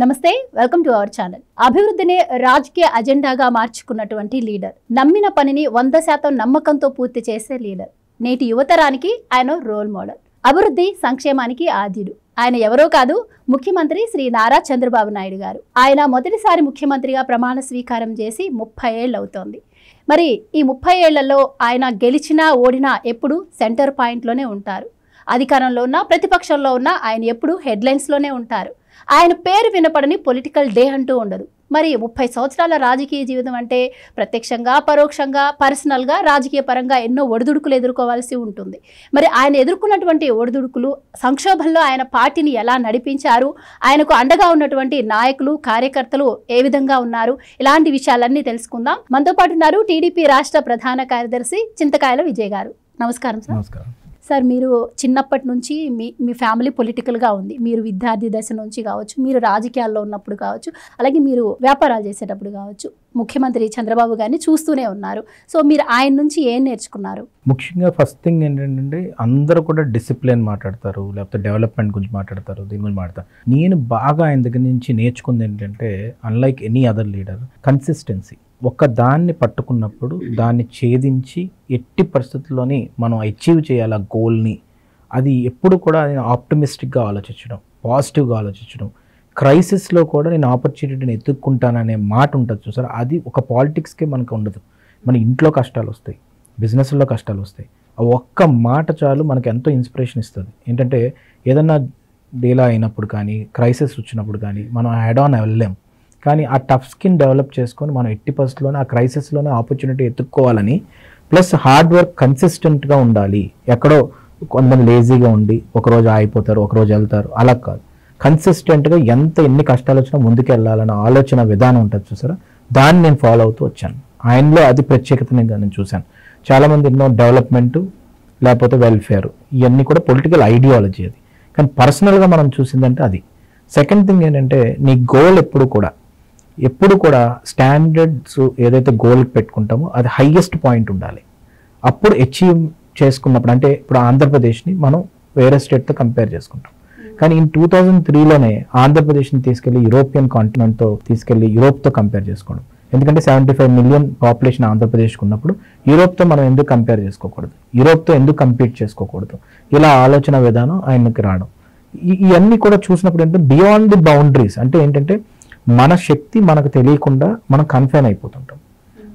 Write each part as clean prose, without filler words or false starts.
నమస్తే, welcome to our channel. అభివృద్ధిని రాజకీయ అజెండాగా మార్చుకున్నటువంటి లీడర్, నమ్మిన పనిని 100% నమ్మకంతో పూర్తి చేసే లీడర్. నేటి యువతరానికి ఆయన రోల్ మోడల్, అభివృద్ధి సంక్షేమానికి ఆద్యుడు. ఆయన ఎవరో కాదు, ముఖ్యమంత్రి శ్రీ నారా చంద్రబాబు నాయుడు గారు. ఆయన మొదటిసారి ముఖ్యమంత్రిగా ప్రమాణ స్వీకారం చేసి 30 ఏళ్ళు అవుతోంది. మరి ఈ 30 ఏళ్లలో ఆయన గెలిచినా ఓడినా ఎప్పుడు సెంటర్ పాయింట్లోనే ఉంటారు. అధికారంలో ఉన్న ప్రతిపక్షంలో ఉన్న ఆయన ఎప్పుడు హెడ్లైన్స్లోనే ఉంటారు. ఆయన పేరు వినపడని పొలిటికల్ డే అంటూ ఉండదు. మరి 30 సంవత్సరాల రాజకీయ జీవితం అంటే ప్రత్యక్షంగా పరోక్షంగా పర్సనల్గా రాజకీయ పరంగా ఎన్నో ఒడిదుడుకులు ఎదుర్కోవాల్సి ఉంటుంది. మరి ఆయన ఎదుర్కొన్నటువంటి ఒడిదుడుకులు, సంక్షోభంలో ఆయన పార్టీని ఎలా నడిపించారు, ఆయనకు అండగా ఉన్నటువంటి నాయకులు కార్యకర్తలు ఏ విధంగా ఉన్నారు, ఇలాంటి విషయాలన్నీ తెలుసుకుందాం. మనతో పాటు ఉన్నారు టీడీపీ రాష్ట్ర ప్రధాన కార్యదర్శి చింతకాయల విజయ్ గారు. నమస్కారం సార్. నమస్కారం సార్, మీరు చిన్నప్పటి నుంచి మీ ఫ్యామిలీ పొలిటికల్గా ఉంది. మీరు విద్యార్థి దశ నుంచి కావచ్చు, మీరు రాజకీయాల్లో ఉన్నప్పుడు కావచ్చు, అలాగే మీరు వ్యాపారాలు చేసేటప్పుడు కావచ్చు, ముఖ్యమంత్రి చంద్రబాబు గారిని చూస్తూనే ఉన్నారు. సో మీరు ఆయన నుంచి ఏం నేర్చుకున్నారు? ముఖ్యంగా ఫస్ట్ థింగ్ ఏంటంటే అందరూ కూడా డిసిప్లిన్ మాట్లాడతారు, లేకపోతే డెవలప్మెంట్ గురించి మాట్లాడతారు, దీని గురించి మాట్లాడతారు. నేను బాగా ఆయన దగ్గర నుంచి నేర్చుకుంది ఏంటంటే, unlike any other leader, consistency. ఒక దాన్ని పట్టుకున్నప్పుడు దాన్ని ఛేదించి ఎట్టి పరిస్థితుల్లోని మనం అచీవ్ చేయాలి ఆ గోల్ని. అది ఎప్పుడు కూడా నేను ఆప్టమిస్టిక్గా ఆలోచించడం, పాజిటివ్గా ఆలోచించడం. క్రైసిస్లో కూడా నేను ఆపర్చునిటీని ఎత్తుక్కుంటాననే మాట ఉంటుంది చూసారా, అది ఒక పాలిటిక్స్కే మనకు ఉండదు. మన ఇంట్లో కష్టాలు వస్తాయి, బిజినెస్లో కష్టాలు వస్తాయి. ఆ ఒక్క మాట చాలు మనకు ఎంతో ఇన్స్పిరేషన్ ఇస్తుంది. ఏంటంటే ఏదన్నా డీలా అయినప్పుడు కానీ, క్రైసిస్ వచ్చినప్పుడు కానీ మనం హెడ్ ఆన్ వెళ్ళలేం. కానీ ఆ టఫ్ స్కిన్ డెవలప్ చేసుకొని మనం ఎట్టి పరిస్థితుల్లోనే ఆ క్రైసిస్లోనే ఆపర్చునిటీ ఎత్తుక్కోవాలని, ప్లస్ హార్డ్ వర్క్ కన్సిస్టెంట్గా ఉండాలి. ఎక్కడో కొంతమంది లేజీగా ఉండి ఒకరోజు ఆగిపోతారు, ఒకరోజు వెళ్తారు, అలా కాదు. కన్సిస్టెంట్గా ఎన్ని కష్టాలు వచ్చినా ముందుకు వెళ్ళాలన్న ఆలోచన విధానం ఉంటుంది చూసారా, దాన్ని నేను ఫాలో అవుతూ వచ్చాను. ఆయనలో అది ప్రత్యేకత నేను చూశాను. చాలామంది ఎన్నో డెవలప్మెంటు లేకపోతే వెల్ఫేర్, ఇవన్నీ కూడా పొలిటికల్ ఐడియాలజీ. అది కానీ పర్సనల్గా మనం చూసిందంటే అది. సెకండ్ థింగ్ ఏంటంటే, నీ గోల్ ఎప్పుడు కూడా స్టాండర్డ్స్ ఏదైతే గోల్ పెట్టుకుంటామో అది హైయెస్ట్ పాయింట్ ఉండాలి. అప్పుడు అచీవ్ చేసుకున్నప్పుడు, అంటే ఇప్పుడు ఆంధ్రప్రదేశ్ని మనం వేరే స్టేట్తో కంపేర్ చేసుకుంటాం. కానీ ఇన్ 2003లోనే ఆంధ్రప్రదేశ్ని తీసుకెళ్లి యూరోపియన్ కాంటినెంట్తో తీసుకెళ్లి యూరోప్తో కంపేర్ చేసుకోవడం. ఎందుకంటే 75 మిలియన్ పాపులేషన్ ఆంధ్రప్రదేశ్కి ఉన్నప్పుడు యూరోప్తో మనం ఎందుకు కంపేర్ చేసుకోకూడదు, యూరోప్తో ఎందుకు కంపీట్ చేసుకోకూడదు, ఇలా ఆలోచన విధానం ఆయనకి రావడం. ఇవన్నీ కూడా చూసినప్పుడు ఏంటంటే బియాండ్ ది బౌండరీస్. అంటే ఏంటంటే మన శక్తి మనకు తెలియకుండా మనం కన్ఫైన్ అయిపోతుంటాం.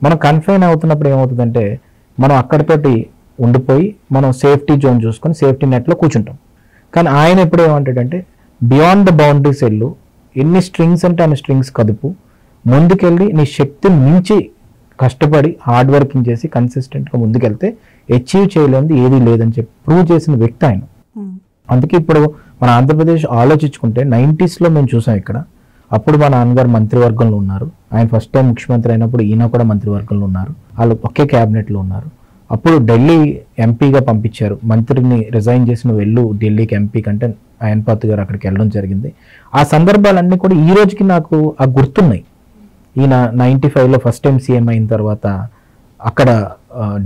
మనం కన్ఫైన్ అవుతున్నప్పుడు ఏమవుతుందంటే మనం అక్కడితోటి ఉండిపోయి మనం సేఫ్టీ జోన్ చూసుకొని సేఫ్టీ నెట్లో కూర్చుంటాం. కానీ ఆయన ఎప్పుడు ఏమంటాడంటే బియాండ్ ద బౌండరీస్ వెళ్ళు, ఎన్ని స్ట్రింగ్స్ అంటే అన్ని స్ట్రింగ్స్ కదుపు, ముందుకెళ్ళి నీ శక్తిని మించి కష్టపడి హార్డ్ వర్కింగ్ చేసి కన్సిస్టెంట్గా ముందుకెళ్తే అచీవ్ చేయలేనిది ఏదీ లేదని చెప్పి ప్రూవ్ చేసిన వ్యక్తి ఆయన. అందుకే ఇప్పుడు మన ఆంధ్రప్రదేశ్ ఆలోచించుకుంటే 90sలో మేము చూసాం. ఇక్కడ అప్పుడు మా నాన్నగారు మంత్రివర్గంలో ఉన్నారు. ఆయన ఫస్ట్ టైం ముఖ్యమంత్రి అయినప్పుడు ఈయన కూడా మంత్రివర్గంలో ఉన్నారు. వాళ్ళు ఒకే క్యాబినెట్లో ఉన్నారు. అప్పుడు ఢిల్లీ ఎంపీగా పంపించారు. మంత్రిని రిజైన్ చేసిన వెళ్ళు ఢిల్లీకి ఎంపీ కంటే అయన్పాత్ గారు అక్కడికి వెళ్ళడం జరిగింది. ఆ సందర్భాలన్నీ కూడా ఈ రోజుకి నాకు ఆ గుర్తున్నాయి. ఈయన 95లో ఫస్ట్ టైం సీఎం అయిన తర్వాత అక్కడ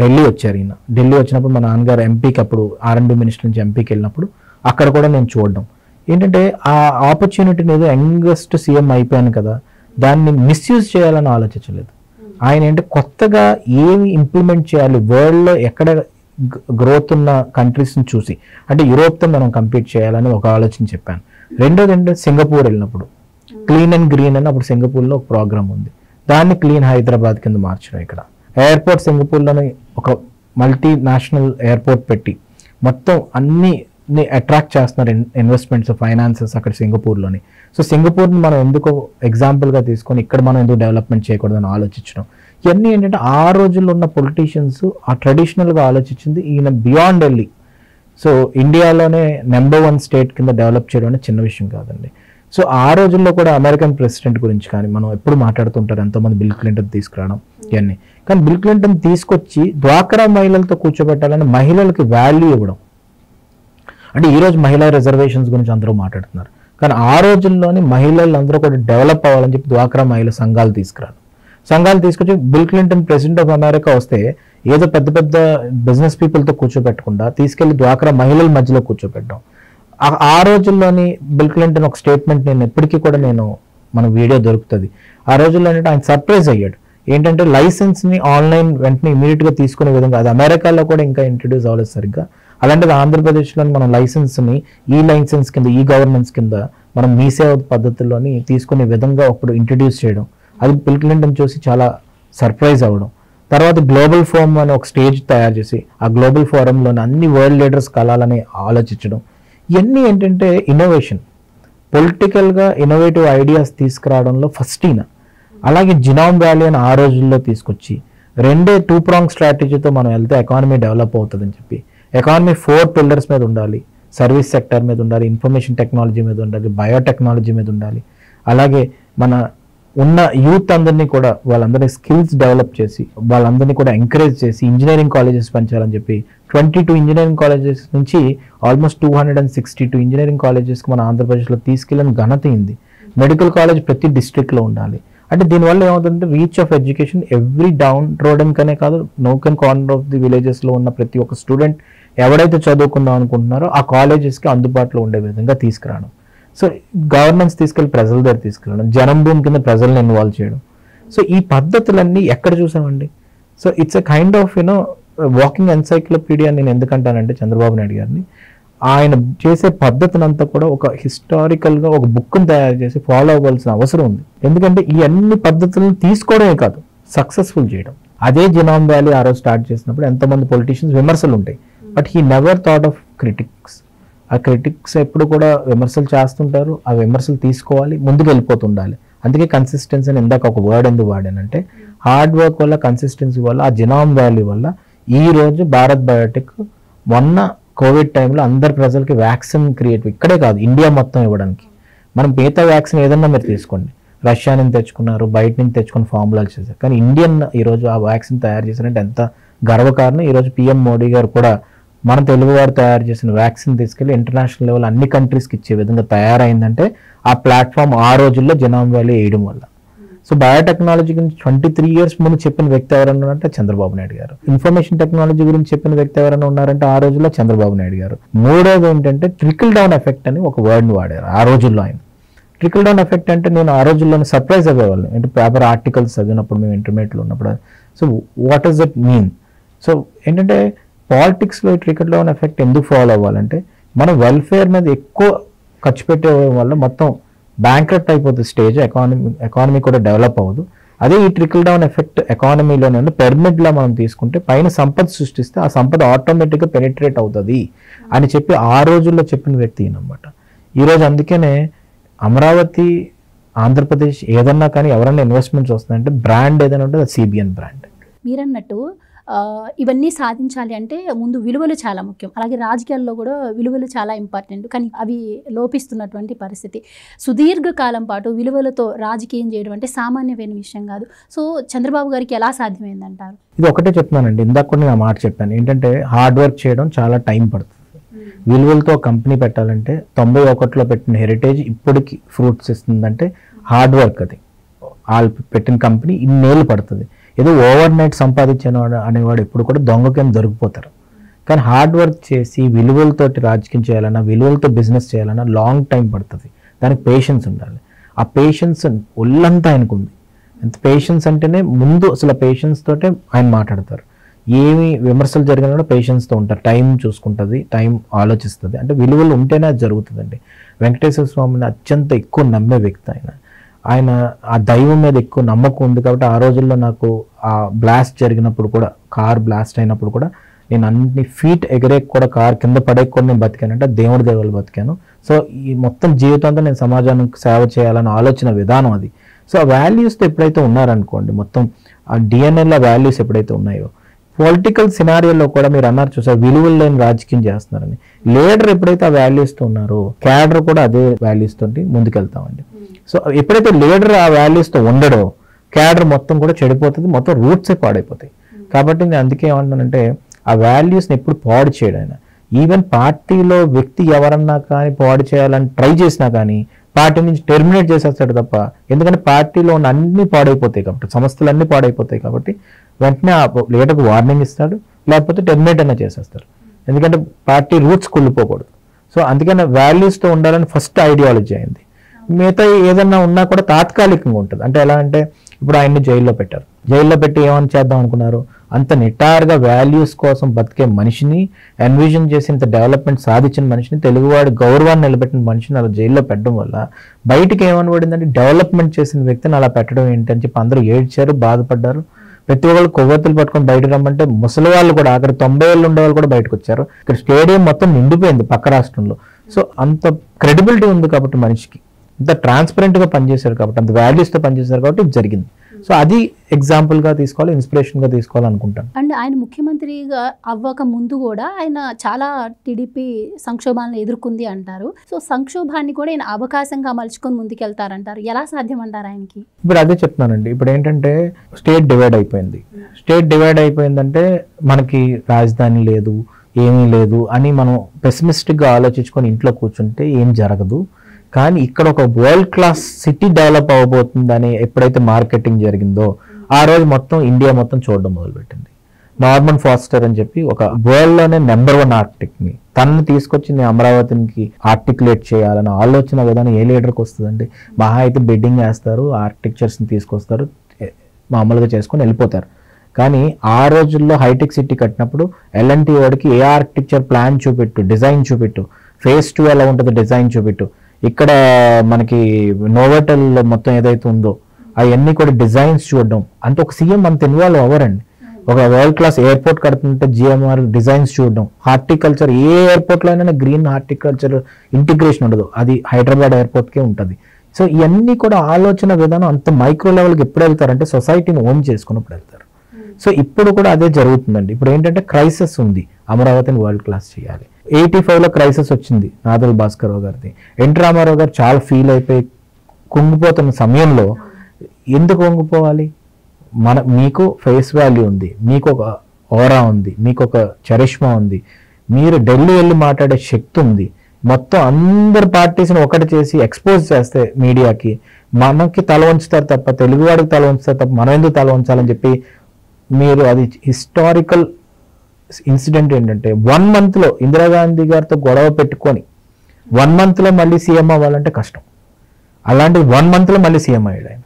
ఢిల్లీ వచ్చారు. ఈయన ఢిల్లీ వచ్చినప్పుడు మా నాన్నగారు ఎంపీకి, అప్పుడు R&D మినిస్టర్ నుంచి ఎంపీకి వెళ్ళినప్పుడు అక్కడ కూడా నేను చూడడం ఏంటంటే ఆ ఆపర్చునిటీని ఏదో యంగెస్ట్ సీఎం అయిపోయాను కదా, దాన్ని మిస్యూజ్ చేయాలని ఆలోచించలేదు. ఆయన ఏంటంటే కొత్తగా ఏమి ఇంప్లిమెంట్ చేయాలి, వరల్డ్లో ఎక్కడ గ్రోత్ ఉన్న కంట్రీస్ని చూసి, అంటే యూరోప్తో మనం కంపీట్ చేయాలని ఒక ఆలోచన చెప్పాను. రెండోది ఏంటంటే సింగపూర్ వెళ్ళినప్పుడు క్లీన్ అండ్ గ్రీన్ అని అప్పుడు సింగపూర్లో ఒక ప్రోగ్రామ్ ఉంది, దాన్ని క్లీన్ హైదరాబాద్ కింద మార్చడం. ఇక్కడ ఎయిర్పోర్ట్ సింగపూర్లోని ఒక మల్టీనేషనల్ ఎయిర్పోర్ట్ పెట్టి మొత్తం అన్ని అట్రాక్ట్ చేస్తున్నారు ఇన్వెస్ట్మెంట్స్, ఫైనాన్సెస్ అక్కడ సింగపూర్లోని. సో సింగపూర్ని మనం ఎందుకు ఎగ్జాంపుల్గా తీసుకొని ఇక్కడ మనం ఎందుకు డెవలప్మెంట్ చేయకూడదని ఆలోచించడం. ఇవన్నీ ఏంటంటే ఆ రోజుల్లో ఉన్న పొలిటీషియన్స్ ఆ ట్రెడిషనల్గా ఆలోచించింది. ఈయన బియాండ్ వెళ్ళి, సో ఇండియాలోనే నెంబర్ 1 స్టేట్ కింద డెవలప్ చేయడం అనేది చిన్న విషయం కాదండి. సో ఆ రోజుల్లో కూడా అమెరికన్ ప్రెసిడెంట్ గురించి కానీ మనం ఎప్పుడు మాట్లాడుతుంటారు, ఎంతోమంది బిల్ క్లింటన్ తీసుకురావడం ఇవన్నీ. కానీ బిల్ క్లింటన్ తీసుకొచ్చి డ్వాక్రా మహిళలతో కూర్చోబెట్టాలని, మహిళలకి వాల్యూ ఇవ్వడం. అంటే ఈరోజు మహిళా రిజర్వేషన్స్ గురించి అందరూ మాట్లాడుతున్నారు, కానీ ఆ రోజుల్లోని మహిళలు అందరూ కూడా డెవలప్ అవ్వాలని చెప్పి డ్వాక్రా మహిళా సంఘాలు తీసుకొచ్చి bill Clinton president of America వస్తే ఏదో పెద్ద పెద్ద బిజినెస్ పీపుల్తో కూర్చోబెట్టకుండా తీసుకెళ్లి డ్వాక్రా మహిళల మధ్యలో కూర్చోబెట్టడం. ఆ రోజుల్లోని బిల్ క్లింటన్ ఒక స్టేట్మెంట్ నేను ఎప్పటికీ కూడా నేను మన వీడియో దొరుకుతుంది. ఆ రోజుల్లో ఏంటంటే ఆయన సర్ప్రైజ్ అయ్యాడు. ఏంటంటే లైసెన్స్ని ఆన్లైన్ వెంటనే ఇమీడియట్గా తీసుకునే విధంగా, అది అమెరికాలో కూడా ఇంకా ఇంట్రడ్యూస్ అవ్వలేదు సరిగ్గా, అలాంటిది ఆంధ్రప్రదేశ్లో మనం లైసెన్స్ని ఈ లైసెన్స్ కింద, ఈ గవర్నెన్స్ కింద మనం మీ సేవ పద్ధతుల్లోని తీసుకునే విధంగా అప్పుడు ఇంట్రడ్యూస్ చేయడం, అది బిల్ క్లింటన్ చూసి చాలా సర్ప్రైజ్ అవ్వడం. తర్వాత గ్లోబల్ ఫోరం అని ఒక స్టేజ్ తయారు చేసి ఆ గ్లోబల్ ఫోరంలోని అన్ని వరల్డ్ లీడర్స్ కలాలని ఆలోచించడం, ఇవన్నీ ఏంటంటే ఇన్నోవేషన్, పొలిటికల్గా ఇన్నోవేటివ్ ఐడియాస్ తీసుకురావడంలో ఫస్ట్ ఈయన. అలాగే జినోమ్ వ్యాలీ అని ఆ రోజుల్లో తీసుకొచ్చి 2 ప్రాంగ్ స్ట్రాటజీతో మనం వెళ్తే ఎకానమీ డెవలప్ అవుతుందని చెప్పి, ఎకానమీ 4 పిల్లర్స్ మీద ఉండాలి, సర్వీస్ సెక్టర్ మీద ఉండాలి, ఇన్ఫర్మేషన్ టెక్నాలజీ మీద ఉండాలి, బయోటెక్నాలజీ మీద ఉండాలి, అలాగే మన ఉన్న యూత్ అందరినీ కూడా వాళ్ళందరినీ స్కిల్స్ డెవలప్ చేసి వాళ్ళందరినీ కూడా ఎంకరేజ్ చేసి ఇంజనీరింగ్ కాలేజెస్ పెంచాలని చెప్పి 22 ఇంజనీరింగ్ కాలేజెస్ నుంచి ఆల్మోస్ట్ 262 ఇంజనీరింగ్ కాలేజెస్కి మన ఆంధ్రప్రదేశ్లో తీసుకెళ్ళిన ఘనత ఉంది. మెడికల్ కాలేజ్ ప్రతి డిస్ట్రిక్ట్లో ఉండాలి. అంటే దీనివల్ల ఏమవుతుందంటే reach of education every down road కనే కాదు, nook and corner of the విలేజెస్లో ఉన్న ప్రతి ఒక్క స్టూడెంట్ ఎవరైతే చదువుకుందాం అనుకుంటున్నారో ఆ కాలేజెస్కి అందుబాటులో ఉండే విధంగా తీసుకురావడం. సో గవర్నెన్స్ తీసుకెళ్ళి ప్రజల దగ్గర తీసుకెళ్ళడం, జనం భూమి కింద ప్రజల్ని ఇన్వాల్వ్ చేయడం. సో ఈ పద్ధతులన్నీ ఎక్కడ చూసామండి? So it's a kind of walking encyclopaedia. నేను ఎందుకంటానంటే చంద్రబాబు నాయుడు గారిని, ఆయన చేసే పద్ధతినంతా కూడా ఒక హిస్టారికల్గా ఒక బుక్ని తయారు చేసి ఫాలో అవ్వాల్సిన అవసరం ఉంది. ఎందుకంటే ఈ అన్ని పద్ధతులను తీసుకోవడమే కాదు, సక్సెస్ఫుల్ చేయడం. అదే జినోమ్ వ్యాలీ ఆ రోజు స్టార్ట్ చేసినప్పుడు ఎంతమంది పొలిటీషియన్స్ విమర్శలు ఉంటాయి, but he never thought of critics. ఆ క్రిటిక్స్ ఎప్పుడు కూడా విమర్శలు చేస్తుంటారు, ఆ విమర్శలు తీసుకోవాలి, ముందుకు వెళ్ళిపోతుండాలి. అందుకే కన్సిస్టెన్సీ అని ఇందాక ఒక వర్డ్ ఎందుకు వాడానంటే, హార్డ్ వర్క్ వల్ల, కన్సిస్టెన్సీ వల్ల, ఆ జినోమ్ వ్యాలీ వల్ల ఈ రోజు భారత్ బయోటెక్ మొన్న కోవిడ్ టైంలో అందరి ప్రజలకి వ్యాక్సిన్ క్రియేట్, ఇక్కడే కాదు ఇండియా మొత్తం ఇవ్వడానికి. మనం మిగతా వ్యాక్సిన్ ఏదన్నా మీరు తీసుకోండి, రష్యా నుంచి తెచ్చుకున్నారు, బయట నుంచి తెచ్చుకుని ఫార్ములాలు చేశారు, కానీ ఇండియన్ ఈరోజు ఆ వ్యాక్సిన్ తయారు చేశారంటే ఎంత గర్వకారణం. ఈరోజు పిఎం మోడీ గారు కూడా మన తెలుగువారు తయారు చేసిన వ్యాక్సిన్ తీసుకెళ్లి ఇంటర్నేషనల్ లెవెల్ అన్ని కంట్రీస్కి ఇచ్చే విధంగా తయారైందంటే ఆ ప్లాట్ఫామ్ ఆ రోజుల్లో జినోమ్ వ్యాలీ వేయడం వల్ల. సో బయోటెక్నాలజీ గురించి 23 years ముందు చెప్పిన వ్యక్తి ఎవరైనా అంటే చంద్రబాబు నాయుడు గారు. ఇన్ఫర్మేషన్ టెక్నాలజీ గురించి చెప్పిన వ్యక్తి ఎవరైనా ఉన్నారంటే ఆ రోజుల్లో చంద్రబాబు నాయుడు గారు. మూడోది ఏంటంటే ట్రికిల్ డౌన్ ఎఫెక్ట్ అని ఒక వర్డ్ని వాడారు ఆ రోజుల్లో ఆయన. ట్రికిల్ డౌన్ ఎఫెక్ట్ అంటే నేను ఆ రోజుల్లోనే సర్ప్రైజ్ అయ్యేవాళ్ళం, అంటే పేపర్ ఆర్టికల్స్ చదివినప్పుడు, మేము ఇంటర్మీడియట్లో ఉన్నప్పుడు. So what does that mean? So ఏంటంటే పాలిటిక్స్లో ట్రికిల్ డౌన్ ఎఫెక్ట్ ఎందుకు ఫాలో అవ్వాలంటే, మనం వెల్ఫేర్ మీద ఎక్కువ ఖర్చు పెట్టే వల్ల మొత్తం బ్యాంక్రప్ట్ అయిపోతుంది స్టేజ్, ఎకానమీ కూడా డెవలప్ అవ్వదు. అదే ఈ ట్రికిల్ డౌన్ ఎఫెక్ట్ ఎకానమీలోనే పిరమిడ్లా మనం తీసుకుంటే పైన సంపద సృష్టిస్తే ఆ సంపద ఆటోమేటిక్గా పెనిట్రేట్ అవుతుంది అని చెప్పి ఆ రోజుల్లో చెప్పిన వ్యక్తి ఈయనమాట. ఈరోజు అందుకనే అమరావతి, ఆంధ్రప్రదేశ్ ఏదన్నా కానీ ఎవరైనా ఇన్వెస్ట్మెంట్స్ వస్తున్నాయంటే బ్రాండ్ ఏదైనా ఉంటే అది సిబిఎన్ బ్రాండ్. మీరన్నట్టు ఇవన్నీ సాధించాలి అంటే ముందు విలువలు చాలా ముఖ్యం. అలాగే రాజకీయాల్లో కూడా విలువలు చాలా ఇంపార్టెంట్, కానీ అవి లోపిస్తున్నటువంటి పరిస్థితి. సుదీర్ఘకాలం పాటు విలువలతో రాజకీయం చేయడం అంటే సామాన్యమైన విషయం కాదు. సో చంద్రబాబు గారికి ఎలా సాధ్యమైందంటారు? ఇది ఒకటే చెప్తున్నానండి, ఇందాక కూడా నేను మాట చెప్పాను, ఏంటంటే హార్డ్ వర్క్ చేయడం చాలా టైం పడుతుంది. విలువలతో కంపెనీ పెట్టాలంటే 91లో పెట్టిన హెరిటేజ్ ఇప్పటికి ఫ్రూట్స్ ఇస్తుందంటే హార్డ్ వర్క్. అది వాళ్ళు పెట్టిన కంపెనీ ఇన్నేళ్ళు పడుతుంది. ఏదో ఓవర్ నైట్ సంపాదించిన అనేవాడు ఎప్పుడు కూడా దొంగకేం దొరికిపోతారు. కానీ హార్డ్ వర్క్ చేసి విలువలతోటి రాజకీయం చేయాలన్నా, విలువలతో బిజినెస్ చేయాలన్నా లాంగ్ టైం పడుతుంది. దానికి పేషెన్స్ ఉండాలి. ఆ పేషెన్స్ ఒళ్ళంతా ఆయనకు ఉంది. ఎంత పేషెన్స్ అంటేనే ముందు అసలు ఆ పేషెన్స్ తోటే ఆయన మాట్లాడతారు. ఏమి విమర్శలు జరిగినా కూడా పేషెన్స్తో ఉంటారు. టైం చూసుకుంటుంది, టైం ఆలోచిస్తుంది. అంటే విలువలు ఉంటేనే అది జరుగుతుందండి. వెంకటేశ్వర స్వామిని అత్యంత ఎక్కువ నమ్మే వ్యక్తి ఆయన. ఆయన ఆ దైవం మీద ఎక్కువ నమ్మకం ఉంది కాబట్టి ఆ రోజుల్లో నాకు ఆ బ్లాస్ట్ జరిగినప్పుడు కూడా, కార్ బ్లాస్ట్ అయినప్పుడు కూడా నేను అన్ని ఫీట్ ఎగరే కూడా, కార్ కింద పడేకి కూడా నేను బతికానంటే దేవుడి దేవాలు బతికాను. సో ఈ మొత్తం జీవితంతో నేను సమాజానికి సేవ చేయాలని ఆలోచన విధానం అది. సో ఆ వాల్యూస్తో ఎప్పుడైతే ఉన్నారనుకోండి, మొత్తం ఆ డిఎన్ఏలో వాల్యూస్ ఎప్పుడైతే ఉన్నాయో, పొలిటికల్ సినారియోలో కూడా మీరు అన్నారు చూసారు, విలువలు లేని రాజకీయం చేస్తున్నారని. లీడర్ ఎప్పుడైతే ఆ వాల్యూస్తో ఉన్నారో క్యాడర్ కూడా అదే వాల్యూస్ తోటి ముందుకెళ్తామండి. సో ఎప్పుడైతే లీడర్ ఆ వాల్యూస్తో ఉండడో క్యాడర్ మొత్తం కూడా చెడిపోతుంది, మొత్తం రూట్సే పాడైపోతాయి. కాబట్టి నేను అందుకే ఏమంటానంటే ఆ వాల్యూస్ని ఎప్పుడు పాడు చేయడం. ఆయన ఈవెన్ పార్టీలో వ్యక్తి ఎవరన్నా కానీ పాడు చేయాలని ట్రై చేసినా కానీ పార్టీ నుంచి టెర్మినేట్ చేసేస్తాడు తప్ప, ఎందుకంటే పార్టీలో ఉన్న అన్ని పాడైపోతాయి కాబట్టి, సంస్థలు అన్నీ పాడైపోతాయి కాబట్టి వెంటనే ఆ లీడర్కి వార్నింగ్ ఇస్తాడు, లేకపోతే టెర్మినేట్ అయినా చేసేస్తారు. ఎందుకంటే పార్టీ రూట్స్ కుళ్ళిపోకూడదు. సో అందుకని వాల్యూస్తో ఉండాలని ఫస్ట్ ఐడియాలజీ అయింది. మిగతా ఏదన్నా ఉన్నా కూడా తాత్కాలికంగా ఉంటుంది. అంటే ఎలా అంటే ఇప్పుడు ఆయన్ని జైల్లో పెట్టారు, జైల్లో పెట్టి ఏమని చేద్దాం అనుకున్నారు, అంత నిటారుగా వాల్యూస్ కోసం బతికే మనిషిని, ఎన్విజన్ చేసి ఇంత డెవలప్మెంట్ సాధించిన మనిషిని, తెలుగువాడి గౌరవాన్ని నిలబెట్టిన మనిషిని అలా జైల్లో పెట్టడం వల్ల బయటికి ఏమనబడిందంటే డెవలప్మెంట్ చేసిన వ్యక్తిని అలా పెట్టడం ఏంటని చెప్పి అందరూ ఏడ్చారు, బాధపడ్డారు. ప్రతి ఒక్కరు కొవ్వొత్తులు పట్టుకొని బయటకు రమ్మంటే ముసలి వాళ్ళు కూడా అక్కడ 90 ఏళ్ళు ఉండే వాళ్ళు కూడా బయటకు వచ్చారు. ఇక్కడ స్టేడియం మొత్తం నిండిపోయింది పక్క రాష్ట్రంలో. సో అంత క్రెడిబిలిటీ ఉంది కాబట్టి మనిషికి, అంత ట్రాన్స్పరెంట్గా పనిచేశారు కాబట్టి, అంత వాల్యూస్తో పనిచేశారు కాబట్టి ఇది జరిగింది. సో అది ఎగ్జాంపుల్గా తీసుకోవాలి, ఇన్స్పిరేషన్గా తీసుకోవాలనుకుంటాను. అండ్ ఆయన ముఖ్యమంత్రిగా అవ్వక ముందు కూడా ఆయన చాలా టీడీపీ సంక్షోభాలను ఎదుర్కొంది అంటారు. సో సంక్షోభాన్ని కూడా ఆయన అవకాశంగా మలుచుకొని ముందుకెళ్తారంటారు. ఎలా సాధ్యం అంటారు ఆయనకి? ఇప్పుడు అదే చెప్తున్నానండి. ఇప్పుడు ఏంటంటే స్టేట్ డివైడ్ అయిపోయింది. స్టేట్ డివైడ్ అయిపోయిందంటే మనకి రాజధాని లేదు, ఏమీ లేదు అని మనం పెసిమిస్టిక్గా ఆలోచించుకొని ఇంట్లో కూర్చుంటే ఏం జరగదు. కానీ ఇక్కడ ఒక వరల్డ్ క్లాస్ సిటీ డెవలప్ అవ్వబోతుందని ఎప్పుడైతే మార్కెటింగ్ జరిగిందో ఆ రోజు మొత్తం ఇండియా మొత్తం చూడడం మొదలుపెట్టింది. నార్మన్ ఫాస్టర్ అని చెప్పి ఒక వరల్డ్ లోనే నెంబర్ 1 ఆర్కిటెక్ట్ని తనని తీసుకొచ్చి అమరావతికి ఆర్టికులేట్ చేయాలన్న ఆలోచన విధానం ఏ లీడర్కి వస్తుందండి? మహా అయితే బిడ్డింగ్ వేస్తారు, ఆర్కిటెక్చర్స్ని తీసుకొస్తారు, మామూలుగా చేసుకొని వెళ్ళిపోతారు. కానీ ఆ రోజుల్లో హైటెక్ సిటీ కట్టినప్పుడు ఎల్ఎన్టీ వాడికి ఏ ఆర్కిటెక్చర్ ప్లాన్ చూపెట్టు, డిజైన్ చూపెట్టు, ఫేజ్ 2 ఎలా ఉంటుందో డిజైన్ చూపెట్టు, ఇక్కడ మనకి నోవోటెల్ మొత్తం ఏదైతే ఉందో అవన్నీ కూడా డిజైన్స్ చూడడం. అంటే ఒక సీఎం అంత ఇన్వాల్వ్ అవ్వరండి. ఒక వరల్డ్ క్లాస్ ఎయిర్పోర్ట్ కడుతుంటే జిఎంఆర్ డిజైన్స్ చూడడం. హార్టికల్చర్ ఏ ఎయిర్పోర్ట్లో అయినా గ్రీన్ హార్టికల్చర్ ఇంటిగ్రేషన్ ఉండదు, అది హైదరాబాద్ ఎయిర్పోర్ట్కే ఉంటుంది. సో ఇవన్నీ కూడా ఆలోచన విధానం అంత మైక్రో లెవెల్కి ఎప్పుడు వెళ్తారంటే సొసైటీని ఓన్ చేసుకున్నప్పుడు వెళ్తారు. సో ఇప్పుడు కూడా అదే జరుగుతుందండి. ఇప్పుడు ఏంటంటే క్రైసిస్ ఉంది, అమరావతిని వరల్డ్ క్లాస్ చేయాలి. 85లో క్రైసిస్ వచ్చింది నాదల్ భాస్కర్ రావు గారిది. ఎన్టీ రామారావు గారు చాలా ఫీల్ అయిపోయి కుంగిపోతున్న సమయంలో ఎందుకు వంగిపోవాలి? మీకు ఫేస్ వాల్యూ ఉంది, మీకు ఒక ఓరా ఉంది, మీకు ఒక చరిష్మా ఉంది, మీరు ఢిల్లీ వెళ్ళి మాట్లాడే శక్తి ఉంది. మొత్తం అందరు పార్టీస్ని ఒకటి చేసి ఎక్స్పోజ్ చేస్తే మీడియాకి మనకి తల వంచుతారు తప్ప, తెలుగువాడికి తల వంచుతారు తప్ప మనం ఎందుకు తల వంచాలని చెప్పి మీరు అది హిస్టారికల్ ఇన్సిడెంట్ ఏంటంటే 1 monthలో ఇందిరాగాంధీ గారితో గొడవ పెట్టుకొని 1 monthలో మళ్ళీ సీఎం అవ్వాలంటే కష్టం. అలాంటి 1 monthలో మళ్ళీ సీఎం అయ్యాడు ఆయన.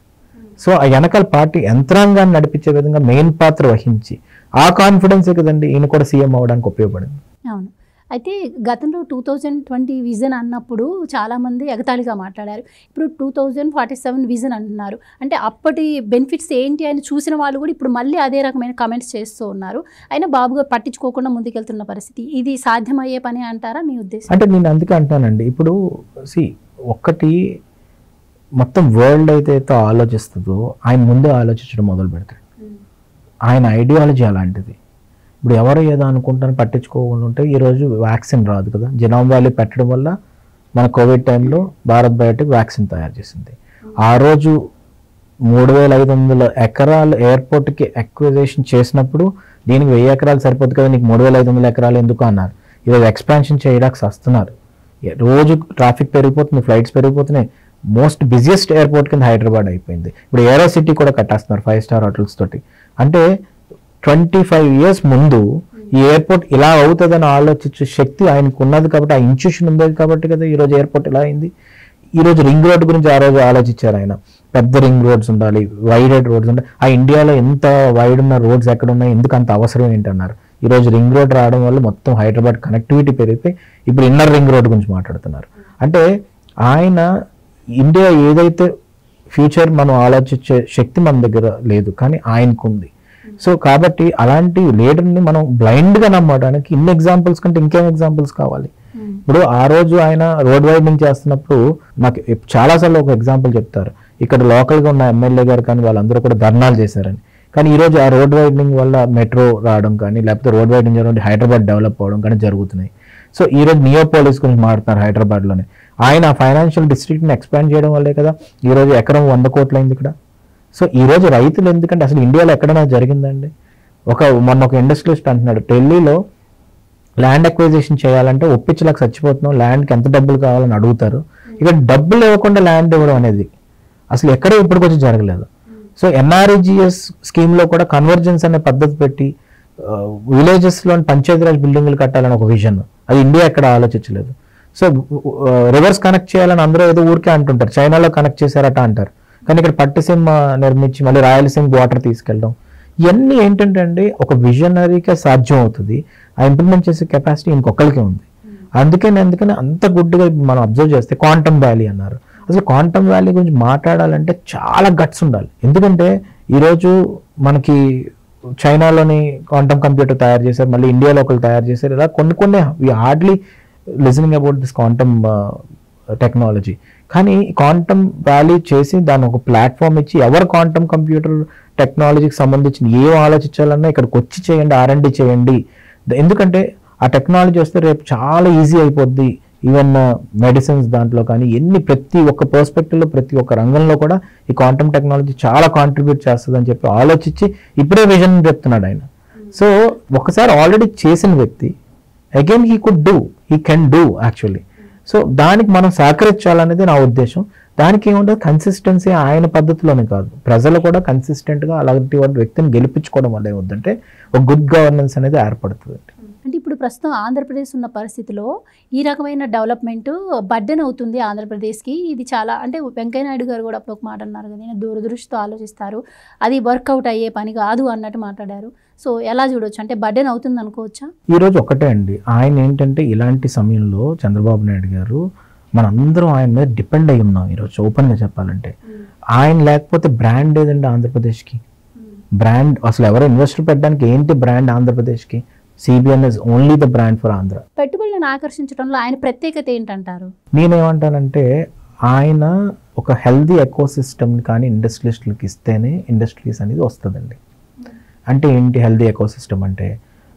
సో ఆ వెనకాల పార్టీ యంత్రాంగాన్ని నడిపించే విధంగా మెయిన్ పాత్ర వహించి ఆ కాన్ఫిడెన్సే కదండి ఈయన కూడా సీఎం అవ్వడానికి ఉపయోగపడింది. అవును. అయితే గతంలో 2020 విజన్ అన్నప్పుడు చాలామంది ఎగతాళిగా మాట్లాడారు. ఇప్పుడు 2047 విజన్ అంటున్నారు. అంటే అప్పటి బెనిఫిట్స్ ఏంటి అని చూసిన వాళ్ళు కూడా ఇప్పుడు మళ్ళీ అదే రకమైన కమెంట్స్ చేస్తూ ఉన్నారు. అయినా బాబు గారు పట్టించుకోకుండా ముందుకెళ్తున్న పరిస్థితి, ఇది సాధ్యమయ్యే పని అంటారా మీ ఉద్దేశం? అంటే నేను అందుకే అంటానండి, ఇప్పుడు ఒక్కటి మొత్తం వరల్డ్ అయితే ఆలోచిస్తుందో ఆయన ముందే ఆలోచించడం మొదలు పెడతాడు. ఆయన ఐడియాలజీ అలాంటిది. ఇప్పుడు ఎవరు ఏదో అనుకుంటారని పట్టించుకోకుండా ఉంటే ఈరోజు వ్యాక్సిన్ రాదు కదా. జెనోమ్ వ్యాలీ పెట్టడం వల్ల మన కోవిడ్ టైంలో భారత్ బయోటెక్ వ్యాక్సిన్ తయారు చేసింది. ఆ రోజు 3500 ఎకరాలు ఎయిర్పోర్ట్కి అక్విజిషన్ చేసినప్పుడు దీనికి 1000 ఎకరాలు సరిపోదు కదా, నీకు 3500 ఎకరాలు ఎందుకు అన్నారు. ఈరోజు ఎక్స్పాన్షన్ చేయడానికి వస్తున్నారు. రోజు ట్రాఫిక్ పెరిగిపోతుంది, ఫ్లైట్స్ పెరిగిపోతున్నాయి. మోస్ట్ బిజియెస్ట్ ఎయిర్పోర్ట్ కింద హైదరాబాద్ అయిపోయింది. ఇప్పుడు ఏరో సిటీ కూడా కట్టేస్తున్నారు 5 స్టార్ హోటల్స్ తోటి. అంటే 25 years ముందు ఈ ఎయిర్పోర్ట్ ఇలా అవుతుందని ఆలోచించే శక్తి ఆయనకు ఉన్నది కాబట్టి, ఆ ఇన్స్టిట్యూషన్ ఉండేది కాబట్టి కదా ఈరోజు ఎయిర్పోర్ట్ ఇలా అయింది. ఈరోజు రింగ్ రోడ్ గురించి ఆ రోజు ఆలోచించారు ఆయన. పెద్ద రింగ్ రోడ్స్ ఉండాలి, వైడెడ్ రోడ్స్ ఉండాలి. ఆ ఇండియాలో ఎంత వైడ్ ఉన్న రోడ్స్ ఎక్కడ ఉన్నాయి, ఎందుకు అంత అవసరం ఏంటన్నారు. ఈరోజు రింగ్ రోడ్ రావడం వల్ల మొత్తం హైదరాబాద్ కనెక్టివిటీ పెరిగిపోయి ఇప్పుడు ఇన్నర్ రింగ్ రోడ్ గురించి మాట్లాడుతున్నారు. అంటే ఆయన ఇండియా ఏదైతే ఫ్యూచర్ మనం ఆలోచించే శక్తి మన దగ్గర లేదు, కానీ ఆయనకు ఉంది. సో కాబట్టి అలాంటి లీడర్ని మనం బ్లైండ్గా నమ్మడానికి ఇన్ని ఎగ్జాంపుల్స్ కంటే ఇంకేం ఎగ్జాంపుల్స్ కావాలి. ఇప్పుడు ఆ రోజు ఆయన రోడ్ వైడనింగ్ చేస్తున్నప్పుడు నాకు చాలాసార్లు ఒక ఎగ్జాంపుల్ చెప్తారు. ఇక్కడ లోకల్గా ఉన్న ఎమ్మెల్యే గారు కానీ వాళ్ళందరూ కూడా ధర్నాలు చేశారని. కానీ ఈరోజు ఆ రోడ్ వైడనింగ్ వల్ల మెట్రో రావడం కానీ, లేకపోతే రోడ్ వైడనింగ్ జరగడం హైదరాబాద్ డెవలప్ అవ్వడం కానీ జరుగుతున్నాయి. సో ఈరోజు నియోపోలిస్ గురించి మాట్లాడుతున్నారు హైదరాబాద్లోనే. ఆయన ఫైనాన్షియల్ డిస్ట్రిక్ట్ని ఎక్స్పాండ్ చేయడం వల్లే కదా ఈరోజు ఎకరం 100 కోట్లు అయింది ఇక్కడ. సో ఈరోజు రైతులు ఎందుకంటే అసలు ఇండియాలో ఎక్కడైనా జరిగిందండి. మొన్న ఒక ఇండస్ట్రియలిస్ట్ అంటున్నాడు, ఢిల్లీలో ల్యాండ్ అక్విజిషన్ చేయాలంటే ఒప్పించలేక చచ్చిపోతున్నాం, ల్యాండ్కి ఎంత డబ్బులు కావాలని అడుగుతారు. ఇక్కడ డబ్బులు ఇవ్వకుండా ల్యాండ్ ఇవ్వడం అనేది అసలు ఎక్కడ ఇప్పటికొచ్చి జరగలేదు. సో ఎన్ఆర్ఈజిఎస్ స్కీమ్లో కూడా కన్వర్జెన్స్ అనే పద్ధతి పెట్టి విలేజెస్లో పంచాయతీరాజ్ బిల్డింగ్లు కట్టాలని ఒక విజన్, అది ఇండియా ఎక్కడ ఆలోచించలేదు. సో రివర్స్ కనెక్ట్ చేయాలని అందరూ ఏదో ఊరికే అంటుంటారు, చైనాలో కనెక్ట్ చేశారట అంటారు, కానీ ఇక్కడ పట్టిసీమ నిర్మించి మళ్ళీ రాయలసీమ వాటర్ తీసుకెళ్ళడం, ఇవన్నీ ఏంటంటే అండి ఒక విజనరీగా సాధ్యం అవుతుంది. ఆ ఇంప్లిమెంట్ చేసే కెపాసిటీ ఇంకొకరికి ఉంది. అందుకని అంత గుడ్డుగా మనం అబ్జర్వ్ చేస్తే క్వాంటమ్ వ్యాలీ అన్నారు. అసలు క్వాంటమ్ వ్యాలీ గురించి మాట్లాడాలంటే చాలా గట్స్ ఉండాలి. ఎందుకంటే ఈరోజు మనకి చైనాలోని క్వాంటమ్ కంప్యూటర్ తయారు చేశారు, మళ్ళీ ఇండియాలో ఒకళ్ళు తయారు చేశారు. ఇలా కొన్ని we hardly listening about this quantum technology. కానీ క్వాంటమ్ వ్యాలీ చేసి దాన్ని ఒక ప్లాట్ఫామ్ ఇచ్చి ఎవరు క్వాంటమ్ కంప్యూటర్ టెక్నాలజీకి సంబంధించిన ఏం ఆలోచించాలన్నా ఇక్కడికి వచ్చి చేయండి, R&D చేయండి. ఎందుకంటే ఆ టెక్నాలజీ వస్తే రేపు చాలా ఈజీ అయిపోద్ది. ఈవెన్ మెడిసిన్స్ దాంట్లో కానీ ప్రతి ఒక్క పర్స్పెక్టివ్లో ప్రతి ఒక్క రంగంలో కూడా ఈ క్వాంటమ్ టెక్నాలజీ చాలా కాంట్రిబ్యూట్ చేస్తుంది అని చెప్పి ఆలోచించి ఇప్పుడే విజన్ చెప్తున్నాడు ఆయన. సో ఒకసారి ఆల్రెడీ చేసిన వ్యక్తి again he can do actually. So దానికి మనం సహకరించాలనేది నా ఉద్దేశం. దానికి ఏముంటుంది, కన్సిస్టెన్సీ ఆయన పద్ధతిలోనే కాదు, ప్రజలు కూడా కన్సిస్టెంట్గా అలాంటి వ్యక్తిని గెలిపించుకోవడం వల్ల ఏముందంటే ఒక గుడ్ గవర్నెన్స్ అనేది ఏర్పడుతుంది. అంటే ఇప్పుడు ప్రస్తుతం ఆంధ్రప్రదేశ్ ఉన్న పరిస్థితిలో ఈ రకమైన డెవలప్మెంట్ బర్డెన్ అవుతుంది ఆంధ్రప్రదేశ్కి. ఇది చాలా అంటే వెంకయ్యనాయుడు గారు కూడా ఒక మాట అన్నారు కదా, నేను దూరదృష్టితో ఆలోచిస్తారు, అది వర్కౌట్ అయ్యే పని కాదు అన్నట్టు మాట్లాడారు. సో ఎలా చూడొచ్చు, అంటే బర్డెన్ అవుతుంది అనుకోవచ్చా? ఈరోజు ఒకటే అండి, ఆయన ఏంటంటే ఇలాంటి సమయంలో చంద్రబాబు నాయుడు గారు మనందరం ఆయన మీద డిపెండ్ అయి ఉన్నాం. ఈరోజు ఓపెన్గా చెప్పాలంటే ఆయన లేకపోతే బ్రాండ్ ఏదండి ఆంధ్రప్రదేశ్కి? బ్రాండ్ అసలు ఎవరో ఇన్వెస్టర్ పెట్టడానికి ఏంటి బ్రాండ్ ఆంధ్రప్రదేశ్కి? CBN is only the brand for Andhra. పెట్టుబడులను ఆకర్షించడంలో ఆయన ప్రత్యేకత ఏంటంటారు? నేనేమంటానంటే ఆయన ఒక హెల్దీ ఎకోసిస్టమ్ కానీ ఇండస్ట్రియలిస్టులకి ఇస్తేనే ఇండస్ట్రీస్ అనేది వస్తుందండి. అంటే ఏంటి హెల్దీ ఎకోసిస్టమ్ అంటే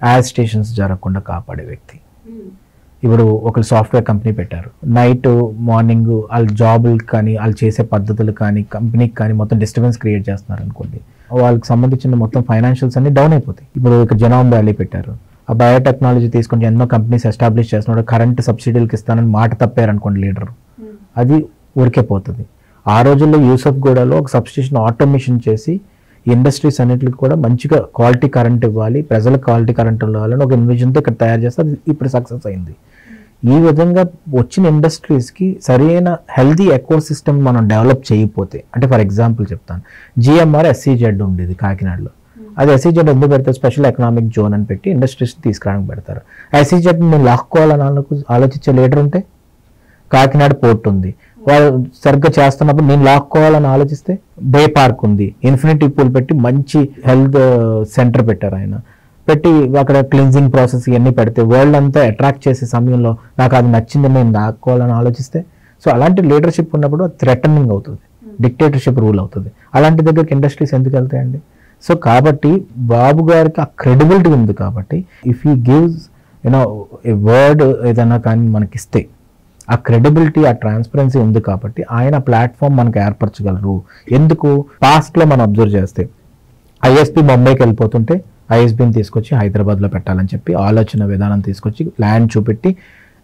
యాడ్ స్టేషన్స్ జరగకుండా కాపాడే వ్యక్తి. ఇప్పుడు ఒక సాఫ్ట్వేర్ కంపెనీ పెట్టారు, నైట్ మార్నింగ్ వాళ్ళ జాబులు కానీ వాళ్ళు చేసే పద్ధతులు కానీ కంపెనీకి కానీ మొత్తం డిస్టర్బెన్స్ క్రియేట్ చేస్తున్నారు అనుకోండి, వాళ్ళకి సంబంధించిన మొత్తం ఫైనాన్షియల్స్ అన్ని డౌన్ అయిపోతాయి. ఇప్పుడు ఇక్కడ జెనామ్ వ్యాలీ పెట్టారు, ఆ బయోటెక్నాలజీ తీసుకొని ఎన్నో కంపెనీస్ ఎస్టాబ్లిష్ చేస్తున్నాడు, కరెంట్ సబ్సిడీలకు ఇస్తానని మాట తప్పారు అనుకోండి లీడర్, అది ఊరికే పోతుంది. ఆ రోజుల్లో యూసఫ్గూడలో ఒక సబ్స్టేషన్ ఆటోమేషన్ చేసి ఇండస్ట్రీస్ అన్నిటికి కూడా మంచిగా క్వాలిటీ కరెంట్ ఇవ్వాలి, ప్రజలకు క్వాలిటీ కరెంట్ ఇవ్వాలని ఒక ఇన్విజన్తో ఇక్కడ తయారు చేస్తే అది ఇప్పుడు సక్సెస్ అయింది. ఈ విధంగా వచ్చిన ఇండస్ట్రీస్కి సరైన హెల్దీ ఎకో సిస్టమ్ మనం డెవలప్ చేయకపోతే, అంటే ఫర్ ఎగ్జాంపుల్ చెప్తాను, GMR SEZ ఉండేది కాకినాడలో, అది SEZ ఎందుకు పెడతారు, స్పెషల్ ఎకనామిక్ జోన్ అని పెట్టి ఇండస్ట్రీస్ని తీసుకురావడానికి పెడతారు. SEZ నేను లాక్కోవాలని ఆలోచించే లీడర్ ఉంటే, కాకినాడ పోర్ట్ ఉంది, వాళ్ళు సరిగ్గా చేస్తున్నప్పుడు నేను లాక్కోవాలని ఆలోచిస్తే, బే పార్క్ ఉంది, ఇన్ఫినిటీ పూల్ పెట్టి మంచి హెల్త్ సెంటర్ పెట్టారు ఆయన, పెట్టి అక్కడ క్లిన్జింగ్ ప్రాసెస్ ఇవన్నీ పెడితే వరల్డ్ అంతా అట్రాక్ట్ చేసే సమయంలో నాకు అది నచ్చింది నేను లాక్కోవాలని ఆలోచిస్తే, సో అలాంటి లీడర్షిప్ ఉన్నప్పుడు థ్రెటనింగ్ అవుతుంది, డిక్టేటర్షిప్ రూల్ అవుతుంది. అలాంటి దగ్గరికి ఇండస్ట్రీస్ ఎందుకు వెళ్తాయండి? సో కాబట్టి బాబు గారికి ఆ క్రెడిబిలిటీ ఉంది. కాబట్టి if he gives a word ఏదైనా కానీ మనకి ఇస్తే ఆ క్రెడిబిలిటీ ఆ ట్రాన్స్పరెన్సీ ఉంది కాబట్టి ఆయన ప్లాట్ఫామ్ మనకు ఏర్పరచగలరు. ఎందుకు, పాస్ట్లో మనం అబ్జర్వ్ చేస్తే ISP బొంబాయికి వెళ్ళిపోతుంటే ISBని తీసుకొచ్చి హైదరాబాద్లో పెట్టాలని చెప్పి ఆలోచన విధానం తీసుకొచ్చి ల్యాండ్ చూపెట్టి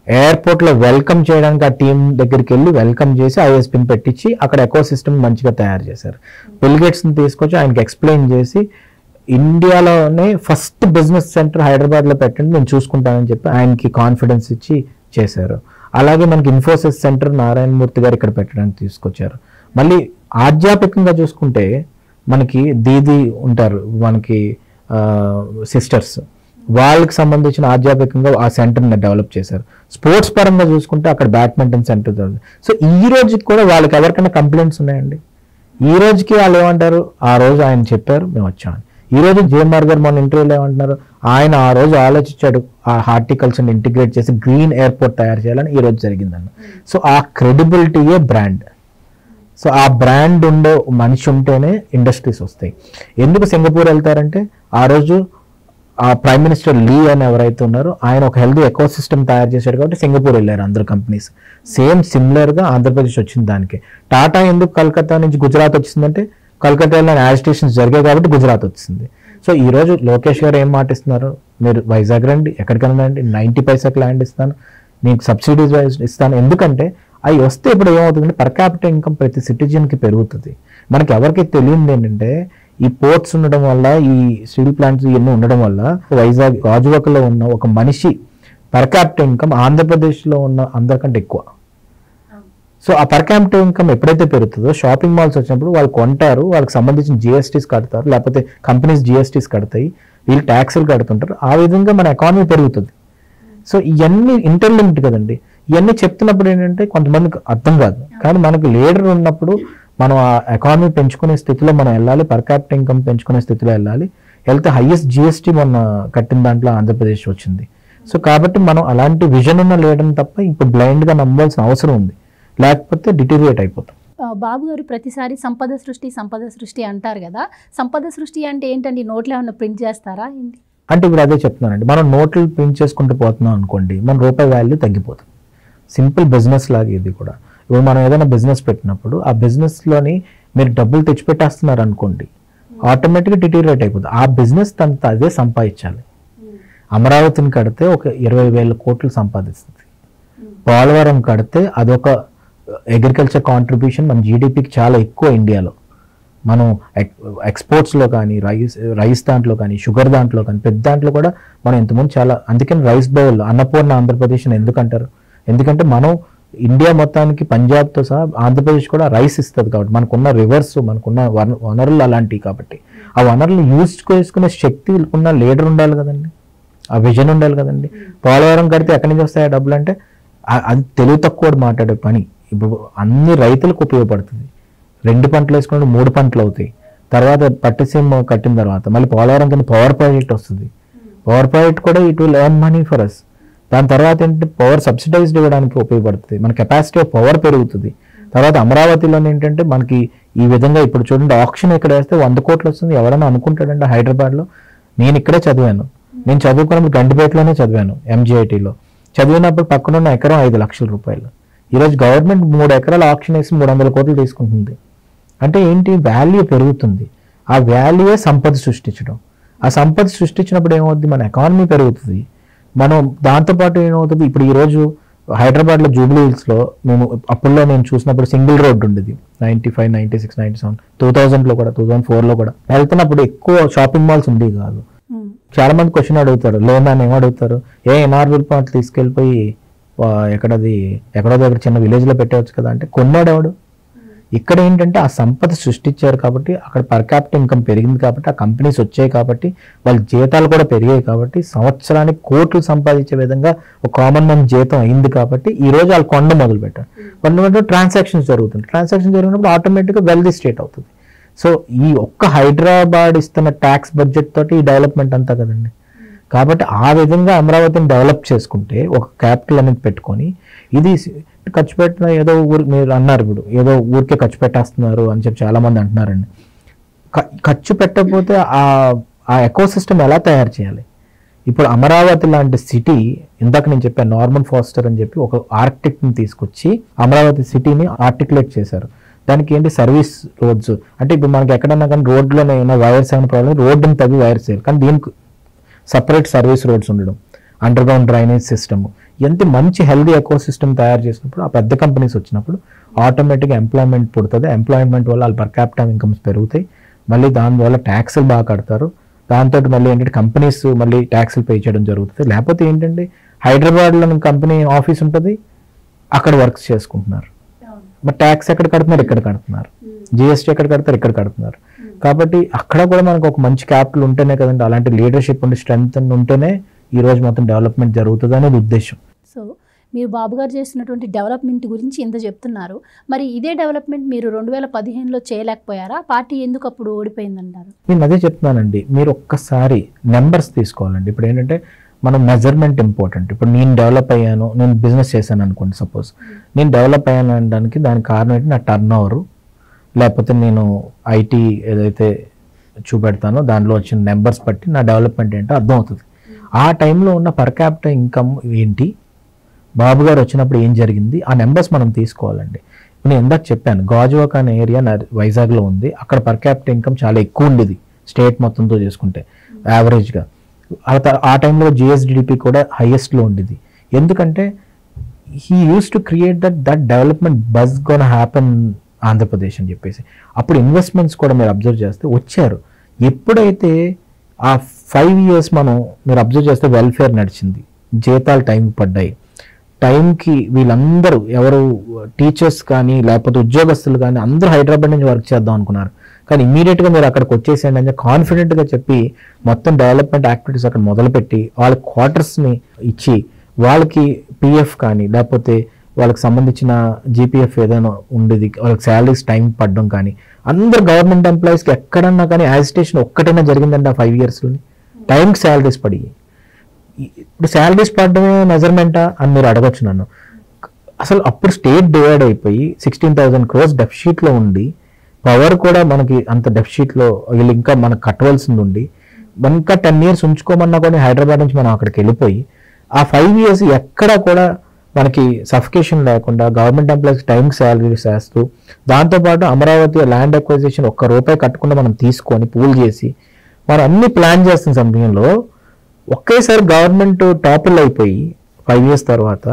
ఎయిర్పోర్ట్లో వెల్కమ్ చేయడానికి ఆ టీం దగ్గరికి వెళ్ళి వెల్కమ్ చేసి ISBని పెట్టించి అక్కడ ఎకో సిస్టమ్ మంచిగా తయారు చేశారు. బిల్ గేట్స్ని తీసుకొచ్చి ఆయనకి ఎక్స్ప్లెయిన్ చేసి ఇండియాలోనే ఫస్ట్ బిజినెస్ సెంటర్ హైదరాబాద్లో పెట్టండి నేను చూసుకుంటానని చెప్పి ఆయనకి కాన్ఫిడెన్స్ ఇచ్చి చేశారు. అలాగే మనకి ఇన్ఫోసిస్ సెంటర్ నారాయణమూర్తి గారు ఇక్కడ పెట్టడానికి తీసుకొచ్చారు. మళ్ళీ ఆధ్యాత్మికంగా చూసుకుంటే మనకి దీది ఉంటారు, మనకి సిస్టర్స్, వాళ్ళకి సంబంధించిన ఆధ్యాత్మికంగా ఆ సెంటర్ని డెవలప్ చేశారు. స్పోర్ట్స్ పరంగా చూసుకుంటే అక్కడ బ్యాడ్మింటన్ సెంటర్. సో ఈ రోజుకి కూడా వాళ్ళకి ఎవరికైనా కంప్లైంట్స్ ఉన్నాయండి? ఈ రోజుకి వాళ్ళు ఏమంటారు, ఆ రోజు ఆయన చెప్పారు మేము వచ్చామని. ఈ రోజు GMR గారు మొన్న ఇంటర్వ్యూలో ఏమంటున్నారు, ఆయన ఆ రోజు ఆలోచించాడు ఆ హార్టికల్చర్ని ఇంటిగ్రేట్ చేసి గ్రీన్ ఎయిర్పోర్ట్ తయారు చేయాలని, ఈ రోజు జరిగిందన్న. సో ఆ క్రెడిబిలిటీయే బ్రాండ్. సో ఆ బ్రాండ్ ఉండే మనిషి ఉంటేనే ఇండస్ట్రీస్ వస్తాయి. ఎందుకు సింగపూర్ వెళ్తారంటే ఆ రోజు ఆ ప్రైమ్ మినిస్టర్ లీ అని ఎవరైతే ఉన్నారో ఆయన ఒక హెల్దీ ఎకో సిస్టమ్ తయారు చేశాడు కాబట్టి సింగపూర్ వెళ్ళారు అందరు కంపెనీస్. సేమ్ సిమిలర్గా ఆంధ్రప్రదేశ్ వచ్చింది దానికి. టాటా ఎందుకు కలకత్తా నుంచి గుజరాత్ వచ్చిందంటే కలకత్తాలో యాడ్ స్టేషన్స్ జరిగాయి కాబట్టి గుజరాత్ వచ్చింది. సో ఈరోజు లోకేష్ గారు ఏం మాట ఇస్తున్నారు, మీరు వైజాగ్ రండి, ఎక్కడికైనా రండి, 90 పైసాకి ల్యాండ్ ఇస్తాను, నీకు సబ్సిడీస్ ఇస్తాను. ఎందుకంటే అవి వస్తే ఇప్పుడు ఏమవుతుందంటే పర్ క్యాపిటల్ ఇన్కమ్ ప్రతి సిటిజన్కి పెరుగుతుంది. మనకి ఎవరికి తెలియదు ఏంటంటే ఈ పోర్ట్స్ ఉండడం వల్ల, ఈ స్టీల్ ప్లాంట్స్ ఇవన్నీ ఉండడం వల్ల వైజాగ్ గాజువాకలో ఉన్న ఒక మనిషి పర్ క్యాపిటల్ ఇన్కమ్ ఆంధ్రప్రదేశ్లో ఉన్న అందరికంటే ఎక్కువ. సో ఆ పర్ క్యాపిటల్ ఇన్కమ్ ఎప్పుడైతే పెరుగుతుందో షాపింగ్ మాల్స్ వచ్చినప్పుడు వాళ్ళు కొంటారు, వాళ్ళకి సంబంధించిన జిఎస్టీస్ కడతారు, లేకపోతే కంపెనీస్ జిఎస్టీస్ కడతాయి, వీళ్ళు ట్యాక్సులు కడుతుంటారు. ఆ విధంగా మన ఎకానమీ పెరుగుతుంది. సో ఇవన్నీ ఇంటర్లింక్డ్ కదండి. ఇవన్నీ చెప్తున్నప్పుడు ఏంటంటే కొంతమందికి అర్థం కాదు, కానీ మనకు లీడర్ ఉన్నప్పుడు మనం ఆ ఎకానమీ పెంచుకునే స్థితిలో మనం వెళ్ళాలి, పర్ క్యాపిటల్ ఇన్కమ్ పెంచుకునే స్థితిలో వెళ్ళాలి. వెళ్తే హైయెస్ట్ జిఎస్టీ మొన్న కట్టిన దాంట్లో ఆంధ్రప్రదేశ్ వచ్చింది. సో కాబట్టి మనం అలాంటి విజన్ ఉన్న లీడర్ని తప్ప ఇప్పుడు బ్లైండ్గా నమ్మవలసిన అవసరం ఉంది, లేకపోతే డిటీరియేట్ అయిపోతాం. బాబు గారు ప్రతిసారి సంపద సృష్టి అంటారు కదా, సంపద సృష్టి అంటే ఏంటండి? నోట్లో ఏమన్నా ప్రింట్ చేస్తారా ఏంటి? అంటే ఇప్పుడు అదే చెప్తున్నానండి, మనం నోట్లు ప్రింట్ చేసుకుంటూ పోతున్నాం అనుకోండి, మన రూపాయి వాల్యూ తగ్గిపోతుంది. సింపుల్ బిజినెస్ లాగా ఇది కూడా. ఇప్పుడు మనం ఏదైనా బిజినెస్ పెట్టినప్పుడు ఆ బిజినెస్లోని మీరు డబ్బులు తెచ్చిపెట్టేస్తున్నారు అనుకోండి, ఆటోమేటిక్గా డిటీరియేట్ అయిపోతుంది. ఆ బిజినెస్ అంతా అదే సంపాదించాలి. అమరావతిని కడితే ఒక 20,000 కోట్లు సంపాదిస్తుంది. పోలవరం కడితే అదొక అగ్రికల్చర్ కాంట్రిబ్యూషన్ మన జీడిపికి చాలా ఎక్కువ ఇండియాలో. మనం ఎక్స్పోర్ట్స్లో కానీ రైస్ దాంట్లో కానీ షుగర్ దాంట్లో కానీ పెద్ద దాంట్లో కూడా మనం ఇంతకుముందు చాలా. అందుకని రైస్ బౌల్ అన్నపూర్ణ ఆంధ్రప్రదేశ్ అని ఎందుకంటారు? ఎందుకంటే మనం ఇండియా మొత్తానికి పంజాబ్తో సహా ఆంధ్రప్రదేశ్ కూడా రైస్ ఇస్తుంది కాబట్టి, మనకున్న రివర్స్, మనకున్న వనరులు అలాంటివి కాబట్టి ఆ వనరులు యూజ్ చేసుకునే శక్తి ఉన్న లీడర్ ఉండాలి కదండి, ఆ విజన్ ఉండాలి కదండి. పోలవరం కడితే ఎక్కడి నుంచి వస్తాయి డబ్బులు అంటే అది తెలివి తక్కువ మాట్లాడే పని. ఇప్పుడు అన్ని రైతులకు ఉపయోగపడుతుంది. 2 పంటలు వేసుకుంటే 3 పంటలు అవుతాయి. తర్వాత పట్టిసీమ కట్టిన తర్వాత మళ్ళీ పోలవరం కింద పవర్ ప్రాజెక్ట్ వస్తుంది. పవర్ ప్రాజెక్ట్ కూడా it will earn money for us. దాని తర్వాత ఏంటంటే పవర్ సబ్సిడైజ్డ్ ఇవ్వడానికి ఉపయోగపడుతుంది, మన కెపాసిటీ ఆఫ్ పవర్ పెరుగుతుంది. తర్వాత అమరావతిలో ఏంటంటే మనకి ఈ విధంగా ఇప్పుడు చూడండి, ఆక్షన్ ఇక్కడ వేస్తే 100 కోట్లు వస్తుంది. ఎవరైనా అనుకుంటాడంటే హైదరాబాద్లో, నేను ఇక్కడే చదివాను, నేను చదువుకున్నప్పుడు గండిపేటలోనే చదివాను, ఎంజీఐటీలో చదివినప్పుడు పక్కనున్న ఎకరం 5 లక్షల రూపాయలు. ఈరోజు గవర్నమెంట్ 3 ఎకరాలు ఆక్షన్ వేసి 300 కోట్లు తీసుకుంటుంది. అంటే ఏంటి? వాల్యూ పెరుగుతుంది. ఆ వాల్యూయే సంపద సృష్టించడం. ఆ సంపద సృష్టించినప్పుడు ఏమవుతుంది? మన ఎకానమీ పెరుగుతుంది. మనం దాంతోపాటు ఏమవుతుంది? ఇప్పుడు ఈరోజు హైదరాబాద్లో జూబ్లీ హిల్స్లో మేము అప్పుల్లో నేను చూసినప్పుడు సింగిల్ రోడ్డు ఉండేది. 95, 96, 97, 2000లో కూడా, 2004లో కూడా వెళ్తున్నప్పుడు ఎక్కువ షాపింగ్ మాల్స్ ఉండేవి కాదు. చాలా మంది క్వశ్చన్ అడుగుతారు, లోన్ అని ఏమో అడుగుతారు, ఎన్ఆర్బిల్ పాయింట్ తీసుకెళ్ళిపోయి ఎక్కడో దగ్గర చిన్న విలేజ్లో పెట్టవచ్చు కదా అంటే కొన్నాడేవాడు. ఇక్కడ ఏంటంటే ఆ సంపద సృష్టించారు కాబట్టి, అక్కడ పర్ క్యాపిటల్ ఇన్కమ్ పెరిగింది కాబట్టి, ఆ కంపెనీస్ వచ్చాయి కాబట్టి, వాళ్ళ జీతాలు కూడా పెరిగాయి కాబట్టి, సంవత్సరానికి కోట్లు సంపాదించే విధంగా ఒక కామన్ మ్యాన్ జీతం అయింది కాబట్టి ఈ రోజు వాళ్ళు కొండ మొదలు పెట్టారు. కొండ ట్రాన్సాక్షన్స్ జరుగుతుంది. ట్రాన్సాక్షన్ జరిగినప్పుడు ఆటోమేటిక్గా వెల్తీ స్టేట్ అవుతుంది. సో ఈ ఒక్క హైదరాబాద్ ఇస్తున్న ట్యాక్స్ బడ్జెట్ తోటి ఈ డెవలప్మెంట్ అంతా కదండి. కాబట్టి ఆ విధంగా అమరావతిని డెవలప్ చేసుకుంటే ఒక క్యాపిటల్ అనేది పెట్టుకొని, ఇది ఖర్చు పెట్టిన ఏదో ఊరు మీరు అన్నారు, ఇప్పుడు ఏదో ఊరికే ఖర్చు పెట్టేస్తున్నారు అని చెప్పి చాలా మంది అంటున్నారండి. ఖర్చు పెట్టకపోతే ఆ ఎకో సిస్టమ్ ఎలా తయారు చేయాలి? ఇప్పుడు అమరావతి లాంటి సిటీ, ఇందాక నేను చెప్పాను నార్మన్ ఫాస్టర్ అని చెప్పి ఒక ఆర్కిటెక్ట్ని తీసుకొచ్చి అమరావతి సిటీని ఆర్టికులేట్ చేశారు. దానికి ఏంటి? Service roads. అంటే ఇప్పుడు మనకి ఎక్కడన్నా కానీ రోడ్లోనే ఏమైనా వైర్స్ అయిన ప్రాబ్లం, రోడ్డుని తగ్గి వైర్స్ చేయాలి, కానీ దీనికి సపరేట్ సర్వీస్ రోడ్స్ ఉండడం, అండర్ గ్రౌండ్ డ్రైనేజ్ సిస్టమ్, ఎంత మంచి హెల్దీ ఎకో సిస్టమ్ తయారు చేసినప్పుడు ఆ పెద్ద కంపెనీస్ వచ్చినప్పుడు ఆటోమేటిక్గా ఎంప్లాయ్మెంట్ పుడుతుంది. ఎంప్లాయ్మెంట్ వల్ల వాళ్ళ పర్ క్యాపిటల్ ఇన్కమ్స్ పెరుగుతాయి. మళ్ళీ దానివల్ల ట్యాక్సులు బాగా కడతారు. దాంతో మళ్ళీ ఏంటంటే కంపెనీస్ మళ్ళీ ట్యాక్సులు పే చేయడం జరుగుతుంది. లేకపోతే ఏంటంటే హైదరాబాద్లో కంపెనీ ఆఫీస్ ఉంటుంది, అక్కడ వర్క్స్ చేసుకుంటున్నారు. మరి ట్యాక్స్ ఎక్కడ కడుతున్నారు? ఇక్కడ కడుతున్నారు. జిఎస్టీ ఎక్కడ కడతారు? ఇక్కడ కడుతున్నారు. కాబట్టి అక్కడ కూడా మనకు ఒక మంచి క్యాపిటల్ ఉంటేనే కదండి, అలాంటి లీడర్షిప్ ఉండి స్ట్రెంగ్త్ ఉంటేనే ఈ రోజు మొత్తం డెవలప్మెంట్ జరుగుతుంది అనేది ఉద్దేశం. సో మీరు బాబు గారు చేసినటువంటి డెవలప్మెంట్ గురించి ఇంత చెప్తున్నారు. మరి ఇదే డెవలప్మెంట్ మీరు 2015లో చేయలేకపోయారా? పార్టీ ఎందుకు అప్పుడు ఓడిపోయిందంటారు? నేను అదే చెప్తున్నానండి, మీరు ఒక్కసారి నెంబర్స్ తీసుకోవాలండి. ఇప్పుడు ఏంటంటే మనం మెజర్మెంట్ ఇంపార్టెంట్. ఇప్పుడు నేను డెవలప్ అయ్యాను, నేను బిజినెస్ చేశాను అనుకోండి, సపోజ్ నేను డెవలప్ అయ్యాను అనడానికి దానికి కారణం ఏంటి? నా టర్న్ ఓవరు, లేకపోతే నేను ఐటీ ఏదైతే చూపెడతానో దానిలో వచ్చిన నెంబర్స్ బట్టి నా డెవలప్మెంట్ ఏంటో అర్థమవుతుంది. ఆ టైంలో ఉన్న పర్ క్యాపిటల్ ఇన్కమ్ ఏంటి, బాబు గారు వచ్చినప్పుడు ఏం జరిగింది, ఆ నెంబర్స్ మనం తీసుకోవాలండి. నేను ఇందాక చెప్పాను, గాజువాక అనే ఏరియా వైజాగ్లో ఉంది. అక్కడ పర్ క్యాపిటల్ ఇన్కమ్ చాలా ఎక్కువ ఉండేది స్టేట్ మొత్తంతో చేసుకుంటే యావరేజ్గా. ఆ టైంలో జిఎస్డిపి కూడా హైయెస్ట్లో ఉండేది. ఎందుకంటే he use to create that development buzz gonna happen Andhra Pradesh అని చెప్పేసి. అప్పుడు ఇన్వెస్ట్మెంట్స్ కూడా మీరు అబ్జర్వ్ చేస్తే వచ్చారు. ఎప్పుడైతే ఆ 5 years మీరు అబ్జర్వ్ చేస్తే వెల్ఫేర్ నడిచింది, జీతాలు టైం పడ్డాయి, టైంకి వీళ్ళందరూ ఎవరు టీచర్స్ కానీ లేకపోతే ఉద్యోగస్తులు కానీ అందరూ హైదరాబాద్ నుంచి వర్క్ చేద్దాం అనుకున్నారు. కానీ ఇమీడియట్గా మీరు అక్కడికి వచ్చేసేయండి అని కాన్ఫిడెంట్గా చెప్పి మొత్తం డెవలప్మెంట్ యాక్టివిటీస్ అక్కడ మొదలుపెట్టి వాళ్ళ క్వార్టర్స్ని ఇచ్చి వాళ్ళకి పిఎఫ్ కానీ లేకపోతే వాళ్ళకి సంబంధించిన జీపీఎఫ్ ఏదైనా ఉండేది, వాళ్ళకి శాలరీస్ టైం పడడం కానీ, అందరు గవర్నమెంట్ ఎంప్లాయీస్కి ఎక్కడన్నా కానీ యాజిటేషన్ ఒక్కటైనా జరిగిందండి ఆ 5 yearsలోని టైంకి శాలరీస్ పడి. ఇప్పుడు శాలరీస్ పడడమే మెజర్మెంటా అని మీరు అడగచ్చు నన్ను. అసలు అప్పుడు స్టేట్ డివైడ్ అయిపోయి 16,000 crores డెఫిషిట్లో ఉండి, పవర్ కూడా మనకి అంత డెఫిషిట్లో వీళ్ళు ఇంకా మనకు కట్టవలసింది ఉండి, ఇంకా 10 years ఉంచుకోమన్నా కానీ హైదరాబాద్ నుంచి మనం అక్కడికి వెళ్ళిపోయి ఆ 5 years ఎక్కడా కూడా మనకి సఫికేషన్ లేకుండా గవర్నమెంట్ ఎంప్లాయీస్ టైంకి శాలరీస్ వేస్తూ, దాంతోపాటు అమరావతి ల్యాండ్ అక్విజిషన్ ₹1 కట్టకుండా మనం తీసుకొని పూల్ చేసి మనం అన్ని ప్లాన్ చేస్తున్న సమయంలో ఒకేసారి గవర్నమెంట్ టాపుల్ అయిపోయి 5 years తర్వాత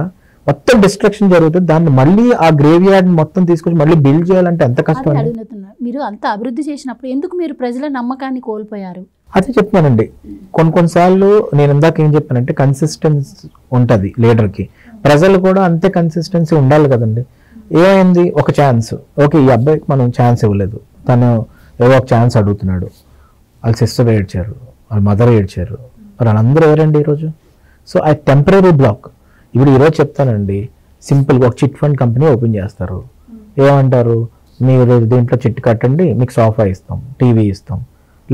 మొత్తం డిస్ట్రక్షన్ జరుగుతుంది. దాన్ని మళ్ళీ ఆ గ్రేవ్ యార్డ్ మొత్తం తీసుకొచ్చి మళ్ళీ బిల్డ్ చేయాలంటే ఎంత కష్టం. మీరు అంత అభివృద్ధి చేసినప్పుడు ఎందుకు మీరు ప్రజల నమ్మకాన్ని కోల్పోయారు? అదే చెప్తున్నానండి. కొన్నిసార్లు నేను ఇందాక ఏం చెప్పానంటే కన్సిస్టెన్సీ ఉంటుంది లీడర్కి, ప్రజలు కూడా అంతే కన్సిస్టెన్సీ ఉండాలి కదండి. ఏమైంది, ఒక ఛాన్స్, ఓకే ఈ అబ్బాయికి మనం ఛాన్స్ ఇవ్వలేదు, తను ఏదో ఒక ఛాన్స్ అడుగుతున్నాడు, వాళ్ళ సిస్టర్ ఏడ్చారు, వాళ్ళ మదర్ ఏడ్చారు, మరి వాళ్ళందరూ ఎవరండి ఈరోజు? సో అది టెంపరీ బ్లాక్. ఇప్పుడు ఈరోజు చెప్తానండి, సింపుల్గా ఒక చిట్ ఫండ్ కంపెనీ ఓపెన్ చేస్తారు, ఏమంటారు, మీరు దీంట్లో చిట్ కట్టండి, మీకు సోఫా ఇస్తాం, టీవీ ఇస్తాం,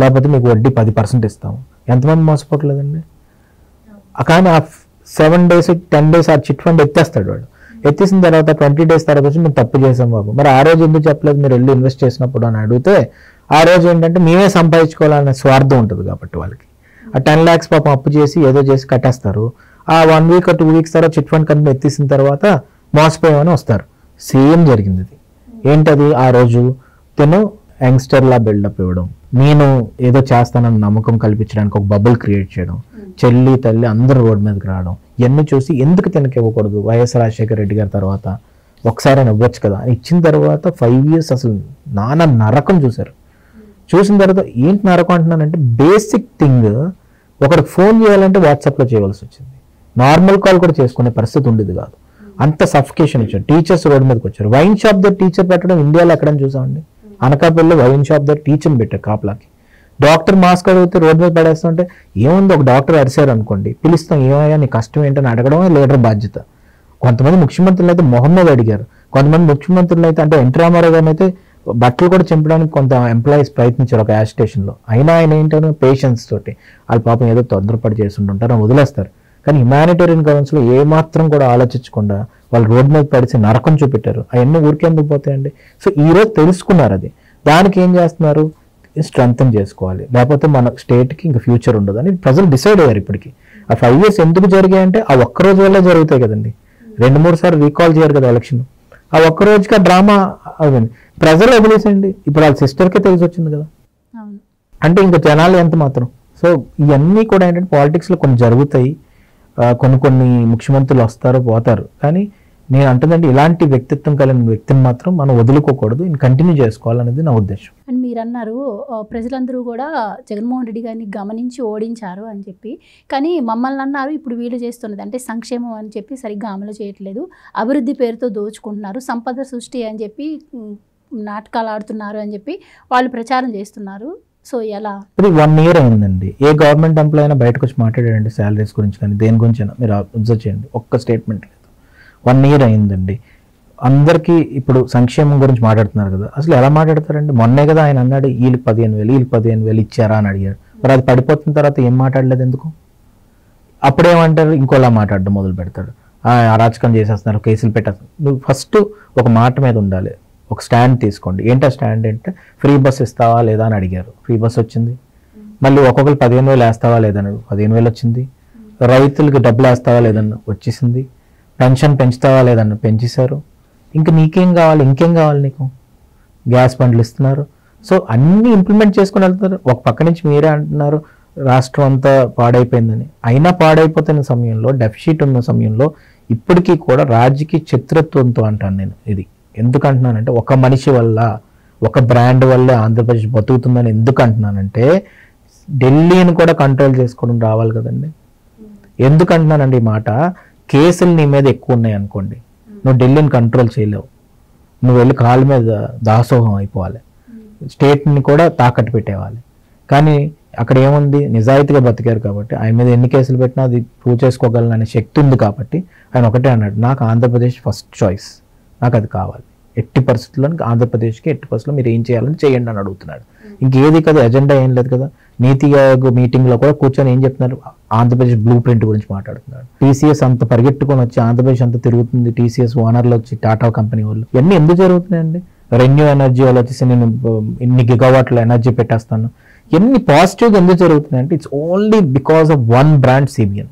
లేకపోతే మీకు వడ్డీ 10% ఇస్తాం. ఎంతమంది మోసపోవట్లేదండి? కానీ ఆ 7 days 10 days ఆ చిట్ ఫండ్ ఎత్తేస్తాడు వాడు. ఎత్తేసిన తర్వాత 20 days తర్వాత వచ్చి మేము తప్పు చేసాం బాబు, మరి ఆ రోజు ఎందుకు చెప్పలేదు మీరు వెళ్ళి ఇన్వెస్ట్ చేసినప్పుడు అని అడిగితే, ఆ రోజు ఏంటంటే మేమే సంపాదించుకోవాలనే స్వార్థం ఉంటుంది కాబట్టి వాళ్ళకి. ఆ 10 lakhs పాపం అప్పు చేసి ఏదో చేసి కట్టేస్తారు. ఆ 1 week 2 weeks తర్వాత చిట్ ఫండ్ కంపెనీ ఎత్తేసిన తర్వాత మోసపోయామని వస్తారు. సేమ్ జరిగింది ఇది. ఏంటది, ఆ రోజు తను యంగ్స్టర్లా బిల్డప్ ఇవ్వడం, నేను ఏదో చేస్తానని నమ్మకం కల్పించడానికి ఒక బబుల్ క్రియేట్ చేయడం, చెల్లి తల్లి అందరూ రోడ్డు మీదకి రావడం, ఇవన్నీ చూసి ఎందుకు తనకి ఇవ్వకూడదు, వైఎస్ రాజశేఖర రెడ్డి గారి తర్వాత ఒకసారి ఇవ్వచ్చు కదా ఇచ్చిన తర్వాత 5 years అసలు నానా నరకం చూశారు. చూసిన తర్వాత ఏంటి నరకం అంటున్నానంటే, బేసిక్ థింగ్ ఒకరికి ఫోన్ చేయాలంటే వాట్సాప్లో చేయవలసి వచ్చింది, నార్మల్ కాల్ కూడా చేసుకునే పరిస్థితి ఉండేది కాదు. అంత సఫికేషన్ ఇచ్చారు. టీచర్స్ రోడ్డు మీదకి వచ్చారు. వైన్ షాప్ దగ్గర టీచర్ పెట్టడం ఇండియాలో ఎక్కడని చూసామండి? అనకాపల్లిలో వైన్ షాప్ దగ్గర టీచర్ పెట్టారు కాపలాకి. డాక్టర్ మాస్క్ అడిగితే రోడ్డు మీద పడేస్తుంటే ఏముంది, ఒక డాక్టర్ అరిశారు అనుకోండి, పిలుస్తాం, ఏమయ్యా నీ కష్టం ఏంటని అడగడమే లీడర్ బాధ్యత. కొంతమంది ముఖ్యమంత్రులు అయితే మొహం మీద అడిగారు, కొంతమంది ముఖ్యమంత్రులు అయితే అంటే ఎన్టీ రామారావు గారిని అయితే బట్టలు కూడా చింపడానికి కొంత ఎంప్లాయీస్ ప్రయత్నించారు ఒక యాజ్ స్టేషన్లో. అయినా ఆయన ఏంటంటే పేషెన్స్ తోటి వాళ్ళు పాపం ఏదో తొందరపడి చేస్తుంటారు అని వదిలేస్తారు. కానీ హ్యుమానిటేరియన్ కౌన్సిల్ ఏమాత్రం కూడా ఆలోచించకుండా వాళ్ళు రోడ్డు మీద పడిచి నరకం చూపెట్టారు. అవన్నీ ఊరికెందుకు పోతాయండి? సో ఈరోజు తెలుసుకున్నారు అది. దానికి ఏం చేస్తున్నారు, స్ట్రెంగ్తన్ చేసుకోవాలి, లేకపోతే మన స్టేట్కి ఇంకా ఫ్యూచర్ ఉండదు అని ప్రజలు డిసైడ్ అయ్యారు. ఇప్పటికి ఆ 5 years ఎందుకు జరిగాయంటే ఆ ఒక్కరోజు వల్లే జరుగుతాయి కదండి. 2-3 సార్లు రీకాల్ చేయరు కదా ఎలక్షన్. ఆ ఒక్కరోజుకి ఆ డ్రామా అవుతుంది. ప్రజలు వదిలేసండి. ఇప్పుడు వాళ్ళ సిస్టర్కే తెలిసి వచ్చింది కదా, అంటే ఇంకా జనాలు ఎంత మాత్రం. సో ఇవన్నీ కూడా ఏంటంటే పాలిటిక్స్లో కొన్ని జరుగుతాయి, కొన్ని ముఖ్యమంత్రులు వస్తారు పోతారు. కానీ నేను అంటుందంటే ఇలాంటి వ్యక్తిత్వం కలిగిన వ్యక్తిని మాత్రం మనం వదులుకోకూడదు, కంటిన్యూ చేసుకోవాలనేది నా ఉద్దేశం. అండ్ మీరు అన్నారు ప్రజలందరూ కూడా జగన్మోహన్ రెడ్డి గారిని గమనించి ఓడించారు అని చెప్పి, కానీ మమ్మల్ని అన్నారు ఇప్పుడు వీళ్ళు చేస్తున్నది అంటే సంక్షేమం అని చెప్పి సరిగ్గా అమలు చేయట్లేదు, అభివృద్ధి పేరుతో దోచుకుంటున్నారు, సంపద సృష్టి అని చెప్పి నాటకాలు ఆడుతున్నారు అని చెప్పి వాళ్ళు ప్రచారం చేస్తున్నారు. సో ఎలా? ఇది 1 year అయిందండి. ఏ గవర్నమెంట్ ఎంప్లాయ్ అయినా బయటకు వచ్చి మాట్లాడాడండి శాలరీస్ గురించి కానీ దేని గురించి అయినా? మీరు అబ్జర్వ్ చేయండి, ఒక్క స్టేట్మెంట్ లేదు. 1 year అయిందండి. అందరికీ ఇప్పుడు సంక్షేమం గురించి మాట్లాడుతున్నారు కదా, అసలు ఎలా మాట్లాడతారండి? మొన్నే కదా ఆయన అన్నాడు వీళ్ళకి 15,000 ఇచ్చారా అని అడిగారు. మరి అది పడిపోతున్న తర్వాత ఏం మాట్లాడలేదు ఎందుకు? అప్పుడేమంటారు, ఇంకోలా మాట్లాడడం మొదలు పెడతాడు, అరాచకం చేసేస్తున్నారు, కేసులు పెట్టేస్తున్నారు. నువ్వు ఫస్ట్ ఒక మాట మీద ఉండాలి, ఒక స్టాండ్ తీసుకోండి. ఏంటో స్టాండ్ అంటే ఫ్రీ బస్ ఇస్తావా లేదా అని అడిగారు, ఫ్రీ బస్ వచ్చింది. మళ్ళీ ఒక్కొక్కరు 15,000 వేస్తావా లేదని 15,000 వచ్చింది. రైతులకి డబ్బులు వేస్తావా లేదన్న వచ్చేసింది. పెన్షన్ పెంచుతావా లేదన్న పెంచేశారు. ఇంకా నీకేం కావాలి, ఇంకేం కావాలి నీకు? గ్యాస్ బండ్లు ఇస్తున్నారు. సో అన్నీ ఇంప్లిమెంట్ చేసుకుని వెళ్తున్నారు. ఒక పక్క నుంచి మీరే అంటున్నారు రాష్ట్రం అంతా పాడైపోయిందని. అయినా పాడైపోతున్న సమయంలో, డెఫిసిట్ ఉన్న సమయంలో ఇప్పటికీ కూడా రాజకీయ చిత్రత్వంతో అంటాను నేను. ఇది ఎందుకు అంటున్నానంటే, ఒక మనిషి వల్ల, ఒక బ్రాండ్ వల్లే ఆంధ్రప్రదేశ్ బతుకుతుందని ఎందుకు అంటున్నానంటే, ఢిల్లీని కూడా కంట్రోల్ చేసుకోవడం రావాలి కదండి. ఎందుకంటున్నానండి ఈ మాట, కేసులు నీ మీద ఎక్కువ ఉన్నాయి అనుకోండి, నువ్వు ఢిల్లీని కంట్రోల్ చేయలేవు, నువ్వు వెళ్ళి కాళ్ళ మీద దాసోహం అయిపోవాలి, స్టేట్ని కూడా తాకట్టు పెట్టేవాలి. కానీ అక్కడ ఏముంది, నిజాయితీగా బతికారు కాబట్టి ఆయన మీద ఎన్ని కేసులు పెట్టినా అది ప్రూవ్ చేసుకోగలను అనే శక్తి ఉంది కాబట్టి ఆయన ఒకటే అన్నాడు, నాకు ఆంధ్రప్రదేశ్ ఫస్ట్ చాయిస్, నాకు అది కావాలి, ఎట్టి పరిస్థితుల్లో ఆంధ్రప్రదేశ్కి ఎట్టి పరిస్థితుల్లో మీరు ఏం చేయాలని చేయండి అని అడుగుతున్నాడు. ఇంకేది కదా, ఎజెండా ఏం లేదు కదా. నీతి ఆయోగ్ మీటింగ్లో కూడా కూర్చొని ఏం చెప్తున్నారు, ఆంధ్రప్రదేశ్ బ్లూ ప్రింట్ గురించి మాట్లాడుతున్నాడు. టీసీఎస్ అంత పరిగెట్టుకొని వచ్చి ఆంధ్రప్రదేశ్ అంతా తిరుగుతుంది, టీసీఎస్ ఓనర్లు వచ్చి టాటా కంపెనీ వాళ్ళు, ఇవన్నీ ఎందుకు జరుగుతున్నాయండి? రెన్యూ ఎనర్జీ వాళ్ళు వచ్చేసి నేను ఇన్ని గిగావాట్ల ఎనర్జీ పెట్టేస్తాను, ఎన్ని పాజిటివ్గా ఎందుకు జరుగుతున్నాయి అంటే it's only because of one brand CBN,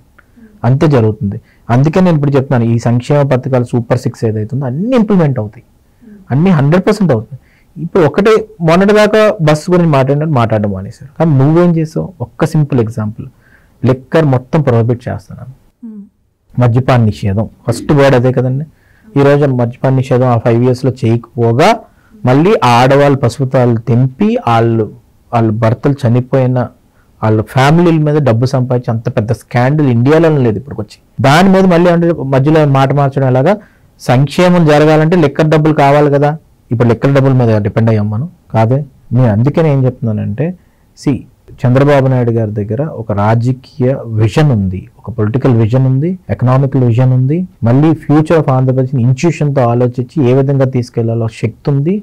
అంతే జరుగుతుంది. అందుకే నేను ఇప్పుడు చెప్తున్నాను, ఈ సంక్షేమ పథకాలు సూపర్ 6 ఏదైతుందో అన్ని ఇంప్లిమెంట్ అవుతాయి, అన్ని 100% అవుతాయి. ఇప్పుడు ఒకటే మొన్నటిదాకా బస్సు గురించి మాట్లాడడం మానేశారు, కానీ నువ్వేం చేసావు? ఒక్క సింపుల్ ఎగ్జాంపుల్, లిక్కర్ మొత్తం ప్రొహిబిట్ చేస్తున్నాను, మద్యపాన నిషేధం, ఫస్ట్ వర్డ్ అదే కదండి. ఈరోజు మద్యపాన నిషేధం ఆ 5 yearsలో చేయకపోగా మళ్ళీ ఆడవాళ్ళు పసుపుతాలు తెంపి వాళ్ళు భర్తలు చనిపోయిన వాళ్ళ ఫ్యామిలీల మీద డబ్బు సంపాదించి అంత పెద్ద స్కాండల్ ఇండియాలో లేదు ఇప్పటికి వచ్చి. దాని మీద మళ్ళీ అంటే మధ్యలో మాట మార్చడం ఎలాగా? సంక్షేమం జరగాలంటే లెక్కర్ డబ్బులు కావాలి కదా, ఇప్పుడు లెక్కర్ డబ్బుల మీద డిపెండ్ అయ్యాం మనం కాదే. నేను అందుకనే ఏం చెప్తున్నానంటే, చంద్రబాబు నాయుడు గారి దగ్గర ఒక రాజకీయ విజన్ ఉంది, ఒక పొలిటికల్ విజన్ ఉంది, ఎకనామికల్ విజన్ ఉంది, మళ్ళీ ఫ్యూచర్ ఆఫ్ ఆంధ్రప్రదేశ్ ఇన్స్టిట్యూషన్తో ఆలోచించి ఏ విధంగా తీసుకెళ్లాలో శక్తి ఉంది,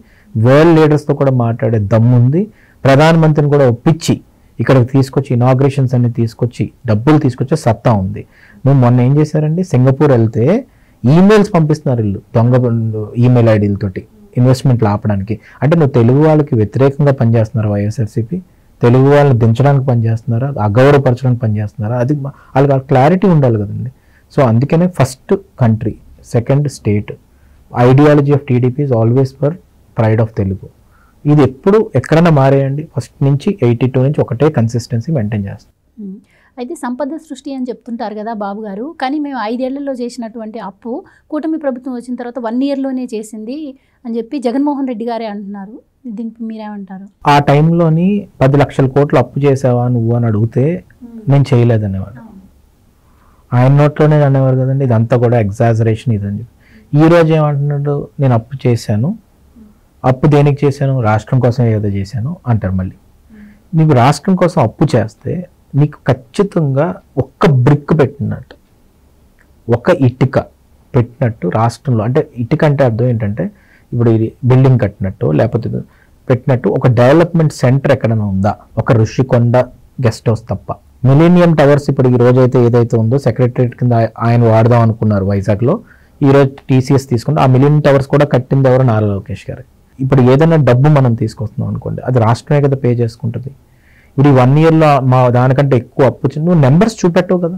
వరల్డ్ లీడర్స్తో కూడా మాట్లాడే దమ్ము ఉంది, ప్రధానమంత్రిని కూడా ఒప్పించి ఇక్కడికి తీసుకొచ్చి ఇనాగ్రేషన్స్ అన్ని తీసుకొచ్చి డబ్బులు తీసుకొచ్చే సత్తా ఉంది. నువ్వు మొన్న ఏం చేశారండి, సింగపూర్ వెళ్తే ఈమెయిల్స్ పంపిస్తున్నారు వీళ్ళు, దొంగ ఈమెయిల్ ఐడీలతోటి ఇన్వెస్ట్మెంట్లు ఆపడానికి. అంటే నువ్వు తెలుగు వాళ్ళకి వ్యతిరేకంగా పనిచేస్తున్నారు వైఎస్ఆర్సీపీ, తెలుగు వాళ్ళని దించడానికి పనిచేస్తున్నారా, అగౌరవపరచడానికి పనిచేస్తున్నారా? అది వాళ్ళకి క్లారిటీ ఉండాలి కదండి. సో అందుకనే first country, second state, ideology of TDP is always for pride of Telugu. ఇది ఎప్పుడు ఎక్కడైనా మారేయండి, ఫస్ట్ నుంచి 82 నుంచి ఒకటే కన్సిస్టెన్సీ మెయింటైన్ చేస్తాం. అయితే సంపద సృష్టి అని చెప్తుంటారు కదా బాబు గారు, కానీ మేము 5 ఏళ్లలో చేసినటువంటి అప్పు కూటమి ప్రభుత్వం వచ్చిన తర్వాత 1 yearలోనే చేసింది అని చెప్పి జగన్మోహన్ రెడ్డి గారే అంటున్నారు. దీనికి మీరేమంటారు? ఆ టైంలోని 10 లక్షల కోట్లు అప్పు చేసావా నువ్వు అని అడిగితే నేను చేయలేదనేవాడు, ఆయన నోట్లోనే అనేవారు కదండి. ఇదంతా కూడా ఎగ్జాజరేషన్ ఇదని చెప్పి. ఈ రోజు ఏమంటున్నాడు, నేను అప్పు చేశాను, అప్పు దేనికి చేశాను, రాష్ట్రం కోసం ఏదో చేశాను అంటారు. మళ్ళీ నీకు రాష్ట్రం కోసం అప్పు చేస్తే నీకు ఖచ్చితంగా ఒక్క బ్రిక్ పెట్టినట్టు, ఒక ఇటుక పెట్టినట్టు రాష్ట్రంలో, అంటే ఇటుక అంటే అర్థం ఏంటంటే ఇప్పుడు ఇది బిల్డింగ్ కట్టినట్టు లేకపోతే పెట్టినట్టు ఒక డెవలప్మెంట్ సెంటర్ ఎక్కడైనా ఉందా, ఒక ఋషికొండ గెస్ట్ హౌస్ తప్ప. మిలీనియం టవర్స్ ఇప్పుడు ఈ రోజు అయితే ఏదైతే ఉందో సెక్రటరియట్ కింద ఆయన వాడదాం అనుకున్నారు వైజాగ్లో, ఈ రోజు టీసీఎస్ తీసుకుంటే ఆ మిలీనియం టవర్స్ కూడా కట్టింది ఎవరు, నారా లోకేష్ గారు. ఇప్పుడు ఏదైనా డబ్బు మనం తీసుకొస్తున్నాం అనుకోండి, అది రాష్ట్రమే కదా పే చేసుకుంటుంది. ఇప్పుడు ఈ 1 yearలో మా దానికంటే ఎక్కువ అప్పు నువ్వు నెంబర్స్ చూపెట్టవు కదా,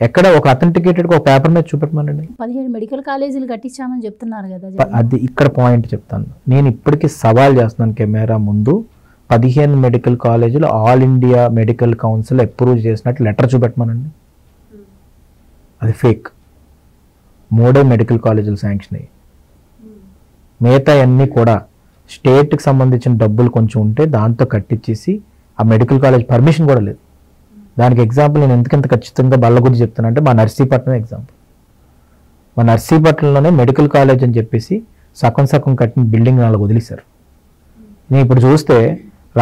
ఎక్కడ ఒక అథెంటికేటెడ్ ఒక పేపర్ మీద చూపెట్టమనండి. 17 మెడికల్ కాలేజీలు కట్టించామని చెప్తున్నారు కదా. అది ఇక్కడ పాయింట్ చెప్తాను, నేను ఇప్పటికీ సవాల్ చేస్తున్నాను కెమెరా ముందు, 15 మెడికల్ కాలేజీలు all India medical council approve చేసినట్టు లెటర్ చూపెట్టమనండి. అది ఫేక్. 3 మెడికల్ కాలేజీలు శాంక్షన్ అయ్యి, మిగతా అన్నీ కూడా స్టేట్కి సంబంధించిన డబ్బులు కొంచెం ఉంటే దాంతో కట్టించేసి ఆ మెడికల్ కాలేజ్ పర్మిషన్ కూడా లేదు. దానికి ఎగ్జాంపుల్ నేను ఎందుకంత ఖచ్చితంగా బల్ల గురించి చెప్తానంటే మా నర్సీపట్నం ఎగ్జాంపుల్. మా నర్సీపట్నంలోనే మెడికల్ కాలేజ్ అని చెప్పేసి సగం కట్టిన బిల్డింగ్ 4 వదిలేశారు. నేను ఇప్పుడు చూస్తే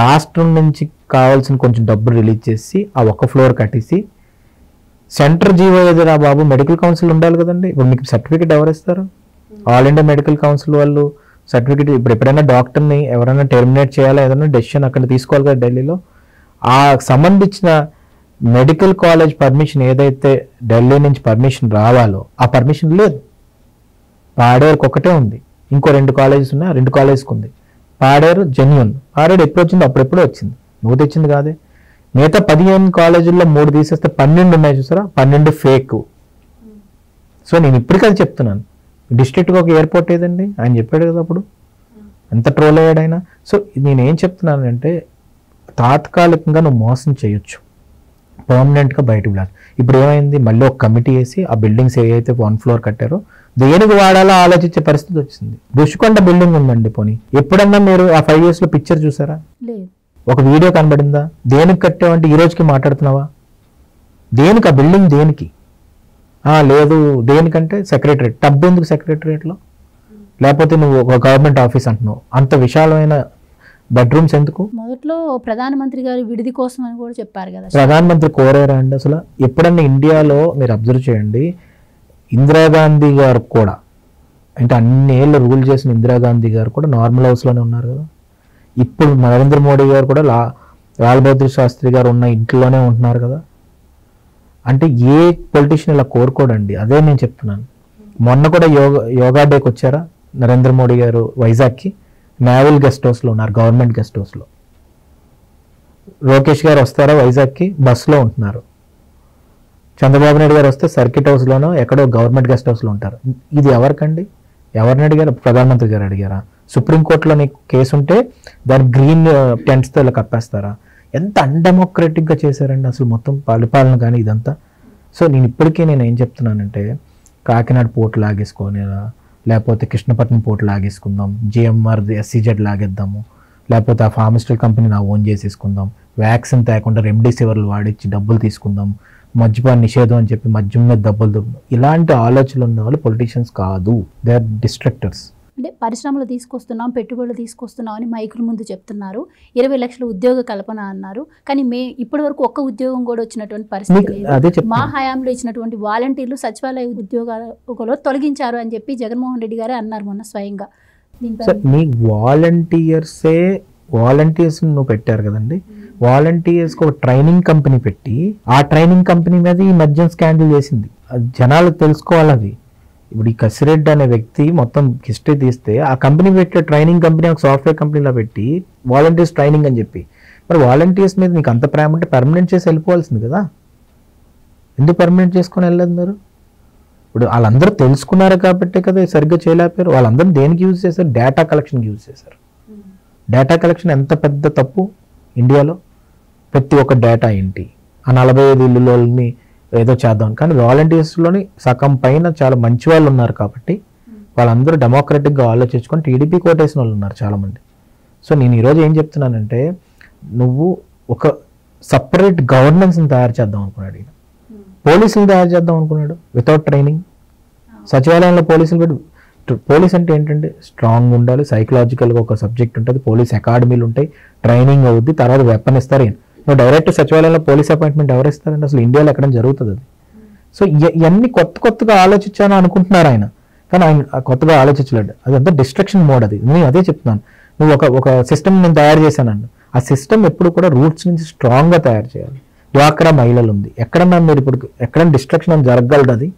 రాష్ట్రం నుంచి కావాల్సిన కొంచెం డబ్బులు రిలీజ్ చేసి ఆ 1 floor కట్టేసి సెంటర్ జీవో ఏదిరా బాబు, మెడికల్ కౌన్సిల్ ఉండాలి కదండి. ఇప్పుడు మీకు సర్టిఫికేట్ ఎవరు ఇస్తారు? ఆల్ ఇండియా మెడికల్ కౌన్సిల్ వాళ్ళు సర్టిఫికేట్. ఇప్పుడు ఎప్పుడైనా డాక్టర్ని ఎవరైనా టెర్మినేట్ చేయాలా, ఏదైనా డెసిషన్ అక్కడ తీసుకోవాలి కదా ఢిల్లీలో. ఆ సంబంధించిన మెడికల్ కాలేజ్ పర్మిషన్ ఏదైతే ఢిల్లీ నుంచి పర్మిషన్ రావాలో ఆ పర్మిషన్ లేదు. పాడేరుకి ఒకటే ఉంది, ఇంకో 2 colleges ఉన్నాయి, ఆ 2 collegesకి ఉంది. పాడేరు జెన్యూన్, పాడేరు ఎప్పుడు వచ్చింది, అప్పుడెప్పుడో వచ్చింది, నువ్వు తెచ్చింది కాదే. మిగతా 15 కాలేజీల్లో 3 తీసేస్తే 12 ఉన్నాయి చూసారా, 12 ఫేక్. సో నేను ఇప్పటికీ అది చెప్తున్నాను. డిస్ట్రిక్ట్కి ఒక ఎయిర్పోర్ట్ ఏదండి, ఆయన చెప్పాడు కదా అప్పుడు, ఎంత ట్రోల్ అయ్యాడు ఆయన. సో నేనేం చెప్తున్నానంటే తాత్కాలికంగా నువ్వు మోసం చేయొచ్చు, పర్మనెంట్గా బయటకు వెళ్ళాలి. ఇప్పుడు ఏమైంది, మళ్ళీ ఒక కమిటీ వేసి ఆ బిల్డింగ్స్ ఏవైతే 1 floor కట్టారో దేనికి వాడాలో ఆలోచించే పరిస్థితి వచ్చింది. ఋషికొండ బిల్డింగ్ ఉందండి, పోనీ ఎప్పుడన్నా మీరు ఆ 5 yearsలో పిక్చర్ చూసారా, ఒక వీడియో కనబడిందా? దేనికి కట్టావంటే ఈ రోజుకి మాట్లాడుతున్నావా? దేనికి ఆ బిల్డింగ్ దేనికి? లేదు దేనికంటే సెక్రటరేట్. టబ్ ఎందుకు సెక్రటరేట్లో? లేకపోతే నువ్వు ఒక గవర్నమెంట్ ఆఫీస్ అంటున్నావు, అంత విశాలమైన బెడ్రూమ్స్ ఎందుకు? మొదట్లో ప్రధానమంత్రి గారు విడిది కోసం అని కూడా చెప్పారు కదా. ప్రధానమంత్రి కోరారా అండి అసలు? ఎప్పుడన్నా ఇండియాలో మీరు అబ్జర్వ్ చేయండి, ఇందిరాగాంధీ గారు కూడా, అంటే అన్ని ఏళ్ళు రూల్ చేసిన ఇందిరాగాంధీ గారు కూడా నార్మల్ హౌస్లోనే ఉన్నారు కదా. ఇప్పుడు నరేంద్ర మోడీ గారు కూడా లాల్ బహదూర్ శాస్త్రి గారు ఉన్న ఇంట్లోనే ఉంటున్నారు కదా. అంటే ఏ పొలిటీషియన్ ఇలా కోరుకోడండి. అదే నేను చెప్తున్నాను. మొన్న కూడా యోగా డేకి వచ్చారా నరేంద్ర మోడీ గారు వైజాగ్కి? నేవల్ గెస్ట్ హౌస్లో ఉన్నారు, గవర్నమెంట్ గెస్ట్ హౌస్లో. లోకేష్ గారు వస్తారా వైజాగ్కి? బస్సులో ఉంటున్నారు. చంద్రబాబు నాయుడు గారు వస్తే సర్కిట్ హౌస్లోనో ఎక్కడో గవర్నమెంట్ గెస్ట్ హౌస్లో ఉంటారు. ఇది ఎవరికండి? ఎవరిని అడిగారు? ప్రధానమంత్రి గారు అడిగారా? సుప్రీంకోర్టులో నీకు కేసు ఉంటే దాని గ్రీన్ టెంట్స్తో ఇలా కప్పేస్తారా? ఎంత అన్డెమోక్రటిక్గా చేశారండి అసలు మొత్తం పరిపాలన కానీ ఇదంతా. సో నేను ఇప్పటికీ ఏం చెప్తున్నానంటే, కాకినాడ పోర్ట్ లాగేసుకొనిరా, లేకపోతే కృష్ణపట్నం పోర్ట్ లాగేసుకుందాం, జిఎంఆర్ ఎస్సీజెడ్ లాగేద్దాము, లేకపోతే ఆ ఫార్మస్యూటికల్ కంపెనీ నా ఓన్ చేసేసుకుందాం, వ్యాక్సిన్ తేకుండా రెమ్డెసివిర్లు వాడిచ్చి డబ్బులు తీసుకుందాం, మద్యపాన నిషేధం అని చెప్పి మద్యం మీద డబ్బులు, ఇలాంటి ఆలోచనలు ఉన్న వాళ్ళు పొలిటీషియన్స్ కాదు, దే ఆర్ డిస్ట్రక్టర్స్. అంటే పరిశ్రమలు తీసుకొస్తున్నాం, పెట్టుబడులు తీసుకొస్తున్నాం అని మైకుల ముందు చెప్తున్నారు, 20 లక్షల ఉద్యోగ కల్పన అన్నారు. కానీ ఇప్పటి వరకు ఒక్క ఉద్యోగం కూడా వచ్చినటువంటి పరిస్థితి లేదు. మా హయాంలో ఇచ్చినటువంటి వాలంటీర్లు సచివాలయ ఉద్యోగాలలో తొలగించారు అని చెప్పి జగన్మోహన్ రెడ్డి గారే అన్నారు మొన్న స్వయంగా. మీ వాలంటీర్స్ నువ్వు పెట్టారు కదండి, వాలంటీర్స్కి ఒక ట్రైనింగ్ కంపెనీ పెట్టి ఆ ట్రైనింగ్ కంపెనీ మీద ఈ మద్యం స్కాండల్ చేసింది. జనాలు తెలుసుకోవాలి. అది ఇప్పుడు ఈ కసిరెడ్డి అనే వ్యక్తి మొత్తం హిస్టరీ తీస్తే ఆ కంపెనీ పెట్టే ట్రైనింగ్ కంపెనీ ఒక సాఫ్ట్వేర్ కంపెనీలో పెట్టి వాలంటీర్స్ ట్రైనింగ్ అని చెప్పి, మరి వాలంటీర్స్ మీద మీకు అంత ప్రేమ ఉంటే పర్మనెంట్ చేసి వెళ్ళిపోవాల్సింది కదా. ఎందుకు పర్మనెంట్ చేసుకొని వెళ్ళలేదు మీరు? ఇప్పుడు వాళ్ళందరూ తెలుసుకున్నారు కాబట్టి కదా సరిగ్గా చేయలేకపోయారు. వాళ్ళందరూ దేనికి యూజ్ చేశారు? డేటా కలెక్షన్కి యూజ్ చేశారు. డేటా కలెక్షన్ ఎంత పెద్ద తప్పు ఇండియాలో. ప్రతి ఒక్క డేటా ఏంటి, ఆ 45 ఇల్లులోని ఏదో చేద్దాం. కానీ వాలంటీర్స్లోని సగం పైన చాలా మంచి వాళ్ళు ఉన్నారు కాబట్టి వాళ్ళందరూ డెమోక్రటిక్గా ఆలోచించుకొని టీడీపీ కోటేసిన వాళ్ళు ఉన్నారు చాలామంది. సో నేను ఈరోజు ఏం చెప్తున్నానంటే, నువ్వు ఒక సపరేట్ గవర్నెన్స్ని తయారు చేద్దాం అనుకున్నాడు ఈయన. పోలీసులు తయారు చేద్దాం అనుకున్నాడు వితౌట్ ట్రైనింగ్. సచివాలయంలో పోలీసులు కూడా, పోలీస్ అంటే ఏంటంటే స్ట్రాంగ్ ఉండాలి, సైకలాజికల్గా ఒక సబ్జెక్ట్ ఉంటుంది, పోలీస్ అకాడమీలు ఉంటాయి, ట్రైనింగ్ అవుద్ది, తర్వాత వెపన్ ఇస్తారు. నువ్వు డైరెక్ట్ సచివాలయంలో పోలీస్ అపాయింట్మెంట్ ఎవరు ఇస్తారంటే అసలు ఇండియాలో ఎక్కడ జరుగుతుంది అది. సో ఇవన్నీ కొత్తగా ఆలోచించాను అనుకుంటున్నారు ఆయన, కానీ ఆయన కొత్తగా ఆలోచించలేడు. అదంతా డిస్ట్రక్షన్ మోడ్. అది నేను అదే చెప్తున్నాను. నువ్వు ఒక సిస్టమ్ నేను తయారు చేశానండి, ఆ సిస్టమ్ ఎప్పుడు కూడా రూట్స్ నుంచి స్ట్రాంగ్గా తయారు చేయాలి. డ్వాక్రా మహిళలు ఉంది, ఎక్కడన్నా మీరు ఇప్పుడు ఎక్కడైనా డిస్ట్రక్షన్ అని జరగగలదు. అది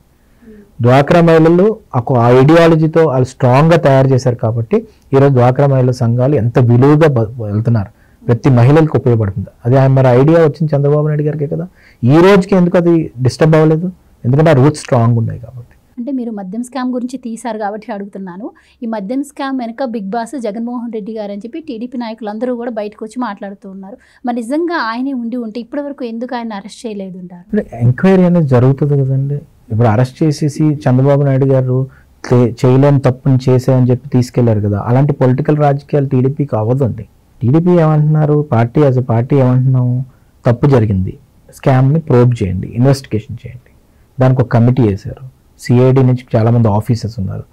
డ్వాక్రా మహిళలు ఆ ఐడియాలజీతో వాళ్ళు స్ట్రాంగ్గా తయారు చేశారు కాబట్టి ఈరోజు డ్వాక్రా మహిళల సంఘాలు ఎంత విలువగా వెళ్తున్నారు, ప్రతి మహిళలకు ఉపయోగపడుతుంది. అది మరి ఐడియా వచ్చింది చంద్రబాబు నాయుడు గారికి కదా. ఈ రోజుకి ఎందుకు అది డిస్టర్బ్ అవ్వలేదు? ఎందుకంటే ఆ రూట్స్ స్ట్రాంగ్ ఉన్నాయి కాబట్టి. అంటే మీరు మద్యం స్కామ్ గురించి తీశారు కాబట్టి అడుగుతున్నాను. ఈ మద్యం స్కామ్ వెనక బిగ్ బాస్ జగన్మోహన్ రెడ్డి గారు అని చెప్పి టీడీపీ నాయకులు అందరూ కూడా బయటకు వచ్చి మాట్లాడుతూ ఉన్నారు. మరి నిజంగా ఆయనే ఉండి ఉంటే ఇప్పటి వరకు ఎందుకు ఆయన అరెస్ట్ చేయలేదు అంటారు? ఎంక్వైరీ అనేది జరుగుతుంది కదండి. ఇప్పుడు అరెస్ట్ చేసేసి చంద్రబాబు నాయుడు గారు చేయలేని తప్పుని చేశారని చెప్పి తీసుకెళ్లారు కదా. అలాంటి పొలిటికల్ రాజకీయాలు టీడీపీకి అవ్వదండి. టీడీపీ ఏమంటున్నారు, పార్టీ యాజ్ ఎ పార్టీ ఏమంటున్నాము, తప్పు జరిగింది, స్కామ్ని ప్రోబ్ చేయండి, ఇన్వెస్టిగేషన్ చేయండి. దానికి ఒక కమిటీ వేశారు. సిఐడి నుంచి చాలామంది ఆఫీసర్స్ ఉన్నారు.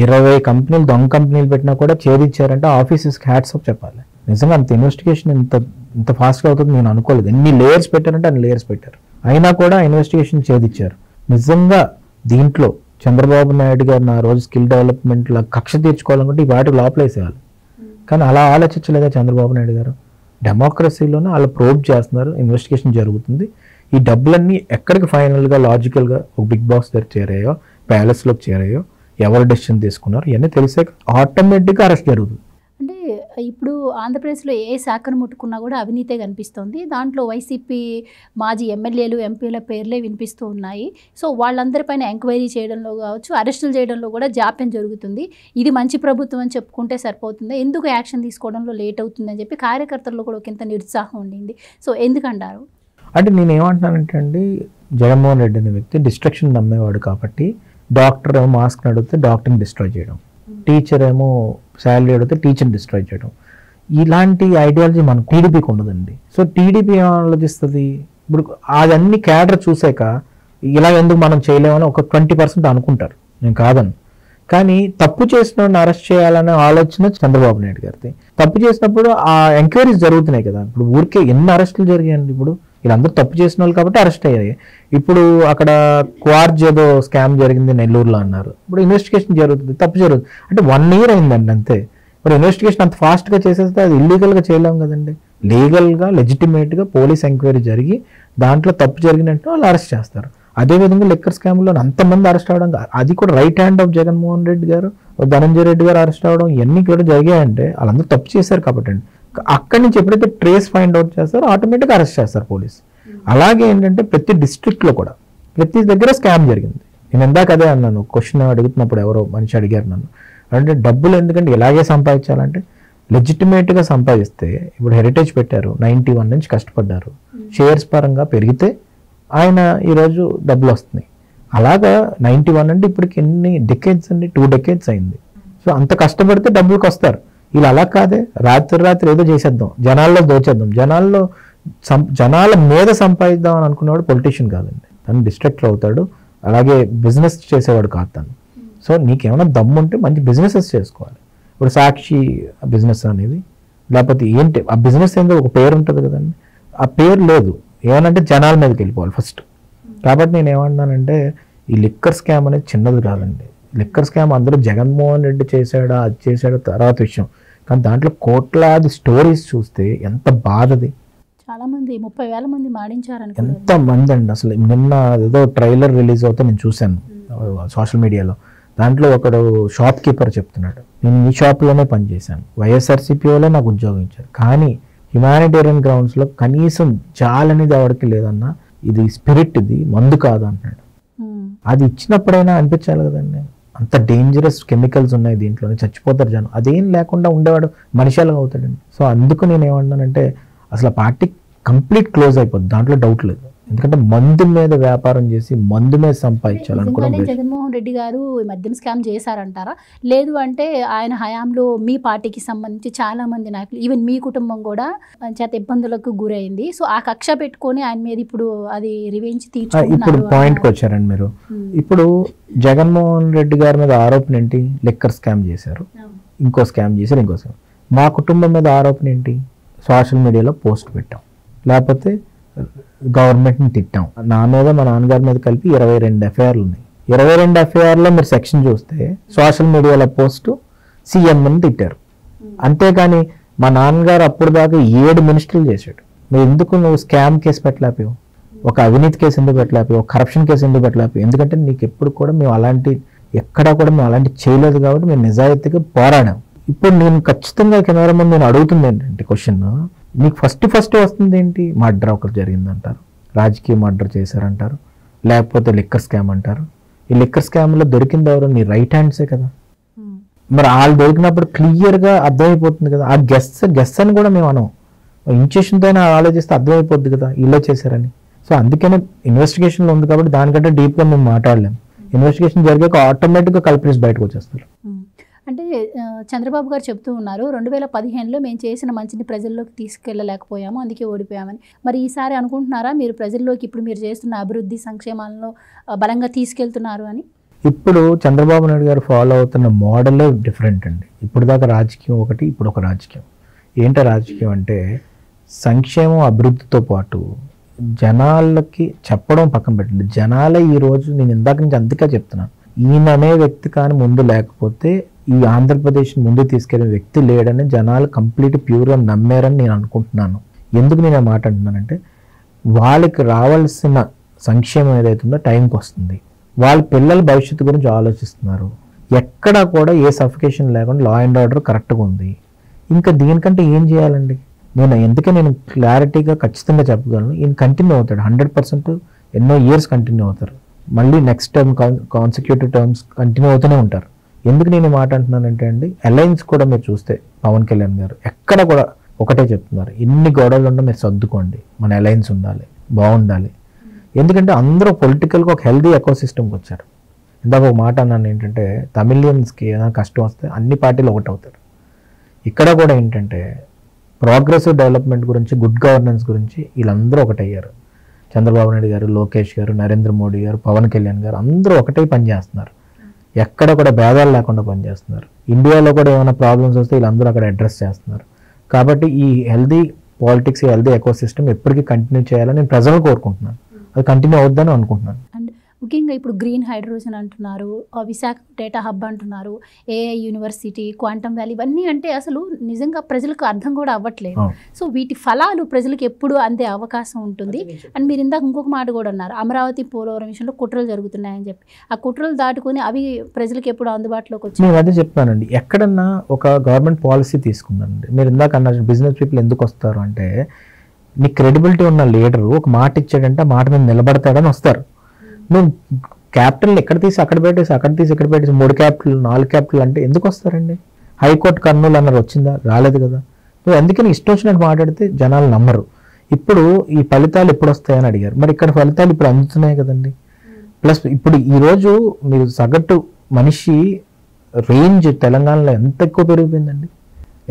20 కంపెనీలు దొంగ కంపెనీలు పెట్టినా కూడా ఛేదించారంటే ఆఫీసర్స్కి హ్యాట్స్ ఆఫ్ చెప్పాలి. నిజంగా అంత ఇన్వెస్టిగేషన్ ఇంత ఫాస్ట్గా అవుతుంది నేను అనుకోలేదు. ఎన్ని లేయర్స్ పెట్టారంటే అన్ని లేయర్స్ పెట్టారు, అయినా కూడా ఇన్వెస్టిగేషన్ ఛేదించారు. నిజంగా దీంట్లో చంద్రబాబు నాయుడు గారు నా రోజు స్కిల్ డెవలప్మెంట్లో కక్ష తీర్చుకోవాలనుకుంటే ఈ వాటికి లోపలేసేయాలి. కానీ అలా ఆలోచించలేదా చంద్రబాబు నాయుడు గారు? డెమోక్రసీలోనే వాళ్ళు ప్రోబ్ చేస్తున్నారు, ఇన్వెస్టిగేషన్ జరుగుతుంది. ఈ డబ్బులన్నీ ఎక్కడికి ఫైనల్గా లాజికల్గా ఒక బిగ్ బాస్ దగ్గర చేరాయో, ప్యాలెస్లోకి చేరాయో, ఎవరు డెసిషన్ తీసుకున్నారు ఇవన్నీ తెలిసే ఆటోమేటిక్గా అరెస్ట్ జరుగుతుంది. అంటే ఇప్పుడు ఆంధ్రప్రదేశ్లో ఏ శాఖను ముట్టుకున్నా కూడా అవినీతే కనిపిస్తోంది. దాంట్లో వైసీపీ మాజీ ఎమ్మెల్యేలు, ఎంపీల పేర్లే వినిపిస్తూ ఉన్నాయి. సో వాళ్ళందరిపైన ఎంక్వైరీ చేయడంలో కావచ్చు, అరెస్టులు చేయడంలో కూడా జాప్యం జరుగుతుంది. ఇది మంచి ప్రభుత్వం అని చెప్పుకుంటే సరిపోతుంది, ఎందుకు యాక్షన్ తీసుకోవడంలో లేట్ అవుతుందని చెప్పి కార్యకర్తల్లో కూడా ఒకంత నిరుత్సాహం ఉండింది. సో ఎందుకంటారు? అంటే నేను ఏమంటున్నానంటే అండి, జగన్మోహన్ రెడ్డి అనే వ్యక్తి డిస్ట్రక్షన్ నమ్మేవాడు కాబట్టి డాక్టర్ ఏమో మాస్క్ అడిగితే డాక్టర్ని డిస్ట్రాయ్ చేయడం, టీచర్ ఏమో శాలరీ అడిగితే టీచర్ని డిస్ట్రాయ్ చేయడం, ఇలాంటి ఐడియాలజీ మనకు టీడీపీకి ఉండదండి. సో టీడీపీ ఏం ఆలోచిస్తుంది, ఇప్పుడు అదన్నీ క్యాడర్ చూసాక ఇలా ఎందుకు మనం చేయలేమని ఒక 20% అనుకుంటారు, నేను కాదను. కానీ తప్పు చేసిన వాడిని అరెస్ట్ చేయాలనే ఆలోచన చంద్రబాబు నాయుడు గారిది. తప్పు చేసినప్పుడు ఆ ఎంక్వైరీస్ జరుగుతున్నాయి కదా. ఇప్పుడు ఊరికే ఎన్ని అరెస్టులు జరిగాయండి? ఇప్పుడు వీళ్ళందరూ తప్పు చేసిన వాళ్ళు కాబట్టి అరెస్ట్ అయ్యాయి. ఇప్పుడు అక్కడ క్వార్జ్ ఏదో స్కామ్ జరిగింది నెల్లూరులో అన్నారు. ఇప్పుడు ఇన్వెస్టిగేషన్ జరుగుతుంది, తప్పు జరుగుతుంది అంటే 1 year అయిందండి అంతే. ఇప్పుడు ఇన్వెస్టిగేషన్ అంత ఫాస్ట్గా చేసేస్తే అది ఇల్లీగల్గా చేయలేం కదండి. లీగల్గా లెజిటిమేట్గా పోలీస్ ఎంక్వైరీ జరిగి దాంట్లో తప్పు జరిగినట్టు వాళ్ళు అరెస్ట్ చేస్తారు. అదేవిధంగా లిక్కర్ స్కామ్లో అంతమంది అరెస్ట్ అవ్వడం, అది కూడా right hand of Jaganmohan Reddy గారు, ధనంజయ రెడ్డి గారు అరెస్ట్ అవ్వడం, ఇవన్నీ కూడా జరిగాయంటే వాళ్ళందరూ తప్పు చేశారు కాబట్టి అండి. అక్కడి నుంచి ఎప్పుడైతే ట్రేస్ ఫైండ్ అవుట్ చేస్తారో ఆటోమేటిక్గా అరెస్ట్ చేస్తారు పోలీస్. అలాగే ఏంటంటే ప్రతి డిస్ట్రిక్ట్లో కూడా ప్రతి దగ్గర స్కామ్ జరిగింది. నేను ఇందాక అదే అన్నాను, క్వశ్చన్ అడుగుతున్నప్పుడు ఎవరో మనిషి అడిగారు నన్ను, అంటే డబ్బులు ఎందుకంటే ఇలాగే సంపాదించాలంటే లెజిటిమేట్గా సంపాదిస్తే, ఇప్పుడు హెరిటేజ్ పెట్టారు 91 నుంచి కష్టపడ్డారు, షేర్స్ పరంగా పెరిగితే ఆయన ఈరోజు డబ్బులు వస్తున్నాయి. అలాగా 91 అంటే ఇప్పటికి ఎన్ని డెకేడ్స్ అండి, 2 decades అయింది. సో అంత కష్టపడితే డబ్బులకు వస్తారు. వీళ్ళు అలా కాదే, రాత్రి ఏదో చేసేద్దాం, జనాల్లో దోచేద్దాం, జనాల మీద సంపాదిద్దాం అని అనుకునేవాడు పొలిటీషియన్ కాదండి, తను డిస్ట్రాక్ట్ అవుతాడు. అలాగే బిజినెస్ చేసేవాడు కాదు తను. సో నీకేమైనా దమ్ము ఉంటే మంచి బిజినెసెస్ చేసుకోవాలి. ఇప్పుడు సాక్షి బిజినెస్ అనేది, లేకపోతే ఏంటి ఆ బిజినెస్ ఏంటో ఒక పేరు ఉంటుంది కదండి, ఆ పేరు లేదు. ఏమనంటే జనాల మీదకి వెళ్ళిపోవాలి ఫస్ట్. కాబట్టి నేను ఏమన్నానంటే ఈ లిక్కర్ స్కామ్ అనేది చిన్నది కాదండి. లిక్కర్ స్కామ్ అందరూ జగన్మోహన్ రెడ్డి చేశాడా అది చేశాడా తర్వాత విషయం, కానీ దాంట్లో కోట్లాది స్టోరీస్ చూస్తే ఎంత బాధది. చాలా మంది 30,000 మంది మాడించారు, ఎంత మంది అండి. అసలు నిన్న ఏదో ట్రైలర్ రిలీజ్ అవుతే నేను చూశాను సోషల్ మీడియాలో. దాంట్లో ఒకడు షాప్ కీపర్ చెప్తున్నాడు, నేను ఈ షాప్లోనే పనిచేశాను, వైఎస్ఆర్సీపీ వాళ్ళే నాకు ఉద్యోగం ఇచ్చారు, కానీ హ్యుమానిటేరియన్ గ్రౌండ్స్లో కనీసం చాలనేది ఎవరికి లేదన్నా, ఇది స్పిరిట్, ఇది మందు కాదు అంటున్నాడు. అది ఇచ్చినప్పుడైనా అనిపించాలి కదండి. అంత డేంజరస్ కెమికల్స్ ఉన్నాయి దీంట్లోనే, చచ్చిపోతారు జనం. అదేం లేకుండా ఉండేవాడు మనిషిలాగా అవుతాడండి. సో అందుకు నేను ఏమన్నానంటే అసలు ఆ పార్టీ కంప్లీట్ క్లోజ్ అయిపోద్ది, దాంట్లో డౌట్ లేదు. ఎందుకంటే మందు మీద వ్యాపారం చేసి మందు మీద సంపాదించాలనుకోవడం. జగన్మోహన్ రెడ్డి గారు మద్యం స్కామ్ చేశారంటారా? లేదు అంటే ఆయన హయాంలో మీ పార్టీకి సంబంధించి చాలా మంది నాయకులు, ఈవెన్ మీ కుటుంబం కూడా చేత ఇబ్బందులకు గురైంది, సో ఆ కక్ష పెట్టుకొని ఆయన మీద ఇప్పుడు అది రివెంజ్ తీర్చుకుంటున్నారు. ఇప్పుడు పాయింట్కి వచ్చారండి మీరు. ఇప్పుడు జగన్మోహన్ రెడ్డి గారి మీద ఆరోపణ ఏంటి? లిక్కర్ స్కామ్ చేశారు, ఇంకో స్కామ్ చేశారు, ఇంకో స్కామ్. మా కుటుంబం మీద ఆరోపణ ఏంటి? సోషల్ మీడియాలో పోస్ట్ పెట్టాం, లేకపోతే గవర్నమెంట్ని తిట్టాం. నా మీద మా నాన్నగారి మీద కలిపి 22 ఎఫ్ఐఆర్లు ఉన్నాయి. 22 ఎఫ్ఐఆర్లో మీరు సెక్షన్ చూస్తే సోషల్ మీడియాలో పోస్టు సీఎంని తిట్టారు. అంతేకాని మా నాన్నగారు అప్పుడు దాకా 7 మినిస్టర్లు చేశాడు. మీరు ఎందుకు నువ్వు స్కామ్ కేసు పెట్టలేకపోయావు, ఒక అవినీతి కేసు ఎందుకు పెట్టలేకపోయావు, ఒక కరప్షన్ కేసు ఎందుకు పెట్టలేకపోయావు? ఎందుకంటే నీకు ఎప్పుడు కూడా మేము అలాంటి ఎక్కడా కూడా మేము అలాంటి చేయలేదు కాబట్టి మేము నిజాయితీగా పోరాడాం. ఇప్పుడు నేను ఖచ్చితంగా కెమెరా ముందు నేను అడుగుతుంది ఏంటంటే క్వశ్చన్, నీకు ఫస్ట్ వస్తుంది ఏంటి? మర్డర్ ఒకటి జరిగిందంటారు, రాజకీయ మర్డర్ చేశారంటారు, లేకపోతే లిక్కర్ స్కామ్ అంటారు. ఈ లిక్కర్ స్కామ్లో దొరికింది ఎవరు? నీ రైట్ హ్యాండ్సే కదా. మరి వాళ్ళు దొరికినప్పుడు క్లియర్గా అర్థమైపోతుంది కదా. ఆ గెస్ అని కూడా మేము అనం, ఇన్స్టిట్యూషన్తో ఆలోచిస్తే అర్థమైపోద్ది కదా ఇలా చేశారని. సో అందుకనే ఇన్వెస్టిగేషన్లో ఉంది కాబట్టి దానికంటే డీప్గా మేము మాట్లాడలేము. ఇన్వెస్టిగేషన్ జరిగాక ఆటోమేటిక్గా కల్ప్రిట్స్ బయటకు వచ్చేస్తారు. అంటే చంద్రబాబు గారు చెప్తూ ఉన్నారు, 2015లో మేము చేసిన మంచిని ప్రజల్లోకి తీసుకెళ్ళలేకపోయాము, అందుకే ఓడిపోయామని. మరి ఈసారి అనుకుంటున్నారా మీరు ప్రజల్లోకి ఇప్పుడు మీరు చేస్తున్న అభివృద్ధి సంక్షేమాలను బలంగా తీసుకెళ్తున్నారు అని? ఇప్పుడు చంద్రబాబు నాయుడు గారు ఫాలో అవుతున్న మోడలే డిఫరెంట్ అండి. ఇప్పుడు దాకా రాజకీయం ఒకటి, ఇప్పుడు ఒక రాజకీయం. ఏంటో రాజకీయం అంటే సంక్షేమం అభివృద్ధితో పాటు జనాలకి చెప్పడం పక్కన పెట్టండి, జనాలే ఈరోజు నేను ఇందాక నుంచి అందుకే చెప్తున్నాను, ఈయన అనే వ్యక్తి కానీ ముందు లేకపోతే ఈ ఆంధ్రప్రదేశ్ని ముందు తీసుకెళ్లే వ్యక్తి లేడని జనాలు కంప్లీట్ ప్యూర్గా నమ్మారని నేను అనుకుంటున్నాను. ఎందుకు నేను ఆ మాట అంటున్నానంటే వాళ్ళకి రావాల్సిన సంక్షేమం ఏదైతుందో టైంకి వస్తుంది, వాళ్ళ పిల్లల భవిష్యత్తు గురించి ఆలోచిస్తున్నారు, ఎక్కడా కూడా ఏ సఫికేషన్ లేకుండా లా అండ్ ఆర్డర్ కరెక్ట్గా ఉంది. ఇంకా దీనికంటే ఏం చేయాలండి? నేను క్లారిటీగా ఖచ్చితంగా చెప్పగలను, ఈయన కంటిన్యూ అవుతాడు 100%, ఎన్నో ఇయర్స్ కంటిన్యూ అవుతారు, మళ్ళీ next term consecutive terms continue అవుతూనే ఉంటారు. ఎందుకు నేను మాట అంటున్నానంటే అండి, అలయన్స్ కూడా మీరు చూస్తే పవన్ కళ్యాణ్ గారు ఎక్కడ కూడా ఒకటే చెప్తున్నారు, ఎన్ని గొడవలు ఉన్నా మీరు సర్దుకోండి, మన అలయన్స్ ఉండాలి, బాగుండాలి. ఎందుకంటే అందరూ పొలిటికల్గా ఒక హెల్దీ ఎకోసిస్టమ్కి వచ్చారు. ఇందాక ఒక మాట అన్నాను ఏంటంటే తమిళియన్స్కి ఏదైనా కష్టం వస్తే అన్ని పార్టీలు ఒకటి అవుతారు. ఇక్కడ కూడా ఏంటంటే ప్రోగ్రెసివ్ డెవలప్మెంట్ గురించి, గుడ్ గవర్నెన్స్ గురించి వీళ్ళందరూ ఒకటయ్యారు. చంద్రబాబు నాయుడు గారు, లోకేష్ గారు, నరేంద్ర మోడీ గారు, పవన్ కళ్యాణ్ గారు అందరూ ఒకటే పని చేస్తున్నారు. ఎక్కడ కూడా భేదాలు లేకుండా పనిచేస్తున్నారు. ఇండియాలో కూడా ఏమైనా ప్రాబ్లమ్స్ వస్తే వీళ్ళందరూ అక్కడ అడ్రస్ చేస్తున్నారు. కాబట్టి ఈ హెల్దీ పాలిటిక్స్, ఈ హెల్దీ ఎకో సిస్టమ్ ఎప్పటికీ కంటిన్యూ చేయాలని నేను ప్రజలు కోరుకుంటున్నాను. అది కంటిన్యూ అవుద్దని అనుకుంటున్నాను. అండ్ ముఖ్యంగా ఇప్పుడు గ్రీన్ హైడ్రోజన్ అంటున్నారు, విశాఖ డేటా హబ్ అంటున్నారు, ఏఐ యూనివర్సిటీ, క్వాంటమ్ వ్యాలీ, ఇవన్నీ అంటే అసలు నిజంగా ప్రజలకు అర్థం కూడా అవ్వట్లేదు. సో వీటి ఫలాలు ప్రజలకు ఎప్పుడు అందే అవకాశం ఉంటుంది. అండ్ మీరు ఇందాక ఇంకొక మాట కూడా అన్నారు, అమరావతి పోలవరం విషయంలో కుట్రలు జరుగుతున్నాయని చెప్పి. ఆ కుట్రలు దాటుకొని అవి ప్రజలకు ఎప్పుడు అందుబాటులోకి వచ్చాయి? నేను అదే చెప్తానండి. ఎక్కడన్నా ఒక గవర్నమెంట్ పాలసీ తీసుకుందండి. మీరు ఇందాక అన్నారు బిజినెస్ పీపుల్ ఎందుకు వస్తారు అంటే, నీ క్రెడిబిలిటీ ఉన్న లీడరు ఒక మాట ఇచ్చాడంటే ఆ మాట మీద నిలబడతాడని వస్తారు. నువ్వు క్యాపిటల్ ఎక్కడ తీసి అక్కడ పెట్టేసి, అక్కడ తీసి ఇక్కడ పెట్టేసి 3 క్యాపిటల్ 4 క్యాపిటల్ అంటే ఎందుకు వస్తారండి? హైకోర్టు కర్నూలు అన్నారు, వచ్చిందా? రాలేదు కదా. నువ్వు అందుకని ఇష్టం వచ్చినట్టు మాట్లాడితే జనాలు నమ్మరు. ఇప్పుడు ఈ ఫలితాలు ఎప్పుడు వస్తాయని అడిగారు. మరి ఇక్కడ ఫలితాలు ఇప్పుడు అందుతున్నాయి కదండి. ప్లస్ ఇప్పుడు ఈరోజు మీరు సగటు మనిషి రేంజ్ తెలంగాణలో ఎంత ఎక్కువ పెరిగిపోయిందండి.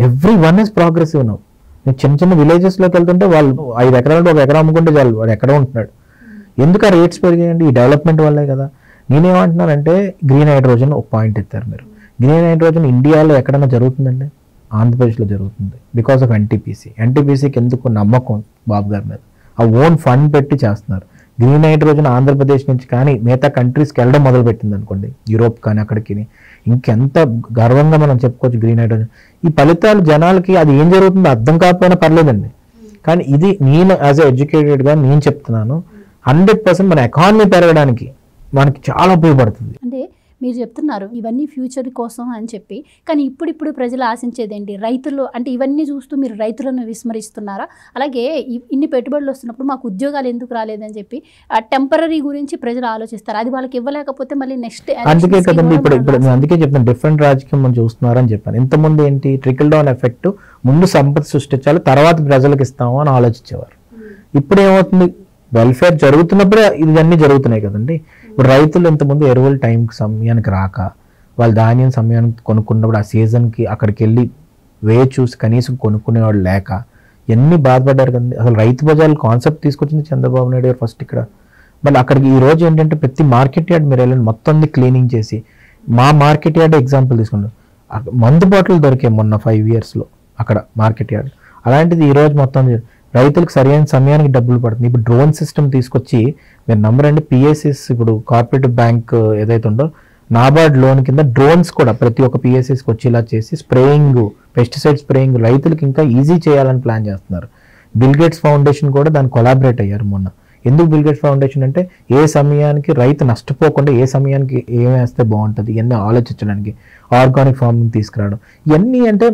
Everyone is progressive now. నేను చిన్న చిన్న విలేజెస్లోకి వెళ్తుంటే వాళ్ళు 5 ఎకరాలు 1 ఎకరం అమ్ముకుంటే చాలు, వాడు ఎక్కడ ఉంటున్నాడు. ఎందుకు ఆ రేట్స్ పెరిగాయండి? ఈ డెవలప్మెంట్ వల్లే కదా. నేనేమంటున్నానంటే గ్రీన్ హైడ్రోజన్ ఒక పాయింట్ ఎత్తారు మీరు. గ్రీన్ హైడ్రోజన్ ఇండియాలో ఎక్కడైనా జరుగుతుందండి? ఆంధ్రప్రదేశ్లో జరుగుతుంది. Because of NTPC. ఎన్టీపీసీకి ఎందుకు నమ్మకం బాబు గారి మీద. ఆ ఓన్ ఫండ్ పెట్టి చేస్తున్నారు. గ్రీన్ హైడ్రోజన్ ఆంధ్రప్రదేశ్ నుంచి కానీ మిగతా కంట్రీస్కి వెళ్ళడం మొదలుపెట్టింది అనుకోండి, యూరోప్ కానీ అక్కడికి, ఇంకెంత గర్వంగా మనం చెప్పుకోవచ్చు గ్రీన్ హైడ్రోజన్. ఈ ఫలితాలు జనాలకి అది ఏం జరుగుతుందో అర్థం కాకపోయినా పర్లేదండి. కానీ ఇది నేను యాజ్ ఎ ఎడ్యుకేటెడ్గా నేను చెప్తున్నాను, 100% మన ఎకానమీ పెరగడానికి మనకి చాలా ఉపయోగపడుతుంది. అంటే మీరు చెప్తున్నారు ఇవన్నీ ఫ్యూచర్ కోసం అని చెప్పి, కానీ ఇప్పుడు ప్రజలు ఆశించేది ఏంటి? రైతులు అంటే ఇవన్నీ చూస్తూ మీరు రైతులను విస్మరిస్తున్నారా? అలాగే ఇన్ని పెట్టుబడులు వస్తున్నప్పుడు మాకు ఉద్యోగాలు ఎందుకు రాలేదని చెప్పి ఆ టెంపరీ గురించి ప్రజలు ఆలోచిస్తారు. అది వాళ్ళకి ఇవ్వలేకపోతే మళ్ళీ నెక్స్ట్ అందుకే కదండి ఇప్పుడు నేను అందుకే చెప్తాను, డిఫరెంట్ రాజకీయం మనం చూస్తున్నారని చెప్పాను. ఇంతకుముందు ఏంటి, ట్రికల్ డౌన్ ఎఫెక్ట్, ముందు సంపద సృష్టించాలి తర్వాత ప్రజలకు ఇస్తాము అని ఆలోచించేవారు. ఇప్పుడు ఏమవుతుంది, వెల్ఫేర్ జరుగుతున్నప్పుడే ఇవన్నీ జరుగుతున్నాయి కదండి. ఇప్పుడు రైతులు ఇంతకుముందు ఎరువులు టైంకి సమయానికి రాక, వాళ్ళు ధాన్యం సమయానికి కొనుక్కున్నప్పుడు ఆ సీజన్కి అక్కడికి వెళ్ళి చూసి కనీసం కొనుక్కునేవాళ్ళు లేక ఎన్ని బాధపడ్డారు కదండి. అసలు రైతు బజార్ల కాన్సెప్ట్ తీసుకొచ్చింది చంద్రబాబు నాయుడు గారు ఫస్ట్ ఇక్కడ. మళ్ళీ అక్కడికి ఈ రోజు ఏంటంటే ప్రతి మార్కెట్ యార్డ్ మీరు వెళ్ళండి, మొత్తం క్లీనింగ్ చేసి, మా మార్కెట్ యార్డ్ ఎగ్జాంపుల్ తీసుకున్నాం, మందు బాటిల్ దొరికాయి మొన్న 5 yearsలో అక్కడ మార్కెట్ యార్డ్. అలాంటిది ఈ రోజు మొత్తం రైతులకు సరైన సమయానికి డబ్బులు పడుతుంది. ఇప్పుడు డ్రోన్ సిస్టమ్ తీసుకొచ్చి మీరు నమ్మరండి, పిఎస్ఎస్ ఇప్పుడు కార్పొరేటివ్ బ్యాంక్ ఏదైతే ఉందో నాబార్డ్ లోన్ కింద డ్రోన్స్ కూడా ప్రతి ఒక్క పిఎస్ఎస్కి వచ్చేలా చేసి స్ప్రేయింగ్, పెస్టిసైడ్ స్ప్రేయింగ్ రైతులకు ఇంకా ఈజీ చేయాలని ప్లాన్ చేస్తున్నారు. బిల్గేట్స్ ఫౌండేషన్ కూడా దాన్ని కొలాబరేట్ అయ్యారు మొన్న. ఎందుకు బిల్గేట్స్ ఫౌండేషన్ అంటే ఏ సమయానికి రైతు నష్టపోకుండా ఏ సమయానికి ఏం వేస్తే బాగుంటుంది ఇవన్నీ ఆలోచించడానికి, ఆర్గానిక్ ఫార్మింగ్ తీసుకురావడం ఇవన్నీ. అంటే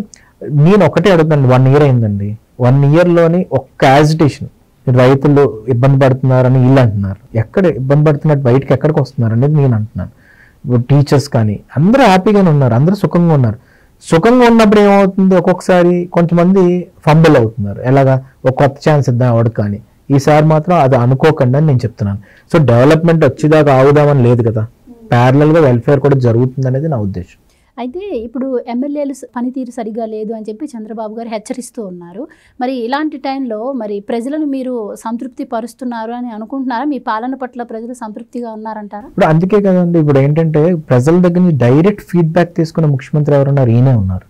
నేను ఒకటే అడుగుతాను, 1 year అయిందండి, 1 yearలోని ఒక్క యాజిటేషన్ రైతులు ఇబ్బంది పడుతున్నారని వీళ్ళు అంటున్నారు. ఎక్కడ ఇబ్బంది పడుతున్నట్టు బయటకు ఎక్కడికి వస్తున్నారు అనేది నేను అంటున్నాను. ఇప్పుడు టీచర్స్ కానీ అందరూ హ్యాపీగానే ఉన్నారు, అందరూ సుఖంగా ఉన్నారు. సుఖంగా ఉన్నప్పుడు ఏమవుతుంది, ఒక్కొక్కసారి కొంతమంది ఫంబుల్ అవుతున్నారు. ఎలాగా, ఒక కొత్త ఛాన్స్ ఇద్దాం ఎవరికి కానీ, ఈసారి మాత్రం అది అనుకోకండి అని నేను చెప్తున్నాను. సో డెవలప్మెంట్ వచ్చేదాకా ఆగుదామని లేదు కదా, ప్యారలల్గా వెల్ఫేర్ కూడా జరుగుతుంది అనేది నా ఉద్దేశం. అయితే ఇప్పుడు ఎమ్మెల్యేలు పనితీరు సరిగా లేదు అని చెప్పి చంద్రబాబు గారు హెచ్చరిస్తూ ఉన్నారు. మరి ఇలాంటి టైంలో మరి ప్రజలను మీరు సంతృప్తి పరుస్తున్నారు అని అనుకుంటున్నారా? మీ పాలన పట్ల ప్రజలు సంతృప్తిగా ఉన్నారంటారా? ఇప్పుడు అందుకే కదండి, ఇప్పుడు ఏంటంటే ప్రజల దగ్గర నుంచి డైరెక్ట్ ఫీడ్బ్యాక్ తీసుకున్న ముఖ్యమంత్రి ఎవరున్నారు, ఈయనే ఉన్నారు.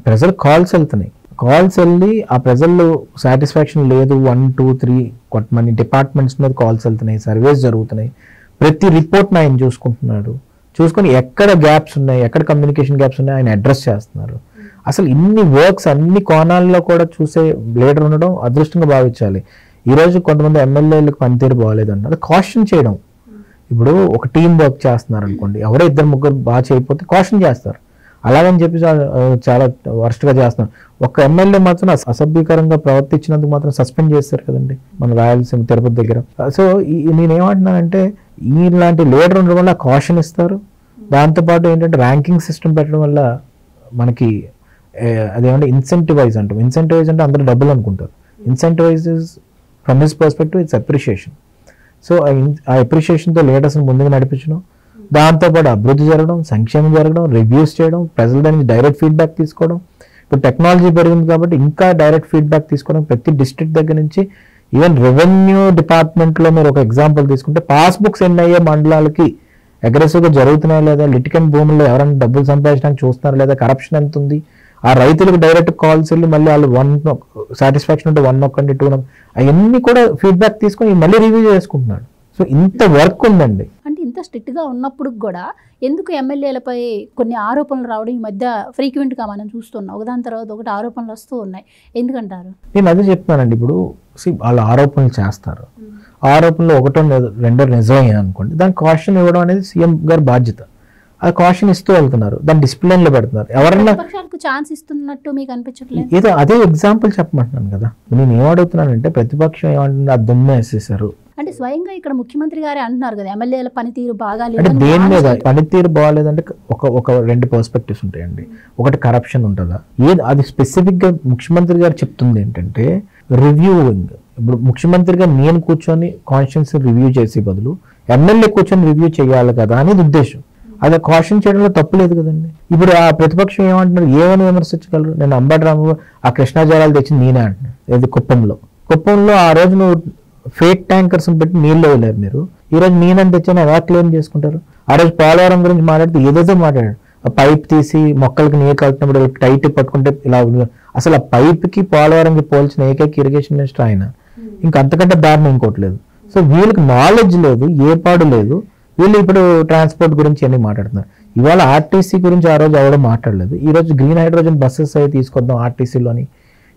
ప్రజలు కాల్స్ వెళ్తున్నాయి, కాల్స్ వెళ్ళి ఆ ప్రజలు సాటిస్ఫాక్షన్ లేదు 1, 2, 3 కొంతమంది డిపార్ట్మెంట్స్ మీద కాల్స్ వెళ్తున్నాయి, సర్వేస్ జరుగుతున్నాయి. ప్రతి రిపోర్ట్ని ఆయన చూసుకుంటున్నాడు, చూసుకొని ఎక్కడ గ్యాప్స్ ఉన్నాయి, ఎక్కడ కమ్యూనికేషన్ గ్యాప్స్ ఉన్నాయి ఆయన అడ్రస్ చేస్తున్నారు. అసలు ఇన్ని వర్క్స్ అన్ని కోణాల్లో కూడా చూసే లీడర్ ఉండడం అదృష్టంగా భావించాలి. ఈరోజు కొంతమంది ఎమ్మెల్యేలకు పనితీరు బాగాలేదన్నారు, కాషన్ చేయడం. ఇప్పుడు ఒక టీం వర్క్ చేస్తున్నారు అనుకోండి, ఎవరో 2-3 బాగా చేయకపోతే కాషన్ చేస్తారు. అలాగని చెప్పి చాలా వర్స్ట్గా చేస్తున్నారు. ఒక ఎమ్మెల్యే మాత్రం అసభ్యకరంగా ప్రవర్తించినందుకు మాత్రం సస్పెండ్ చేస్తారు కదండి మన రాయలసీమ తిరుపతి దగ్గర. సో నేనేమంటున్నానంటే ఇలాంటి లీడర్ ఉండడం వల్ల కాషన్ ఇస్తారు. దాంతోపాటు ఏంటంటే ర్యాంకింగ్ సిస్టమ్ పెట్టడం వల్ల మనకి అదేమంటే ఇన్సెంటివైజ్ అంటాం. ఇన్సెంటివైజ్ అంటే అందరూ డబ్బులు అనుకుంటారు. Incentivise from his perspective it's appreciation. So ఆ అప్రిషియేషన్తో లీడర్స్ని ముందుకు నడిపించడం, దాంతోపాటు అభివృద్ధి జరగడం, సంక్షేమం జరగడం, రివ్యూస్ చేయడం, ప్రజల దానికి డైరెక్ట్ ఫీడ్బ్యాక్ తీసుకోవడం. ఇప్పుడు టెక్నాలజీ పెరిగింది కాబట్టి ఇంకా డైరెక్ట్ ఫీడ్బ్యాక్ తీసుకోవడం, ప్రతి డిస్ట్రిక్ట్ దగ్గర నుంచి ఈవెన్ రెవెన్యూ డిపార్ట్మెంట్లో మీరు ఒక ఎగ్జాంపుల్ తీసుకుంటే పాస్బుక్స్ ఎన్ని అయ్యే మండలాలకి అగ్రెసివ్గా జరుగుతున్నాయా లేదా, లిటికెంట్ భూముల్లో ఎవరైనా డబ్బులు సంపాదించడానికి చూస్తున్నారా లేదా, కరప్షన్ ఎంత ఉంది, ఆ రైతులకు డైరెక్ట్ కాల్స్ వెళ్ళి మళ్ళీ వాళ్ళు 1 సాటిస్ఫాక్షన్ ఉంటే 1 నొక్కండి 2 అవన్నీ కూడా ఫీడ్బ్యాక్ తీసుకొని మళ్ళీ రివ్యూ చేసుకుంటున్నాడు. సో ఇంత వర్క్ ఉందండి. అంటే ఇంత స్ట్రిక్ట్గా ఉన్నప్పుడు కూడా ఎందుకు ఎమ్మెల్యేలపై కొన్ని ఆరోపణలు రావడం ఈ మధ్య ఫ్రీక్వెంట్గా మనం చూస్తున్నాం, ఒకదాని తర్వాత ఒకటి ఆరోపణలు వస్తూ ఉన్నాయి, ఎందుకంటారు? నేను అదే చెప్తున్నానండి. ఇప్పుడు వాళ్ళు ఆరోపణలు చేస్తారు, ఆరోపణలు 1 2 నిజమయ్యాయి అనుకోండి, దానికి కాషన్ ఇవ్వడం అనేది సీఎం గారి బాధ్యత. అది కాషన్ ఇస్తూ వెళ్తున్నారు, దాన్ని డిసిప్లిన్ లో పెడుతున్నారు. ఎవరన్నా ఛాన్స్ ఇస్తున్నట్టు మీకు అనిపించట్లేదు? ఏదో అదే ఎగ్జాంపుల్ చెప్పమంటున్నాను కదా. నేను ఏమడుగుతున్నానంటే ప్రతిపక్షం ఏమంటుంది, ఆ దుమ్ము వేసేసారు అంటే స్వయంగా ఇక్కడ ముఖ్యమంత్రి గారే అంటున్నారు కదా ఎమ్మెల్యేల పనితీరు బాగా అంటే దేని మీద పనితీరు బాగాలేదంటే ఒక 2 పర్స్పెక్టివ్స్ ఉంటాయండి. ఒకటి కరప్షన్ ఉంటుందా, అది స్పెసిఫిక్ గా ముఖ్యమంత్రి గారు చెప్తుంది ఏంటంటే రివ్యూయింగ్. ఇప్పుడు ముఖ్యమంత్రిగా నేను కూర్చొని కాన్షియన్స్ రివ్యూ చేసే బదులు ఎమ్మెల్యే కూర్చొని రివ్యూ చేయాలి కదా అనేది ఉద్దేశం. అది కాషన్ చేయడంలో తప్పు లేదు కదండి. ఇప్పుడు ఆ ప్రతిపక్షం ఏమంటున్నారు, ఏమని విమర్శించగలరు? నేను అంబటి రాము ఆ కృష్ణా జలాలు తెచ్చి నేనే అంటున్నాను. ఇది కుప్పంలో ఆ రోజు నువ్వు ఫేక్ ట్యాంకర్స్ పెట్టి నీళ్ళు వదిలేరు మీరు. ఈ రోజు నేనని తెచ్చాను ఎలా క్లెయిమ్ చేసుకుంటారు? ఆ రోజు పోలవరం గురించి మాట్లాడితే ఏదేదో మాట్లాడాడు. ఆ పైప్ తీసి మొక్కలకి నీరు కలుపుతున్నప్పుడు టైట్ పట్టుకుంటే ఇలా అసలు ఆ పైప్కి పోలవరంకి పోల్చిన ఏకైక ఇరిగేషన్ మినిస్టర్ ఆయన. ఇంకా అంతకంటే దారుణం ఇంకోటి లేదు. సో వీళ్ళకి నాలెడ్జ్ లేదు, ఏ పాడు లేదు. వీళ్ళు ఇప్పుడు ట్రాన్స్పోర్ట్ గురించి అన్ని మాట్లాడుతున్నారు. ఇవాళ ఆర్టీసీ గురించి ఆ రోజు ఎవడో మాట్లాడలేదు. ఈ రోజు గ్రీన్ హైడ్రోజన్ బస్సెస్ అవి తీసుకొద్దాం ఆర్టీసీలోని,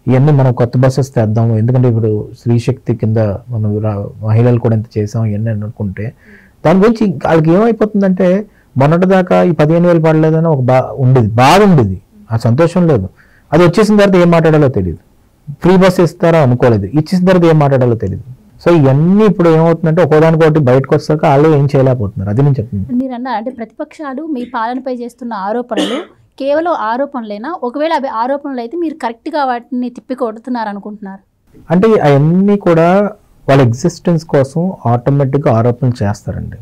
ఇవన్నీ మనం కొత్త బస్సెస్ తెద్దాము, ఎందుకంటే ఇప్పుడు స్త్రీశక్తి కింద మనం మహిళలు కూడా ఎంత చేసాం ఇవన్నీ అనుకుంటే దాని గురించి వాళ్ళకి ఏమైపోతుందంటే మొన్నటిదాకా ఈ 15,000 పడలేదని ఒక ఉండేది, బాగా ఉండేది, ఆ సంతోషం లేదు. అది వచ్చేసిన తర్వాత ఏం మాట్లాడాలో తెలియదు. ఫ్రీ బస్ ఇస్తారో అనుకోలేదు, ఇచ్చేసిన తర్వాత ఏం మాట్లాడాలో తెలియదు. సో ఇవన్నీ ఇప్పుడు ఏమవుతుందంటే ఒకదానికొకటి బయటకు వస్తాక వాళ్ళు ఏం చేయలేకపోతున్నారు. అది నేను చెప్తున్నాను. మీరు అన్నారు అంటే ప్రతిపక్షాలు మీ పాలనపై చేస్తున్న ఆరోపణలు కేవలం ఆరోపణలేనా? ఒకవేళ అవి ఆరోపణలు అయితే మీరు కరెక్ట్గా వాటిని తిప్పి కొడుతున్నారు అనుకుంటున్నారు? అంటే అవన్నీ కూడా వాళ్ళ ఎగ్జిస్టెన్స్ కోసం ఆటోమేటిక్గా ఆరోపణలు చేస్తారండి.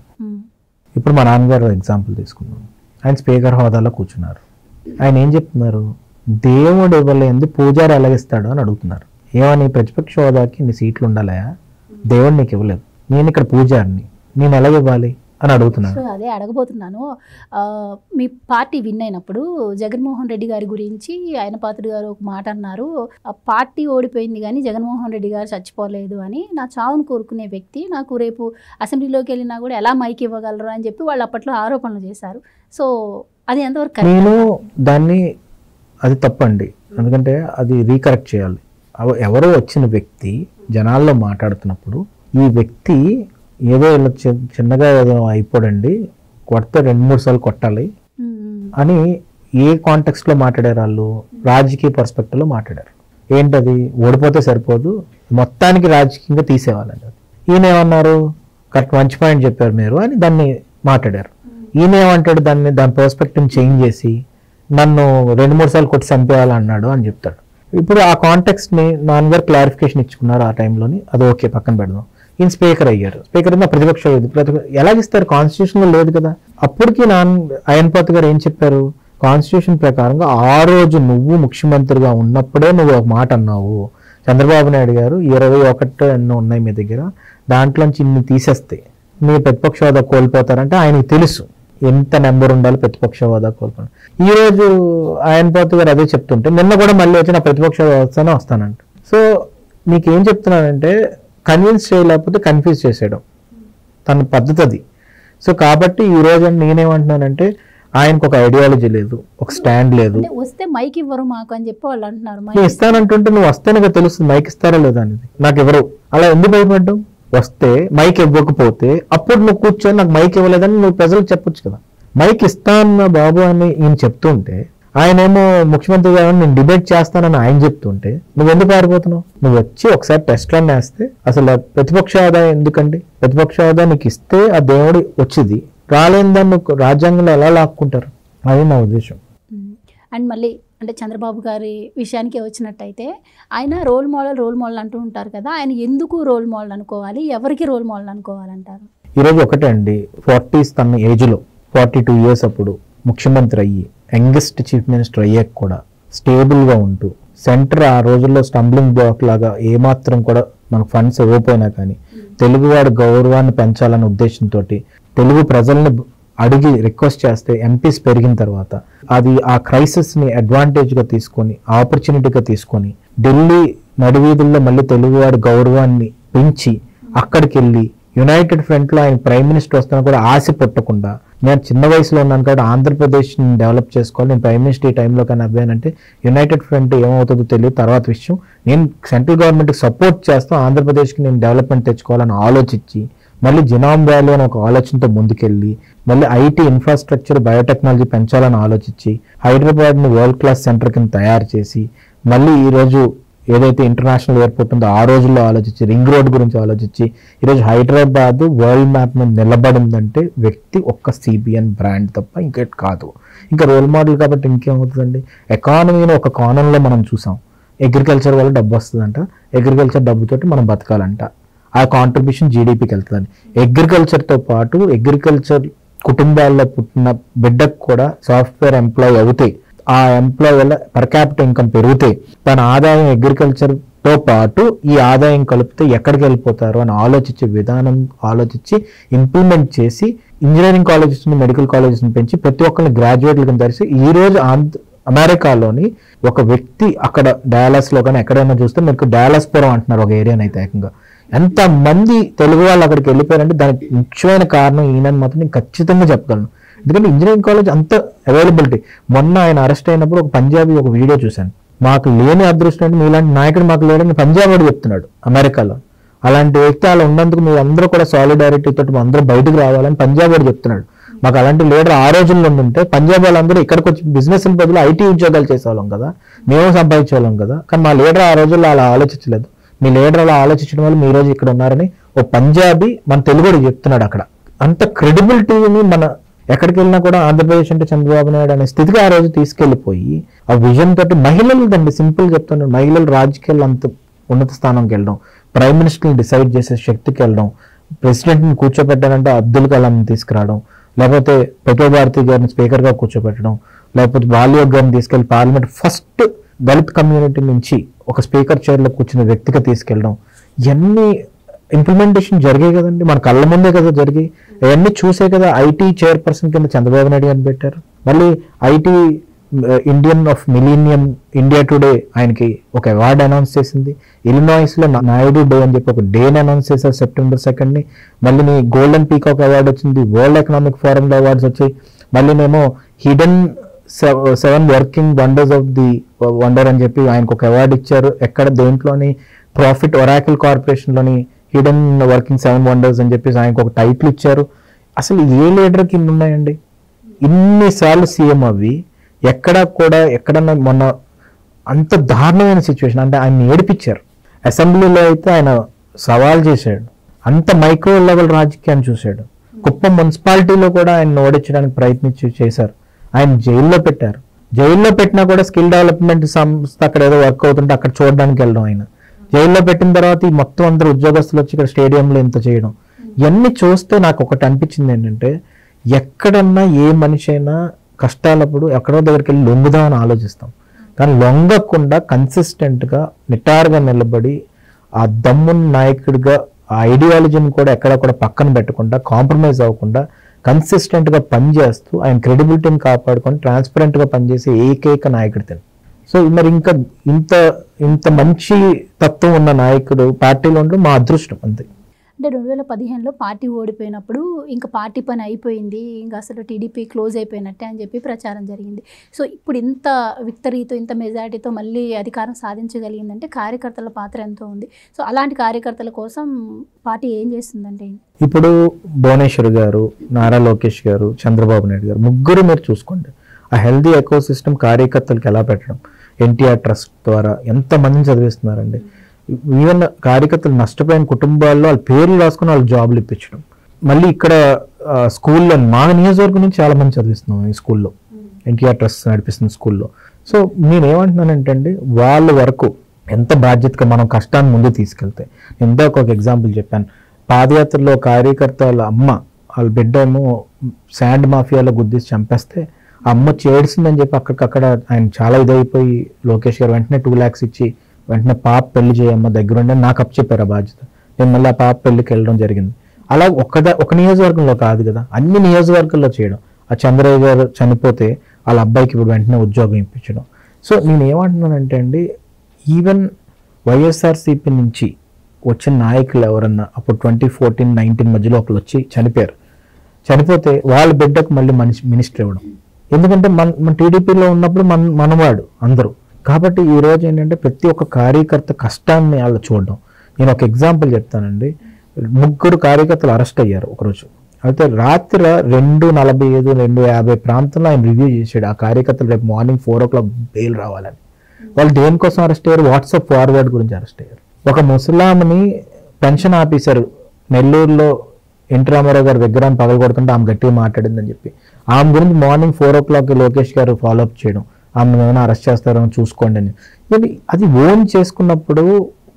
ఇప్పుడు మా నాన్నగారు ఎగ్జాంపుల్ తీసుకున్నాం. ఆయన స్పీకర్ హోదాలో కూర్చున్నారు. ఆయన ఏం చెప్తున్నారు, దేవుడు ఇవ్వలేదు పూజారి ఎలాగిస్తాడు అని అడుగుతున్నారు. ఏమని, ప్రతిపక్ష హోదాకి నీ సీట్లు ఉండాలయా, దేవుడు నీకు ఇవ్వలేదు, నేను ఇక్కడ పూజారిని, నేను ఎలాగివ్వాలి అని అడుగుతున్నాను. అదే అడగబోతున్నాను. మీ పార్టీ విన్ అయినప్పుడు జగన్మోహన్ రెడ్డి గారి గురించి ఆయన పాత్రుడు గారు ఒక మాట అన్నారు, ఆ పార్టీ ఓడిపోయింది కానీ జగన్మోహన్ రెడ్డి గారు చచ్చిపోలేదు అని, నా చావును కోరుకునే వ్యక్తి నాకు రేపు అసెంబ్లీలోకి వెళ్ళినా కూడా ఎలా మైక్ ఇవ్వగలరు అని చెప్పి వాళ్ళు అప్పట్లో ఆరోపణలు చేశారు. సో అది ఎంతవరకు? నేను దాన్ని అది తప్పండి, ఎందుకంటే అది రీకరెక్ట్ చేయాలి. ఎవరో వచ్చిన వ్యక్తి జనాల్లో మాట్లాడుతున్నప్పుడు ఈ వ్యక్తి ఏదో ఇలా చిన్నగా ఏదో అయిపోడండి, కొడితే 2-3 సార్లు కొట్టాలి అని ఏ కాంటెక్స్ట్లో మాట్లాడారు వాళ్ళు? రాజకీయ పర్స్పెక్టివ్లో మాట్లాడారు. ఏంటది, ఓడిపోతే సరిపోదు మొత్తానికి రాజకీయంగా తీసేవాళ్ళని. ఈయన ఏమన్నారు, కరెక్ట్ మంచి పాయింట్ చెప్పారు మీరు అని దాన్ని మాట్లాడారు. ఈయన ఏమంటాడు, దాని పర్స్పెక్టివ్ చేంజ్ చేసి నన్ను 2-3 సార్లు కొట్టి చంపేయాలన్నాడు అని చెప్తాడు. ఇప్పుడు ఆ కాంటెక్స్ట్ని నాన్నగారు క్లారిఫికేషన్ ఇచ్చుకున్నారు ఆ టైంలోని, అది ఓకే పక్కన పెడదాం. ఈయన స్పీకర్ అయ్యారు, స్పీకర్ ఉన్న ప్రతిపక్ష ఎలాగిస్తారు, కాన్స్టిట్యూషన్లో లేదు కదా. అప్పటికి అయ్యన్పాత్ర గారు ఏం చెప్పారు, కాన్స్టిట్యూషన్ ప్రకారంగా ఆ రోజు నువ్వు ముఖ్యమంత్రిగా ఉన్నప్పుడే నువ్వు ఒక మాట అన్నావు, చంద్రబాబు నాయుడు గారు 21 ఎన్నో ఉన్నాయి మీ దగ్గర, దాంట్లోంచి ఇన్ని తీసేస్తే మీ ప్రతిపక్ష హోదా కోల్పోతారంటే ఆయనకు తెలుసు ఎంత నెంబర్ ఉండాలి ప్రతిపక్ష హోదా కోల్పోవడం. ఈ రోజు అయ్యన్పాత్ర గారు అదే చెప్తుంటే నిన్న కూడా మళ్ళీ వచ్చి నా ప్రతిపక్ష హోదానే వస్తానంట. సో నీకేం చెప్తున్నానంటే కన్విన్స్ చేయలేకపోతే కన్ఫ్యూజ్ చేసేయడం తన పద్ధతి అది. సో కాబట్టి ఈ రోజు నేనేమంటున్నానంటే ఆయనకు ఒక ఐడియాలజీ లేదు, ఒక స్టాండ్ లేదు. వస్తే మైక్ ఇవ్వరు మాకు అని చెప్పి వాళ్ళు అంటున్నారు. నువ్వు ఇస్తానంటుంటే నువ్వు వస్తేనే తెలుస్తుంది మైక్ ఇస్తారా లేదా అనేది. నాకు ఎవరు అలా ఎందుకు భయపడ్డావు? వస్తే మైక్ ఇవ్వకపోతే అప్పుడు నువ్వు కూర్చొని నాకు మైక్ ఇవ్వలేదని నువ్వు ప్రజలకు చెప్పొచ్చు కదా. మైక్ ఇస్తాను బాబు అని ఈయన చెప్తుంటే, ఆయనేమో ముఖ్యమంత్రి గారు నేను డిబేట్ చేస్తానని ఆయన చెప్తుంటే నువ్వు ఎందుకు పారిపోతున్నావు? నువ్వు వచ్చి ఒకసారి టెస్ట్లో వేస్తే అసలు ప్రతిపక్ష హోదా ఎందుకండి? ప్రతిపక్ష హోదా నీకు ఇస్తే ఆ దేవుడు వచ్చింది, రాలేని దాన్ని నువ్వు రాజ్యాంగంలో ఎలా లాక్కుంటారు? అది నా ఉద్దేశం. అండ్ మళ్ళీ అంటే చంద్రబాబు గారి విషయానికి వచ్చినట్టయితే ఆయన రోల్ మోడల్ అంటూ ఉంటారు కదా, ఆయన ఎందుకు రోల్ మోడల్ అనుకోవాలి, ఎవరికి రోల్ మోడల్ అనుకోవాలంటారు? ఈరోజు ఒకటే అండి, 40s తన ఏజ్లో 42 years అప్పుడు ముఖ్యమంత్రి అయ్యి యంగెస్ట్ చీఫ్ మినిస్టర్ అయ్యాక కూడా స్టేబుల్గా ఉంటూ సెంటర్ ఆ రోజుల్లో స్టంబ్లింగ్ బ్లాక్ లాగా ఏమాత్రం కూడా మనకు ఫండ్స్ ఇవ్వకపోయినా కానీ తెలుగువాడి గౌరవాన్ని పెంచాలనే ఉద్దేశంతో తెలుగు ప్రజల్ని అడిగి రిక్వెస్ట్ చేస్తే ఎంపీస్ పెరిగిన తర్వాత అది ఆ క్రైసిస్ని అడ్వాంటేజ్గా తీసుకొని ఆపర్చునిటీగా తీసుకొని ఢిల్లీ నడివీధుల్లో మళ్ళీ తెలుగువాడి గౌరవాన్ని పెంచి అక్కడికి వెళ్ళి యునైటెడ్ ఫ్రంట్లో ఆయన ప్రైమ్ మినిస్టర్ వస్తున్నా కూడా ఆశ పెట్టకుండా నేను చిన్న వయసులో ఉన్నాను కాబట్టి ఆంధ్రప్రదేశ్ని డెవలప్ చేసుకోవాలి, నేను ప్రైమ్ మినిస్టర్ ఈ టైంలో కానీ అవ్వానంటే యునైటెడ్ ఫ్రంట్ ఏమవుతుందో తెలియదు తర్వాత విషయం, నేను సెంట్రల్ గవర్నమెంట్కి సపోర్ట్ చేస్తూ ఆంధ్రప్రదేశ్కి నేను డెవలప్మెంట్ తెచ్చుకోవాలని ఆలోచించి మళ్ళీ జినామ్ వ్యాలీ అని ఒక ఆలోచనతో ముందుకెళ్ళి మళ్ళీ ఐటీ ఇన్ఫ్రాస్ట్రక్చర్ బయోటెక్నాలజీ పెంచాలని ఆలోచించి హైదరాబాద్ని వరల్డ్ క్లాస్ సెంటర్ కింద తయారు చేసి మళ్ళీ ఈరోజు ఏదైతే ఇంటర్నేషనల్ ఎయిర్పోర్ట్ ఉందో ఆ రోజుల్లో ఆలోచించి రింగ్ రోడ్ గురించి ఆలోచించి ఈరోజు హైదరాబాద్ వరల్డ్ మ్యాప్ మీద నిలబడిందంటే వ్యక్తి ఒక్క సిబిఎన్ బ్రాండ్ తప్ప ఇంకేట్ కాదు. ఇంకా రోల్ మోడల్ కాబట్టి ఇంకేమవుతుందండి, ఎకానమీని ఒక కోణంలో మనం చూసాం, అగ్రికల్చర్ వల్ల డబ్బు వస్తుందంట, అగ్రికల్చర్ డబ్బుతోటి మనం బతకాలంట, ఆ కాంట్రిబ్యూషన్ జీడిపికి వెళ్తుందని. అగ్రికల్చర్తో పాటు అగ్రికల్చర్ కుటుంబాల్లో పుట్టిన బిడ్డకు కూడా సాఫ్ట్వేర్ ఎంప్లాయ్ అవుతాయి, ఆ ఎంప్లాయ్ వల్ల పర్ క్యాపిటల్ ఇన్కమ్ పెరిగితే తన ఆదాయం అగ్రికల్చర్తో పాటు ఈ ఆదాయం కలిపితే ఎక్కడికి వెళ్ళిపోతారు అని ఆలోచించే విధానం ఆలోచించి ఇంప్లిమెంట్ చేసి ఇంజనీరింగ్ కాలేజెస్ని మెడికల్ కాలేజెస్ని పెంచి ప్రతి ఒక్కరిని గ్రాడ్యుయేట్ల కింద తెలిసి ఈ రోజు అమెరికాలోని ఒక వ్యక్తి అక్కడ డాలస్లో కానీ ఎక్కడైనా చూస్తే మీకు డాలస్ పురం అంటున్నారు ఒక ఏరియాని అయితే ఏకంగా, ఎంతమంది తెలుగు వాళ్ళు అక్కడికి వెళ్ళిపోయారంటే దానికి ముఖ్యమైన కారణం ఈయనని మాత్రం నేను ఖచ్చితంగా చెప్పగలను. ఎందుకంటే ఇంజనీరింగ్ కాలేజ్ అంత అవైలబిలిటీ. మొన్న ఆయన అరెస్ట్ అయినప్పుడు ఒక పంజాబీ ఒక వీడియో చూశాను, మాకు లేని అదృష్టం అంటే మీలాంటి నాయకుడు మాకు లేడని పంజాబ్ వాడు చెప్తున్నాడు అమెరికాలో. అలాంటి వ్యక్తి అలా ఉన్నందుకు మీరు అందరూ కూడా సాలిడారిటీ తోటి అందరూ బయటకు రావాలని పంజాబ్ వాడు చెప్తున్నాడు. మాకు అలాంటి లీడర్ ఆ రోజుల్లో ఉంటే పంజాబ్ వాళ్ళందరూ ఇక్కడికి వచ్చి బిజినెస్ బదులు ఐటీ ఉద్యోగాలు చేసేవాళ్ళం కదా, మేము సంపాదించేవాళ్ళం కదా. కానీ మా లీడర్ ఆ రోజుల్లో అలా ఆలోచించలేదు. మీ లీడర్ అలా ఆలోచించడం వల్ల మీ రోజు ఇక్కడ ఉన్నారని ఓ పంజాబీ మన తెలుగుడు చెప్తున్నాడు. అక్కడ అంత క్రెడిబిలిటీని మన ఎక్కడికి వెళ్ళినా కూడా ఆంధ్రప్రదేశ్ అంటే చంద్రబాబు నాయుడు అనే స్థితికి ఆ రోజు తీసుకెళ్లిపోయి ఆ విజన్ తోటి మహిళలు దండి సింపుల్ చెప్తున్నారు, మహిళలు రాజకీయాలు అంత ఉన్నత స్థానంకి వెళ్ళడం, ప్రైమ్ మినిస్టర్ని డిసైడ్ చేసే శక్తికి వెళ్ళడం, ప్రెసిడెంట్ని కూర్చోబెట్టాలంటే అబ్దుల్ కలాంని తీసుకురావడం, లేకపోతే పెట్రో భారతి గారిని స్పీకర్గా కూర్చోబెట్టడం, లేకపోతే బాలియోగ్ గారిని తీసుకెళ్లి పార్లమెంట్ ఫస్ట్ దళిత్ కమ్యూనిటీ నుంచి ఒక స్పీకర్ చైర్లో కూర్చున్న వ్యక్తిగా తీసుకెళ్ళడం, ఇవన్నీ ఇంప్లిమెంటేషన్ జరిగాయి కదండి, మన కళ్ళ ముందే కదా జరిగాయి. అవన్నీ చూసే కదా ఐటీ చైర్పర్సన్ కింద చంద్రబాబు నాయుడు గారిని పెట్టారు. మళ్ళీ IT Indian of millennium India today ఆయనకి ఒక అవార్డు అనౌన్స్ చేసింది. ఇలినాయిస్లో నాయుడు డే అని చెప్పి ఒక డేని అనౌన్స్ చేశారు September 2nd. మళ్ళీ నీ గోల్డెన్ పీకాక్ అవార్డు వచ్చింది, వరల్డ్ ఎకనామిక్ ఫోరంలో అవార్డ్స్ వచ్చాయి. మళ్ళీ నేమో hidden 7 working wonders of the wonder అని చెప్పి ఆయనకు ఒక అవార్డు ఇచ్చారు. ఎక్కడ దేంట్లోని ప్రాఫిట్ ఒరాకిల్ కార్పొరేషన్లోని హిడెన్ వర్కింగ్ 7 వండర్స్ అని చెప్పేసి ఆయనకు ఒక టైటిల్ ఇచ్చారు. అసలు ఏ లీడర్ కింద ఉన్నాయండి ఇన్నిసార్లు సీఎం అవి, ఎక్కడా కూడా ఎక్కడన్నా మొన్న అంత దారుణమైన సిచ్యువేషన్ అంటే ఆయన ఏడిపించారు. అసెంబ్లీలో అయితే ఆయన సవాల్ చేశాడు, అంత మైక్రో లెవెల్ రాజకీయాన్ని చూశాడు. కుప్పం మున్సిపాలిటీలో కూడా ఆయన ఓడించడానికి ప్రయత్నించి చేశారు. ఆయన జైల్లో పెట్టారు, జైల్లో పెట్టినా కూడా స్కిల్ డెవలప్మెంట్ సంస్థ అక్కడ ఏదో వర్క్ అవుతుంటే అక్కడ చూడడానికి వెళ్ళడం, ఆయన జైల్లో పెట్టిన తర్వాత ఈ మొత్తం అందరూ ఉద్యోగస్తులు వచ్చి ఇక్కడ స్టేడియంలో ఇంత చేయడం, ఇవన్నీ చూస్తే నాకు ఒకటి అనిపించింది ఏంటంటే ఎక్కడన్నా ఏ మనిషి అయినా కష్టాలప్పుడు ఎక్కడో దగ్గరికి వెళ్ళి లొంగుదామని ఆలోచిస్తాం, కానీ లొంగకుండా కన్సిస్టెంట్గా నిటారుగా నిలబడి ఆ దమ్మున్న నాయకుడిగా ఆ ఐడియాలజీని కూడా ఎక్కడ కూడా పక్కన పెట్టకుండా కాంప్రమైజ్ అవ్వకుండా కన్సిస్టెంట్గా పనిచేస్తూ ఆయన క్రెడిబిలిటీని కాపాడుకొని ట్రాన్స్పరెంట్గా పనిచేసే ఏకైక నాయకుడు తను. సో మరి ఇంకా ఇంత మంచి తత్వం ఉన్న నాయకుడు పార్టీలో ఉండడం మా అదృష్టం అంతే. అంటే 2015లో పార్టీ ఓడిపోయినప్పుడు ఇంకా పార్టీ పని అయిపోయింది, ఇంకా అసలు టీడీపీ క్లోజ్ అయిపోయినట్టే అని చెప్పి ప్రచారం జరిగింది. సో ఇప్పుడు ఇంత విక్టరీతో ఇంత మెజారిటీతో మళ్ళీ అధికారం సాధించగలిగిందంటే కార్యకర్తల పాత్ర ఎంతో ఉంది. సో అలాంటి కార్యకర్తల కోసం పార్టీ ఏం చేస్తుందంటే ఇప్పుడు భువనేశ్వర్ గారు, నారా లోకేష్ గారు, చంద్రబాబు నాయుడు గారు ముగ్గురు మీరు చూసుకోండి ఆ హెల్దీ ఎకో సిస్టమ్ కార్యకర్తలకు ఎలా పెట్టడం, ఎన్టీఆర్ ట్రస్ట్ ద్వారా ఎంతమందిని చదివిస్తున్నారండి. ఈవెన్ కార్యకర్తలు నష్టపోయిన కుటుంబాల్లో వాళ్ళ పేర్లు రాసుకుని వాళ్ళకి జాబులు ఇప్పించడం, మళ్ళీ ఇక్కడ స్కూల్లో మా నియోజకవర్గం నుంచి చాలా మంది చదివిస్తున్నాం ఈ స్కూల్లో, ఎన్టీఆర్ ట్రస్ట్ నడిపిస్తున్న స్కూల్లో. సో నేనేమంటున్నానంటే అండి వాళ్ళ వరకు ఎంత బాధ్యతగా మనం కష్టాన్ని ముందు తీసుకెళ్తే, ఇందాక ఒక ఎగ్జాంపుల్ చెప్పాను, పాదయాత్రలో కార్యకర్త వాళ్ళ అమ్మ వాళ్ళ బిడ్డ ఏమో శాండ్ మాఫియాలో గుద్దేసి చంపేస్తే అమ్మ చేడుస్తుందని చెప్పి అక్కడికక్కడ ఆయన చాలా ఇదైపోయి లోకేష్ గారు వెంటనే 2 lakhs ఇచ్చి వెంటనే పాప పెళ్లి చేయమ్మ దగ్గరుండి నాకు అప్పచెప్పారు ఆ బాధ్యత. నేను మళ్ళీ ఆ పాప పెళ్లికి వెళ్ళడం జరిగింది. అలా ఒక నియోజకవర్గంలో కాదు కదా, అన్ని నియోజకవర్గాల్లో చేయడం. ఆ చంద్రయ్య గారు చనిపోతే వాళ్ళ అబ్బాయికి ఇప్పుడు వెంటనే ఉద్యోగం ఇప్పించడం. సో నేను ఏమంటున్నానంటే అండి, ఈవెన్ వైఎస్ఆర్సీపీ నుంచి వచ్చిన నాయకులు ఎవరన్నా అప్పుడు 2014-19 మధ్యలో ఒకరు వచ్చి చనిపోతే వాళ్ళ బిడ్డకు మళ్ళీ మినిస్టర్ ఇవ్వడం. ఎందుకంటే మన టీడీపీలో ఉన్నప్పుడు మనవాడు అందరూ. కాబట్టి ఈ రోజు ఏంటంటే ప్రతి ఒక్క కార్యకర్త కష్టాన్ని వాళ్ళు చూడడం. నేను ఒక ఎగ్జాంపుల్ చెప్తానండి. 3 కార్యకర్తలు అరెస్ట్ అయ్యారు ఒకరోజు. అయితే రాత్రి 2:45, 2:50 ప్రాంతంలో ఆయన రివ్యూ చేశాడు. ఆ కార్యకర్తలు రేపు మార్నింగ్ 4 o'clock బెయిల్ రావాలని. వాళ్ళు దేనికోసం అరెస్ట్ అయ్యారు? వాట్సాప్ ఫార్వర్డ్ గురించి అరెస్ట్ అయ్యారు. ఒక ముసలాంని పెన్షన్ ఆపేశారు నెల్లూరులో, ఎన్టీ రామారావు గారి విగ్రహాన్ని పగలగొడుతుంటే ఆమె గట్టిగా మాట్లాడిందని చెప్పి ఆమె గురించి మార్నింగ్ 4 o'clock లోకేష్ గారు ఫాలోఅప్ చేయడం, ఆమె ఏమైనా అరెస్ట్ చేస్తారో చూసుకోండి అని. అది ఓన్ చేసుకున్నప్పుడు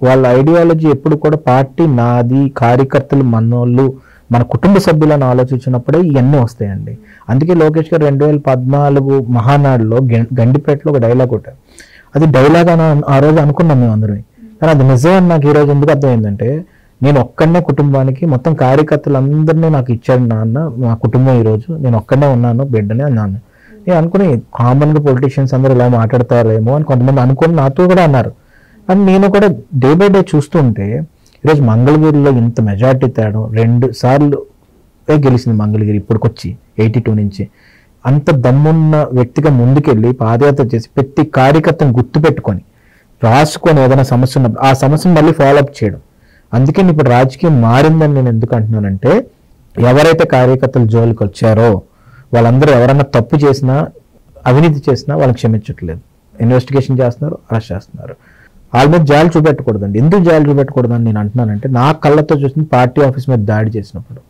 వాళ్ళ ఐడియాలజీ ఎప్పుడు కూడా పార్టీ నాది, కార్యకర్తలు మనోళ్ళు, మన కుటుంబ సభ్యులను ఆలోచించినప్పుడే ఇవన్నీ వస్తాయండి. అందుకే లోకేష్ గారు 2014 మహానాడులో గండిపేటలో ఒక డైలాగ్ కొట్టారు. అది డైలాగ్ అని ఆ రోజు అనుకున్నాం మేము అందరం. కానీ అది నిజం అని నాకు ఈరోజు ఎందుకు అర్థమైందంటే, నేను ఒక్కడనే కుటుంబానికి మొత్తం కార్యకర్తలందరినీ నాకు ఇచ్చాడు నాన్న, మా కుటుంబం ఈరోజు నేను ఒక్కడనే ఉన్నాను బిడ్డనే నాన్న. నేను అనుకుని కామన్గా పొలిటీషియన్స్ అందరూ ఇలా మాట్లాడతారేమో అని కొంతమంది అనుకుని నాతో కూడా అన్నారు. అని నేను కూడా డే బై డే చూస్తుంటే ఈరోజు మంగళగిరిలో ఇంత మెజార్టీ తేడం, 2 సార్లు గెలిచింది మంగళగిరి ఇప్పటికొచ్చి 82 నుంచి. అంత దమ్మున్న వ్యక్తిగా ముందుకెళ్ళి పాదయాత్ర చేసి ప్రతి కార్యకర్తను గుర్తుపెట్టుకొని రాసుకొని ఏదైనా సమస్య ఉన్నప్పుడు ఆ సమస్యను మళ్ళీ ఫాలోఅప్ చేయడం. అందుకే ఇప్పుడు రాజకీయం మారిందని నేను ఎందుకు అంటున్నానంటే, ఎవరైతే కార్యకర్తలు జోలికి వచ్చారో వాళ్ళందరూ ఎవరన్నా తప్పు చేసినా, అవినీతి చేసినా వాళ్ళని క్షమించట్లేదు. ఇన్వెస్టిగేషన్ చేస్తున్నారు, అరెస్ట్ చేస్తున్నారు. వాళ్ళ మీద జాలి చూపెట్టకూడదండి. ఎందుకు జాలి చూపెట్టకూడదని నేను అంటున్నానంటే, నా కళ్ళతో చూసిన పార్టీ ఆఫీస్ మీద దాడి చేసినప్పుడు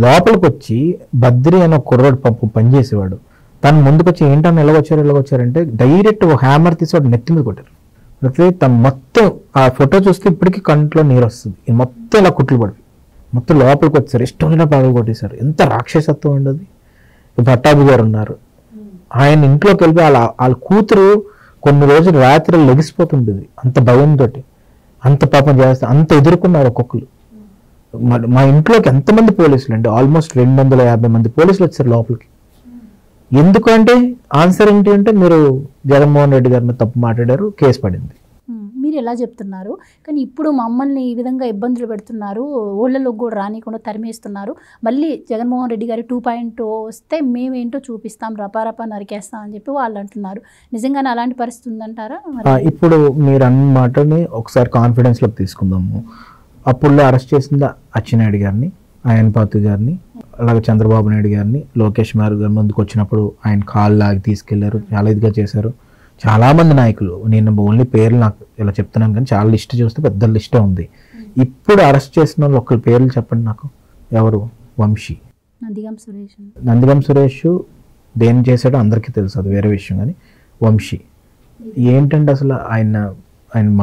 లోపలికి వచ్చి బద్రి అనే కుర్రోడు పనిచేసేవాడు తను ముందుకు వచ్చి ఏంటని ఎలాగొచ్చారంటే డైరెక్ట్ హ్యామర్ తీసి వాడు నెత్తి మీద కొట్టారు. అయితే తను మొత్తం ఆ ఫోటో చూస్తే ఇప్పటికీ కంట్లో నీరు వస్తుంది. మొత్తం ఇలా కుట్లు పడి మొత్తం లోపలికి వచ్చారు, ఇష్టంగా పగలు కొట్టేశారు. ఎంత రాక్షసత్వం అండి అది. భట్టాభి గారు ఉన్నారు, ఆయన ఇంట్లోకి వెళ్ళి వాళ్ళ కూతురు కొన్ని రోజులు రాత్రి లెగిసిపోతుండేది అంత భయంతో. అంత పాపం చేస్తే అంత ఎదుర్కొన్నారు ఒక్కొక్కరు. మా ఇంట్లోకి ఎంతమంది పోలీసులు అండి, ఆల్మోస్ట్ 250 మంది పోలీసులు వచ్చారు లోపలికి. ఎందుకంటే ఆన్సర్ ఏంటి అంటే, మీరు జగన్మోహన్ రెడ్డి గారి మీద తప్పు మాట్లాడారు, కేసు పడింది. మీరు ఎలా చెప్తున్నారు, కానీ ఇప్పుడు మమ్మల్ని ఈ విధంగా ఇబ్బందులు పెడుతున్నారు, ఊళ్ళలోకి కూడా రానికుండా తరిమేస్తున్నారు, మళ్ళీ జగన్మోహన్ రెడ్డి గారి 2.0 వస్తే మేమేంటో చూపిస్తాం, రపారపా నరికేస్తాం అని చెప్పి వాళ్ళు అంటున్నారు. నిజంగానే అలాంటి పరిస్థితి ఉందంటారా? ఇప్పుడు మీరు అన్న మాటని ఒకసారి కాన్ఫిడెన్స్లోకి తీసుకుందాము. అప్పుడు అరెస్ట్ చేసింది అచ్చెన్నాయుడు గారిని, ఆయన పాతు గారిని, అలాగే చంద్రబాబు నాయుడు గారిని. లోకేష్ గారి ముందుకు వచ్చినప్పుడు ఆయన కాళ్ళు లాగి తీసుకెళ్లారు, చాలా ఇదిగా చేశారు. చాలామంది నాయకులు, నేను ఓన్లీ పేర్లు నాకు ఇలా చెప్తున్నాను కానీ చాలా లిస్ట్ చూస్తే పెద్ద లిస్టే ఉంది. ఇప్పుడు అరెస్ట్ చేసిన వాళ్ళు ఒకరి పేర్లు చెప్పండి నాకు. ఎవరు? వంశీ, నందిగం సురేష్ దేని చేశాడో అందరికీ తెలుసు, అది వేరే విషయం. కానీ వంశీ ఏంటంటే అసలు ఆయన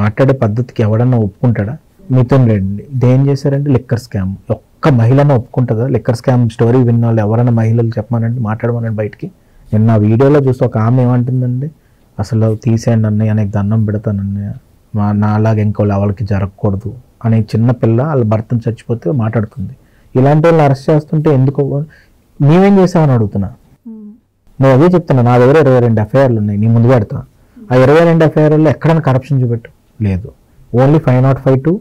మాట్లాడే పద్ధతికి ఎవడన్నా ఒప్పుకుంటాడా? మిథున్ రెడ్డి దేం చేశారంటే లిక్కర్ స్కామ్. ఒక్క మహిళను ఒప్పుకుంటుందా? లిక్కర్ స్కామ్ స్టోరీ విన్న వాళ్ళు ఎవరైనా మహిళలు చెప్పమానండి, మాట్లాడమనండి బయటికి. నేను నా వీడియోలో చూస్తే ఒక ఆమె ఏమంటుందండి, అసలు తీసేయండి అన్నయ్య, అనేక దండం పెడతానన్నయ్య, నా అలాగే ఇంకోళ్ళు ఎవరికి జరగకూడదు అనే చిన్న పిల్ల వాళ్ళ భర్తను చచ్చిపోతే మాట్లాడుతుంది. ఇలాంటి వాళ్ళు అరెస్ట్ చేస్తుంటే ఎందుకు మేమేం చేసామని అడుగుతున్నా. నువ్వు అదే చెప్తున్నా, నా దగ్గర 22 ఎఫ్ఐఆర్లు ఉన్నాయి, నీ ముందు పెడతా. ఆ 22 ఎఫ్ఐఆర్లో ఎక్కడైనా కరప్షన్ చూపెట్టు? లేదు. ఓన్లీ 505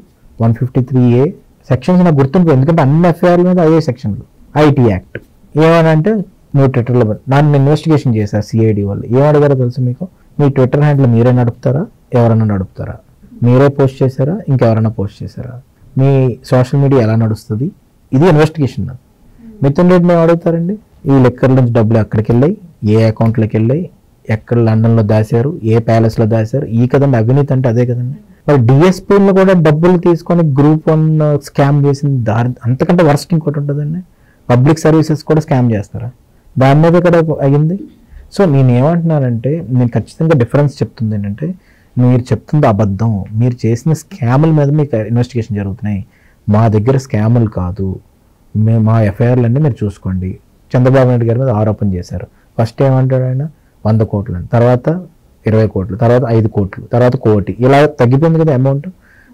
153A సెక్షన్స్ నాకు గుర్తుంటుంది, ఎందుకంటే అన్ని ఎఫ్ఐఆర్ల మీద అదే సెక్షన్లు. ఐటీ యాక్ట్ ఏమనంటే, నువ్వు ట్విట్టర్లో నన్ను ఇన్వెస్టిగేషన్ చేశారు సిఐడి వాళ్ళు. ఏమడిగారో తెలుసు మీకు? మీ ట్విట్టర్ హ్యాండిల్ మీరే నడుపుతారా, ఎవరైనా నడుపుతారా? మీరే పోస్ట్ చేశారా, ఇంకెవరైనా పోస్ట్ చేశారా? మీ సోషల్ మీడియా ఎలా నడుస్తుంది? ఇది ఇన్వెస్టిగేషన్. మిథున్ రెడ్డిని అడుగుతారండి, ఈ లెక్కర్ నుంచి డబ్బులు ఎక్కడికి వెళ్ళాయి, ఏ అకౌంట్లోకి వెళ్ళాయి, ఎక్కడ లండన్లో దాశారు, ఏ ప్యాలెస్లో దాశారు? ఈ కదండి అవినీతి అంటే, అదే కదండి. మరి డిఎస్పీలో కూడా డబ్బులు తీసుకొని గ్రూప్ 1 స్కామ్ చేసిన దారి అంతకంటే వర్స్ట్ ఇంకోటి ఉంటుందండి. పబ్లిక్ సర్వీసెస్ కూడా స్కామ్ చేస్తారా? దాని మీద కూడా అయ్యింది. సో నేను ఏమంటున్నానంటే, నేను ఖచ్చితంగా డిఫరెన్స్ చెప్తుంది ఏంటంటే, మీరు చెప్తుంది అబద్ధం. మీరు చేసిన స్కాముల మీద మీకు ఇన్వెస్టిగేషన్ జరుగుతున్నాయి, మా దగ్గర స్కాములు కాదు. మా ఎఫ్ఐఆర్లు అన్నీ మీరు చూసుకోండి. చంద్రబాబు నాయుడు గారి మీద ఆరోపణ చేశారు, ఫస్ట్ ఏమంటాడు ఆయన 100 కోట్లు అని, తర్వాత 20 కోట్లు, తర్వాత 5 కోట్లు, తర్వాత 1 కోటి, ఇలా తగ్గిపోయింది కదా అమౌంట్.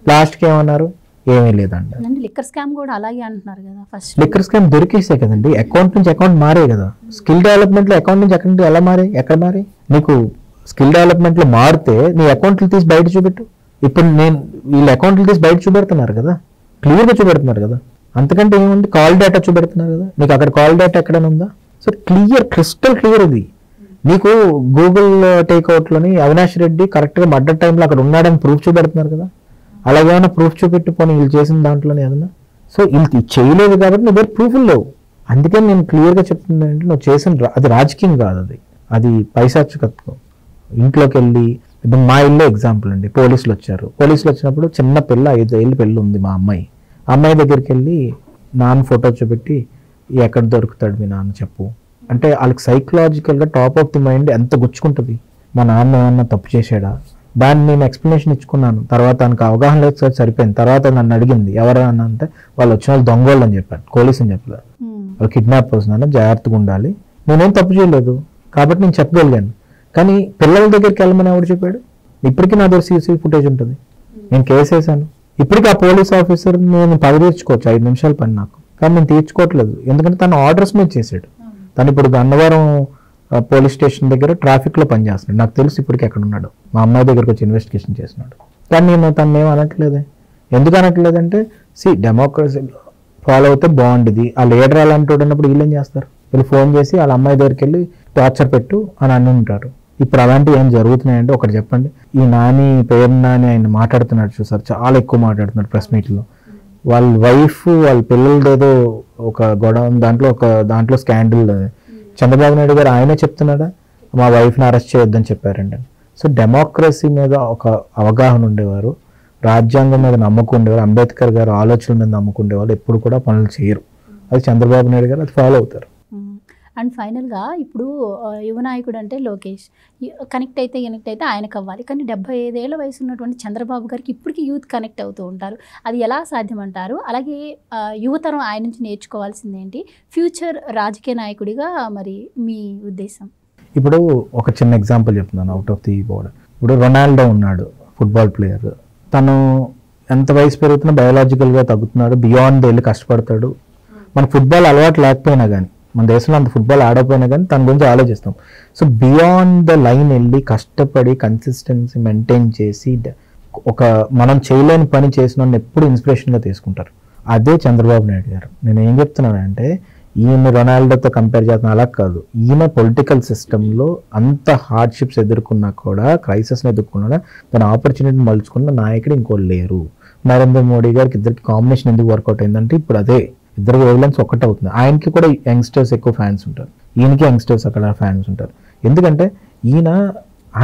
లాస్ట్కి ఏమన్నారు, ఏమీ లేదండి. లిక్కర్ స్కామ్ కూడా అలాగే అంటున్నారు కదా. ఫస్ట్ లిక్కర్ స్కామ్ దొరికేసే కదండి, అకౌంట్ నుంచి అకౌంట్ మారే కదా. స్కిల్ డెవలప్మెంట్లో అకౌంట్ నుంచి అకౌంట్ ఎలా మారే, ఎక్కడ మారే? నీకు స్కిల్ డెవలప్మెంట్లో మారితే నీ అకౌంట్లు తీసి బయట చూపెట్టు. ఇప్పుడు నేను వీళ్ళ అకౌంట్లు తీసి బయట చూపెడుతున్నారు కదా, క్లియర్గా చూపెడుతున్నారు కదా. అంతకంటే ఏముంది, కాల్ డేటా చూపెడుతున్నారు కదా, నీకు అక్కడ కాల్ డేటా ఎక్కడైనా ఉందా? సో క్లియర్, క్రిస్టల్ క్లియర్ ఇది. నీకు గూగుల్ టేక్అవుట్లోని అవినాష్ రెడ్డి కరెక్ట్గా మర్డర్ టైంలో అక్కడ ఉన్నాడని ప్రూఫ్ చూపెడుతున్నారు కదా. అలాగేమైనా ప్రూఫ్ చూపెట్టి పోనీ వీళ్ళు చేసిన దాంట్లోనే ఏదన్నా. సో వీళ్ళు చేయలేదు కాబట్టి నీ దగ్గర ప్రూఫ్లు లేవు. అందుకని నేను క్లియర్గా చెప్తుంది అంటే, నువ్వు చేసిన అది రాజకీయం కాదు, అది పైశాచికత్వం. ఇంట్లోకి వెళ్ళి, ఇప్పుడు మా ఇల్లు ఎగ్జాంపుల్ అండి, పోలీసులు వచ్చారు. పోలీసులు వచ్చినప్పుడు చిన్న పిల్ల 5 ఏళ్ళ పిల్ల ఉంది మా అమ్మాయి దగ్గరికి వెళ్ళి నాన్న ఫోటో చూపెట్టి, ఎక్కడ దొరుకుతాడు మీ నాన్న చెప్పు అంటే, వాళ్ళకి సైకలాజికల్గా టాప్ ఆఫ్ ది మైండ్ ఎంత గుచ్చుకుంటుంది. మా నాన్న ఏమన్నా తప్పు చేశాడా, దాన్ని నేను ఎక్స్ప్లెనేషన్ ఇచ్చుకున్నాను. తర్వాత తనకు అవగాహన లేదు సార్, సరిపోయింది. తర్వాత నన్ను అడిగింది ఎవరైనా అంటే, వాళ్ళు వచ్చిన వాళ్ళు దొంగోళ్ళు అని చెప్పారు, పోలీసు అని చెప్పలేదు. వాళ్ళు కిడ్నాపర్స్ నాన్న, జాగ్రత్తగా ఉండాలి, నేనేం తప్పు చేయలేదు కాబట్టి నేను చెప్పగలిగాను. కానీ పిల్లల దగ్గరికి వెళ్ళమని ఎవరు చెప్పాడు? ఇప్పటికీ నా దగ్గర సీసీటీవీ ఫుటేజ్ ఉంటుంది, నేను కేసు వేసాను. ఇప్పటికీ ఆ పోలీస్ ఆఫీసర్ నేను పని తీర్చుకోవచ్చు, 5 నిమిషాల పని నాకు, కానీ నేను తీర్చుకోవట్లేదు. ఎందుకంటే తను ఆర్డర్స్ మీద చేశాడు. తను ఇప్పుడు గన్నవరం పోలీస్ స్టేషన్ దగ్గర ట్రాఫిక్లో పనిచేస్తున్నాడు. నాకు తెలుసు ఇప్పటికి ఎక్కడ ఉన్నాడు. మా అమ్మాయి దగ్గరకు వచ్చి ఇన్వెస్టిగేషన్ చేస్తున్నాడు. కానీ నేను తను ఏం అనట్లేదే. ఎందుకు అనట్లేదంటే, డెమోక్రసీలో ఫాలో అవుతే బాగుండేది. ఆ లీడర్ అలాంటి ఉన్నప్పుడు వీళ్ళు ఏం చేస్తారు, వీళ్ళు ఫోన్ చేసి వాళ్ళ అమ్మాయి దగ్గరికి వెళ్ళి టార్చర్ పెట్టు అని అని ఉంటారు. ఇప్పుడు అలాంటివి ఏం జరుగుతున్నాయంటే ఒకటి చెప్పండి. ఈ పేరు నాని ఆయన మాట్లాడుతున్నాడు చూసారు, చాలా ఎక్కువ మాట్లాడుతున్నాడు ప్రెస్ మీట్లో. వాళ్ళ వైఫ్ వాళ్ళ పిల్లలది ఏదో ఒక గొడవ, దాంట్లో స్కాండల్. చంద్రబాబు నాయుడు గారు ఆయనే చెప్తున్నాడా, మా వైఫ్ని అరెస్ట్ చేయొద్దని చెప్పారండి. సో డెమోక్రసీ మీద ఒక అవగాహన ఉండేవారు, రాజ్యాంగం మీద నమ్మకం ఉండేవారు, అంబేద్కర్ గారు ఆలోచనల మీద నమ్మకం ఉండేవాళ్ళు ఎప్పుడు కూడా పనులు చేయరు. అది చంద్రబాబు నాయుడు గారు అది ఫాలో అవుతారు. అండ్ ఫైనల్గా ఇప్పుడు యువ నాయకుడు అంటే లోకేష్ కనెక్ట్ అయితే ఆయనకు అవ్వాలి. కానీ 75 ఏళ్ల వయసు ఉన్నటువంటి చంద్రబాబు గారికి ఇప్పటికీ యూత్ కనెక్ట్ అవుతూ ఉంటారు. అది ఎలా సాధ్యమంటారు? అలాగే యువతరం ఆయన నుంచి నేర్చుకోవాల్సింది ఏంటి? ఫ్యూచర్ రాజకీయ నాయకుడిగా మరి మీ ఉద్దేశం? ఇప్పుడు ఒక చిన్న ఎగ్జాంపుల్ చెప్తున్నాను అవుట్ ఆఫ్ ది బోర్డ్. ఇప్పుడు రొనాల్డో ఉన్నాడు, ఫుట్బాల్ ప్లేయర్. తను ఎంత వయసు పెరుగుతున్నా బయోలాజికల్గా తగ్గుతున్నాడు, బియాండ్ వెళ్ళి కష్టపడతాడు. మన ఫుట్బాల్ అలవాటు లేకపోయినా కానీ, మన దేశంలో అంత ఫుట్బాల్ ఆడకపోయినా కానీ తన గురించి ఆలోచిస్తాం. సో బియాండ్ ద లైన్ వెళ్ళి కష్టపడి కన్సిస్టెన్సీ మెయింటైన్ చేసి ఒక మనం చేయలేని పని చేసిన ఎప్పుడు ఇన్స్పిరేషన్గా తీసుకుంటారు. అదే చంద్రబాబు నాయుడు గారు. నేను ఏం చెప్తున్నానంటే, ఈయన రొనాల్డోతో కంపేర్ చేస్తున్నా అలా కాదు. ఈయన పొలిటికల్ సిస్టంలో అంత హార్డ్షిప్స్ ఎదుర్కొన్నా కూడా, క్రైసిస్ని ఎదుర్కొన్నా తన ఆపర్చునిటీని మలుచుకున్న నాయకుడు ఇంకో లేరు. నరేంద్ర మోడీ గారికి ఇద్దరికి కాంబినేషన్ ఎందుకు వర్కౌట్ అయిందంటే, ఇప్పుడు అదే ఇద్దరు వేవ్లెన్స్ ఒక్కటే అవుతుంది. ఆయనకి కూడా యంగ్స్టర్స్ ఎక్కువ ఫ్యాన్స్ ఉంటారు, ఈయనకి యంగ్స్టర్స్ అక్కడ ఫ్యాన్స్ ఉంటారు. ఎందుకంటే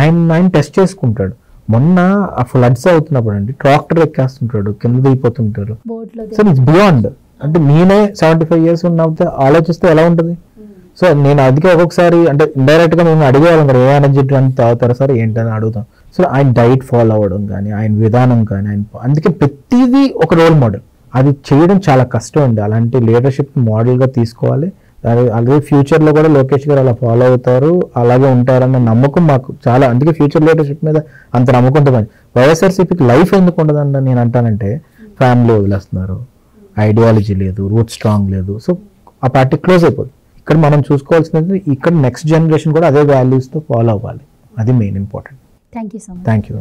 ఆయన టెస్ట్ చేసుకుంటాడు. మొన్న ఆ ఫ్లడ్స్ అవుతున్నప్పుడు అండి ట్రాక్టర్ ఎక్కేస్తుంటాడు, కింద దిగిపోతుంటారు. So it's beyond. అంటే నేనే 75 years ఉన్నప్పుడు ఆలోచిస్తే ఎలా ఉంటుంది? సో నేను అందుకే ఒక్కొక్కసారి అంటే ఇండైరెక్ట్ గా మేము అడిగేవాళ్ళం కదా, ఏ ఎనర్జీ డ్రింక్ తాగుతారు సార్ ఏంటని అడుగుతాం. సో ఆయన డైట్ ఫాలో అవ్వడం కానీ, ఆయన విధానం కానీ, అందుకే ప్రతిదీ ఒక రోల్ మోడల్. అది చేయడం చాలా కష్టం అండి. అలాంటి లీడర్షిప్ మోడల్గా తీసుకోవాలి. అలాగే ఫ్యూచర్లో కూడా లోకేష్ గారు అలా ఫాలో అవుతారు, అలాగే ఉంటారన్న నమ్మకం మాకు చాలా. అందుకే ఫ్యూచర్ లీడర్షిప్ మీద అంత నమ్మకంతో పని. వైఎస్ఆర్సీపీకి లైఫ్ ఎందుకు ఉండదండి నేను అంటానంటే, ఫ్యామిలీ వదిలేస్తున్నారు, ఐడియాలజీ లేదు, రూట్ స్ట్రాంగ్ లేదు. సో ఆ పార్టీ క్లోజ్ అయిపోతుంది. ఇక్కడ మనం చూసుకోవాల్సింది ఇక్కడ నెక్స్ట్ జనరేషన్ కూడా అదే వాల్యూస్తో ఫాలో అవ్వాలి. అది main important. Thank you so much. Thank you.